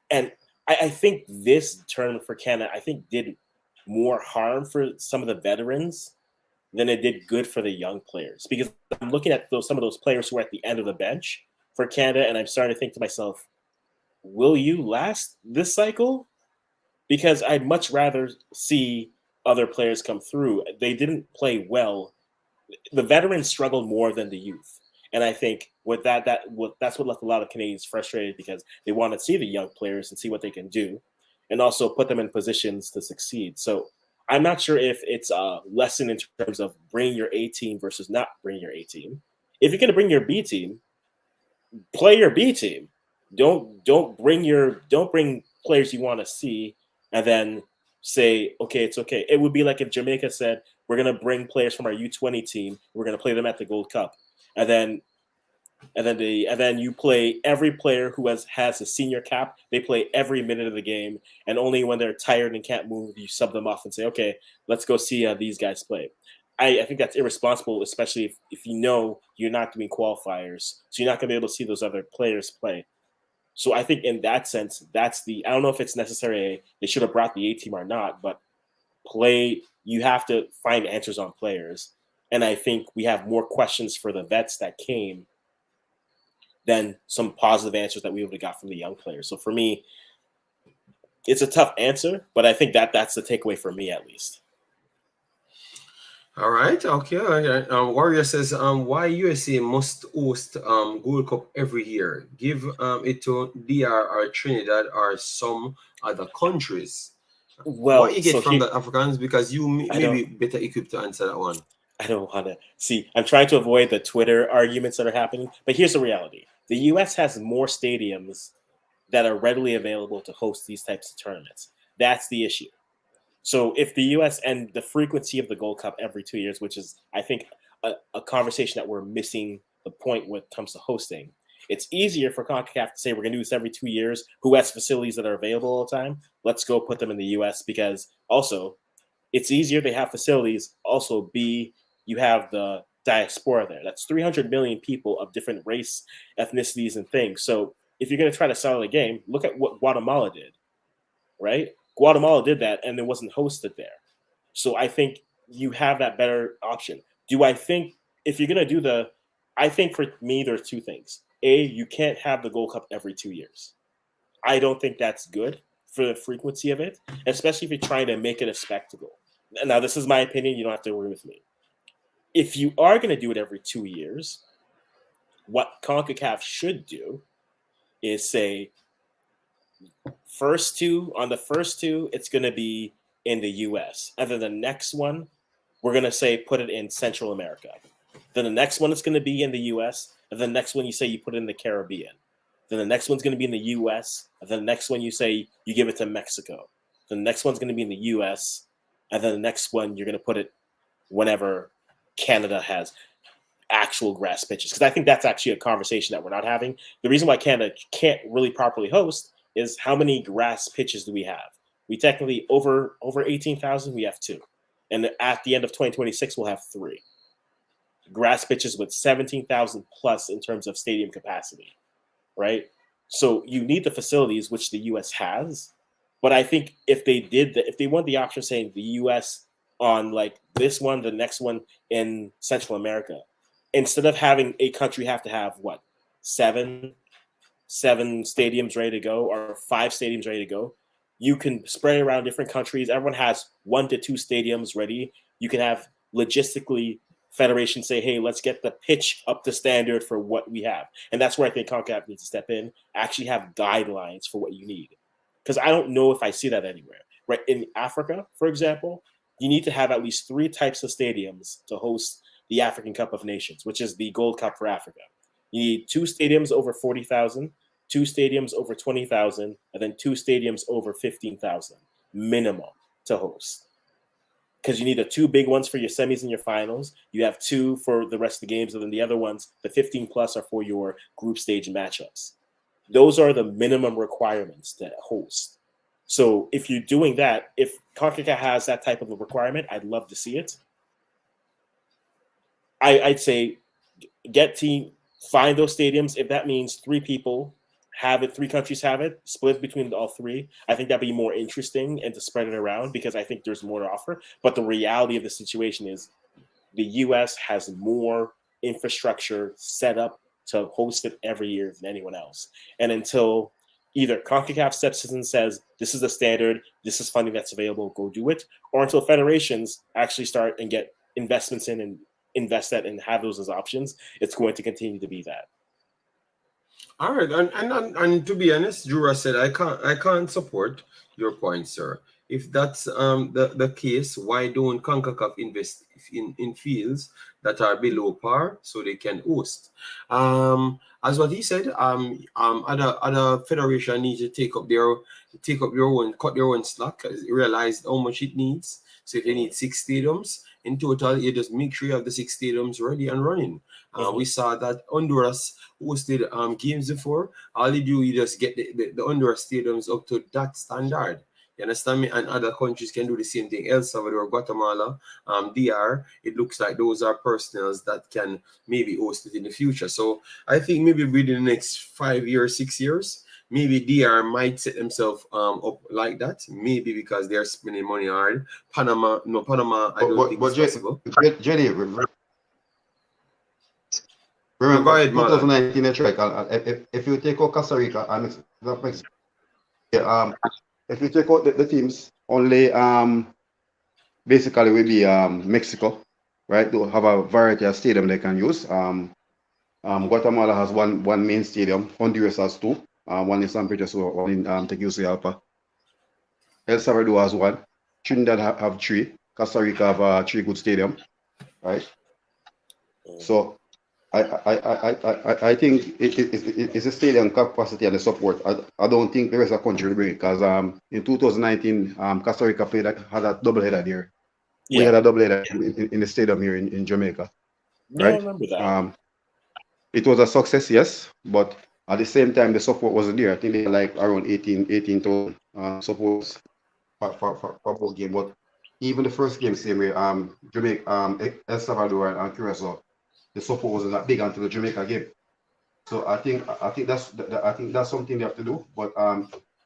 And I think this tournament for Canada, I think, did more harm for some of the veterans than it did good for the young players, because I'm looking at some of those players who are at the end of the bench for Canada, and I'm starting to think to myself, will you last this cycle? Because I'd much rather see other players come through. They didn't play well. The veterans struggled more than the youth, and I think with that's what left a lot of Canadians frustrated, because they want to see the young players and see what they can do, and also put them in positions to succeed. So I'm not sure if it's a lesson in terms of bringing your A team versus not bringing your A team. If you're going to bring your B team, play your B team. Don't bring players you want to see and then say, okay, it's okay. It would be like if Jamaica said, we're going to bring players from our U20 team, we're going to play them at the Gold Cup, and then you play every player who has a senior cap. They play every minute of the game, and only when they're tired and can't move, you sub them off and say, okay, let's go see these guys play. I think that's irresponsible, especially if you know you're not doing qualifiers, so you're not going to be able to see those other players play. So I think in that sense, I don't know if it's necessary they should have brought the A team or not, but you have to find answers on players. And I think we have more questions for the vets that came than some positive answers that we would have got from the young players. So for me, it's a tough answer, but I think that's the takeaway for me, at least. All right. Okay. Warrior says, why USA must host Gold Cup every year? Give it to DR or Trinidad or some other countries. Well, what you get from the Africans, because you may be better equipped to answer that one. I don't want to see. I'm trying to avoid the Twitter arguments that are happening, but here's the reality: the U.S. has more stadiums that are readily available to host these types of tournaments. That's the issue. So if the U.S. and the frequency of the Gold Cup every 2 years, which is, I think, a conversation that we're missing the point when it comes to hosting. It's easier for Concacaf to say we're going to do this every 2 years. Who has facilities that are available all the time? Let's go put them in the U.S. because also it's easier to have facilities. Also, you have the diaspora there. That's 300 million people of different race, ethnicities, and things. So if you're going to try to sell a game, look at what Guatemala did, right? Guatemala did that, and it wasn't hosted there. So I think you have that better option. Do I think if you're going to do I think for me, there's two things. A, you can't have the Gold Cup every 2 years. I don't think that's good for the frequency of it, especially if you're trying to make it a spectacle. Now, this is my opinion. You don't have to agree with me. If you are going to do it every 2 years, what CONCACAF should do is say, on the first two, it's going to be in the U.S. And then the next one, we're going to say put it in Central America. Then the next one is going to be in the U.S. And the next one you say you put it in the Caribbean. Then the next one's going to be in the U.S. And then the next one you say you give it to Mexico. Then the next one's going to be in the U.S. And then the next one you're going to put it whenever Canada has. actual grass pitches, because I think that's actually a conversation that we're not having. The reason why Canada can't really properly host is how many grass pitches do we have? We technically over 18,000. We have 2, and at the end of 2026, we'll have 3 grass pitches with 17,000 plus in terms of stadium capacity, right? So you need the facilities, which the U.S. has. But I think if they want the option saying the U.S. on like this one, the next one in Central America, instead of having a country have to have what, seven stadiums ready to go or 5 stadiums ready to go, you can spread around different countries. Everyone has 1 to 2 stadiums ready. You can have logistically federations say, hey, let's get the pitch up to standard for what we have. And that's where I think Concacaf needs to step in, actually have guidelines for what you need. Because I don't know if I see that anywhere. Right? In Africa, for example, you need to have at least 3 types of stadiums to host the African Cup of Nations, which is the Gold Cup for Africa. You need 2 stadiums over 40,000, 2 stadiums over 20,000, and then 2 stadiums over 15,000 minimum to host. Because you need the 2 big ones for your semis and your finals. You have 2 for the rest of the games, and then the other ones, the 15 plus, are for your group stage matchups. Those are the minimum requirements to host. So if you're doing that, if Concacaf has that type of a requirement, I'd love to see it. I'd say find those stadiums. If that means 3 people have it, 3 countries have it, split between all 3, I think that'd be more interesting and to spread it around, because I think there's more to offer. But the reality of the situation is the U.S. has more infrastructure set up to host it every year than anyone else. And until either Concacaf steps in and says, this is the standard, this is funding that's available, go do it, or until federations actually start and get investments in and invest that and have those as options, it's going to continue to be that. All right, and to be honest, Jura said I can't support your point, sir. If that's the case, why don't CONCACAF invest in fields that are below par so they can host? As what he said, other federation need to take up their own, cut their own slack, realize how much it needs. So if they need 6 stadiums in total, you just make sure you have the 6 stadiums ready and running. We saw that Honduras hosted games before. All you do, you just get the Honduras stadiums up to that standard. You understand me? And other countries can do the same thing. El Salvador, Guatemala, DR. It looks like those are personnels that can maybe host it in the future. So I think maybe within the next 5 years, 6 years, maybe DR might set themselves up like that. Maybe because they're spending money hard. Panama, I don't think it's possible. Jenny, remember, Go ahead, 2019 if you take out Costa Rica and if you take out the teams, only basically will be Mexico, right? They have a variety of stadium they can use. Guatemala has one main stadium. Honduras has 2. One in San Petersburg, one in Tegucigalpa. El Salvador has 1. Trinidad have 3. Costa Rica have 3 good stadium, right? So I think it's a stadium capacity and the support. I don't think the rest of the country will bring it, because in 2019 Costa Rica had a doubleheader there. Yeah. We had a doubleheader in the stadium here in Jamaica. Yeah, right? I remember that. It was a success, yes, but at the same time the support wasn't there. I think they had like around 18,000 support for both game. But even the first game, same way, Jamaica, El Salvador and Curacao, the support wasn't that big until the Jamaica game. So I think that's something they have to do. But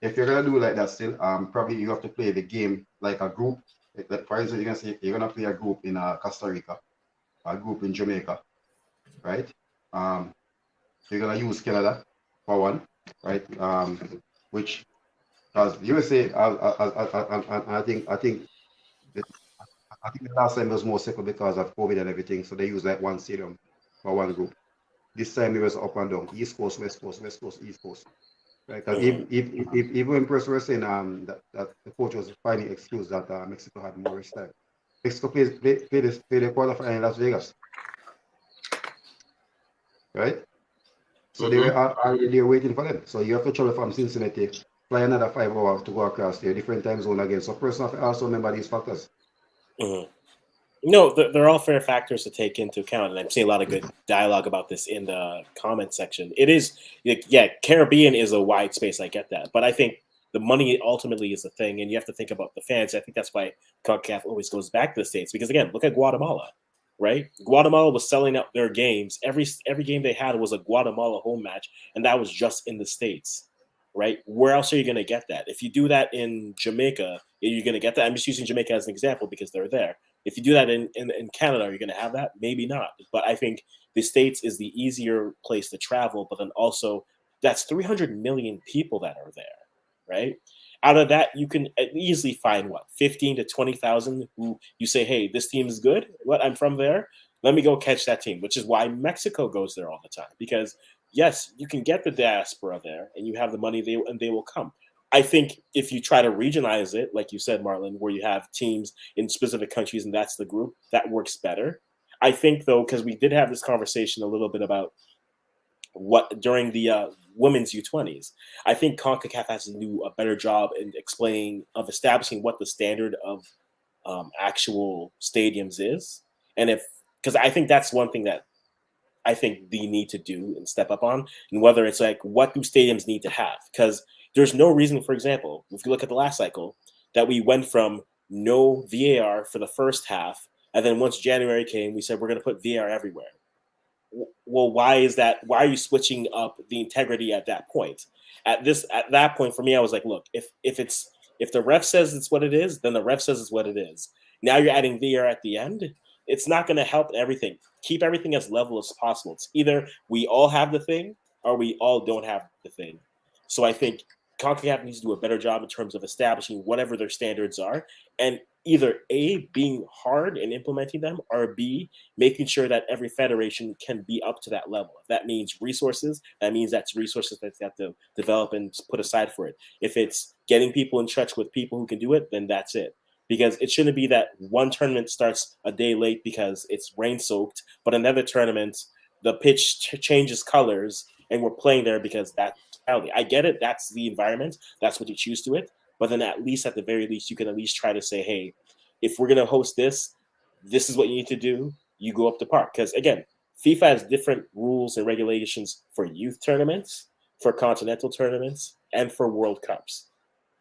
if you're gonna do like that still, probably you have to play the game like a group. Like for instance, you can say you're gonna play a group in Costa Rica, a group in Jamaica, right? You're gonna use Canada for one, right? Which, because USA, I think the last time was more simple because of COVID and everything, so they use like one stadium for one group. This time it was up and down, East Coast, West Coast, West Coast, East Coast. Right? Because even when person was saying that the coach was finding excuse that Mexico had more rest time. Mexico played the qualifier in Las Vegas, right? So they were waiting for them. So you have to travel from Cincinnati, fly another 5 hours to go across there, different time zone again. So person have to also remember these factors. No, they're all fair factors to take into account, and I'm seeing a lot of good dialogue about this in the comment section. It is, yeah, Caribbean is a wide space. I get that, but I think the money ultimately is the thing, and you have to think about the fans. I think that's why Concacaf always goes back to the states because again, look at Guatemala, right? Guatemala was selling out their games. Every game they had was a Guatemala home match, and that was just in the states, right? Where else are you going to get that? If you do that in Jamaica, you're going to get that. I'm just using Jamaica as an example because they're there. If you do that in Canada, are you going to have that? Maybe not. But I think the States is the easier place to travel, but then also that's 300 million people that are there, right? Out of that, you can easily find what 15 to 20,000 who you say, "Hey, this team is good. What I'm from there. Let me go catch that team." Which is why Mexico goes there all the time because yes, you can get the diaspora there, and you have the money, they will come. I think if you try to regionalize it, like you said, Marlon, where you have teams in specific countries and that's the group, that works better. I think though, because we did have this conversation a little bit about what during the women's U20s, I think CONCACAF has to do a better job in explaining of establishing what the standard of actual stadiums is, and if because I think that's one thing that I think they need to do and step up on, and whether it's like what do stadiums need to have? Because there's no reason, for example, if you look at the last cycle, that we went from no VAR for the first half, and then once January came, we said we're going to put VAR everywhere. Well, why is that? Why are you switching up the integrity at that point? At that point, for me, I was like, look, if the ref says it's what it is, then the ref says it's what it is. Now you're adding VAR at the end. It's not going to help everything. Keep everything as level as possible. It's either we all have the thing or we all don't have the thing. So I think CONCACAF needs to do a better job in terms of establishing whatever their standards are, and either A, being hard in implementing them, or B, making sure that every federation can be up to that level. If that means resources, that means that's resources that they have to develop and put aside for it. If it's getting people in touch with people who can do it, then that's it. Because it shouldn't be that one tournament starts a day late because it's rain soaked, but another tournament, the pitch changes colors and we're playing there because that's reality. I get it. That's the environment. That's what you choose to it. But then at least at the very least, you can at least try to say, hey, if we're going to host this, this is what you need to do. You go up the park. Because again, FIFA has different rules and regulations for youth tournaments, for continental tournaments, and for World Cups.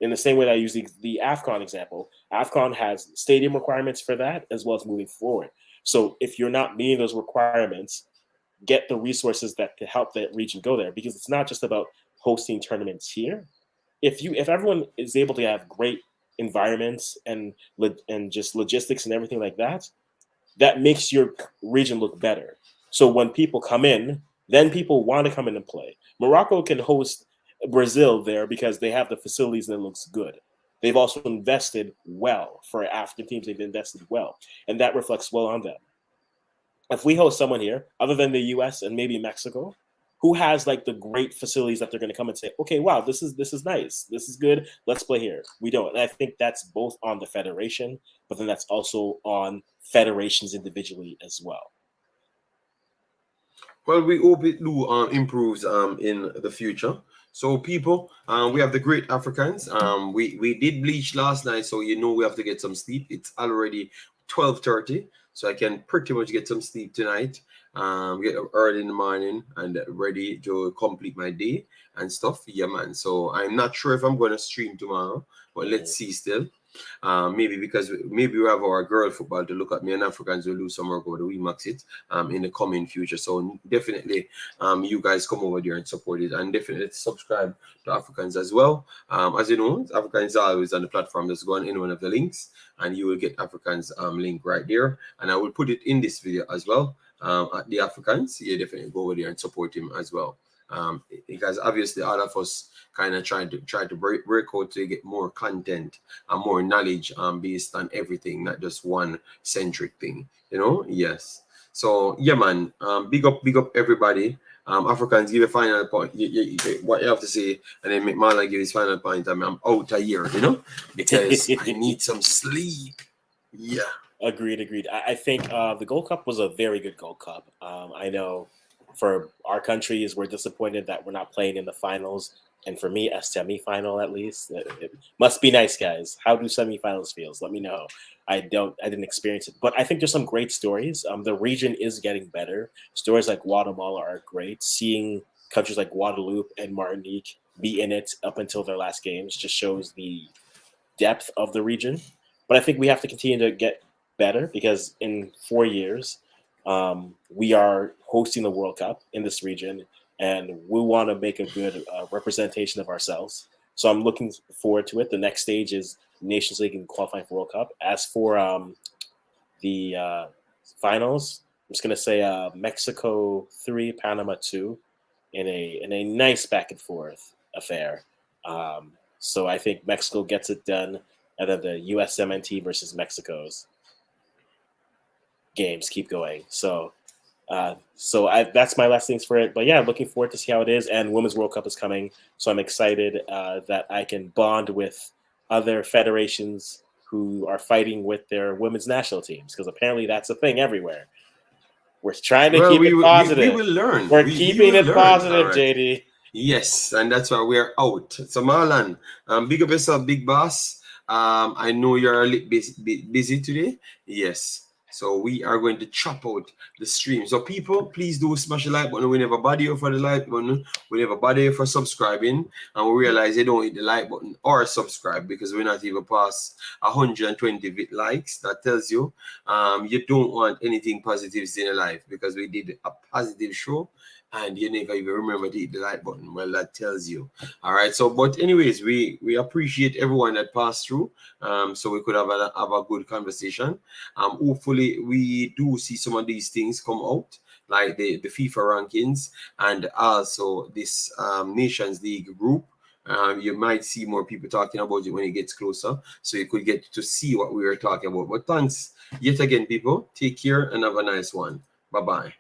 In the same way that I use the AFCON example, AFCON has stadium requirements for that as well as moving forward. So if you're not meeting those requirements, get the resources that to help that region go there, because it's not just about hosting tournaments here. If everyone is able to have great environments and just logistics and everything like that, that makes your region look better. So when people come in, then people want to come in and play. Morocco can host Brazil there because they have the facilities and it looks good. They've also invested well for African teams. They've invested well, and that reflects well on them. If we host someone here, other than the U.S. and maybe Mexico, who has like the great facilities that they're going to come and say, okay, wow, this is nice, this is good, let's play here. We don't. And I think that's both on the federation, but then that's also on federations individually as well. Well, we hope it do improves in the future. So people, we have the great Africans. We did bleach last night, so you know we have to get some sleep. It's already 12:30, so I can pretty much get some sleep tonight. Get up early in the morning and ready to complete my day and stuff. Yeah, man. So I'm not sure if I'm going to stream tomorrow, but let's see still. Maybe because maybe we have our girl football to look at. Me and Africans will do some work over the Imaxit in the coming future. So definitely you guys come over there and support it, and definitely subscribe to Africans as well. As you know, Africans are always on the platform. Just go on any one of the links and you will get Africans link right there, and I will put it in this video as well. At the Africans, you definitely go over there and support him as well. Because obviously all of us kind of try to break out to get more content and more knowledge based on everything, not just one centric thing, you know. Yes. So yeah, man. Big up everybody. Africans, give a final point. What you have to say, and then McMahon give his final point. I mean, I'm out a year, you know, because I need some sleep. Yeah. Agreed. I think the Gold Cup was a very good Gold Cup. I know for our countries, we're disappointed that we're not playing in the finals. And for me, a semifinal at least. It must be nice, guys. How do semifinals feels? Let me know. I didn't experience it, but I think there's some great stories. The region is getting better. Stories like Guatemala are great. Seeing countries like Guadeloupe and Martinique be in it up until their last games just shows the depth of the region. But I think we have to continue to get better because in 4 years, we are hosting the World Cup in this region, and we want to make a good representation of ourselves. So I'm looking forward to it. The next stage is Nations League and qualifying for World Cup. As for the finals, I'm just gonna say Mexico 3, Panama 2, in a nice back and forth affair. So I think Mexico gets it done, and then the USMNT versus Mexico's games keep going. So that's my last things for it. But yeah, I'm looking forward to see how it is. And Women's World Cup is coming, so I'm excited that I can bond with other federations who are fighting with their women's national teams, because apparently that's a thing everywhere. We're trying to keep it positive. We will learn. We're keeping it positive, right. JD. Yes, and that's why we're out. So Marlon, big up yourself, big boss. I know you're a little busy today. Yes. So we are going to chop out the stream. So people, please do smash the like button. We never bother you for the like button. We never bother you for subscribing. And we realize you don't hit the like button or subscribe because we're not even past 120 likes. That tells you you don't want anything positive in your life, because we did a positive show and you never even remember to hit the like button. Well, that tells you. All right. So, but anyways, we appreciate everyone that passed through. So we could have a good conversation. Hopefully we do see some of these things come out, like the FIFA rankings and also this Nations League group. You might see more people talking about it when it gets closer, so you could get to see what we were talking about. But thanks yet again, people. Take care and have a nice one. Bye-bye.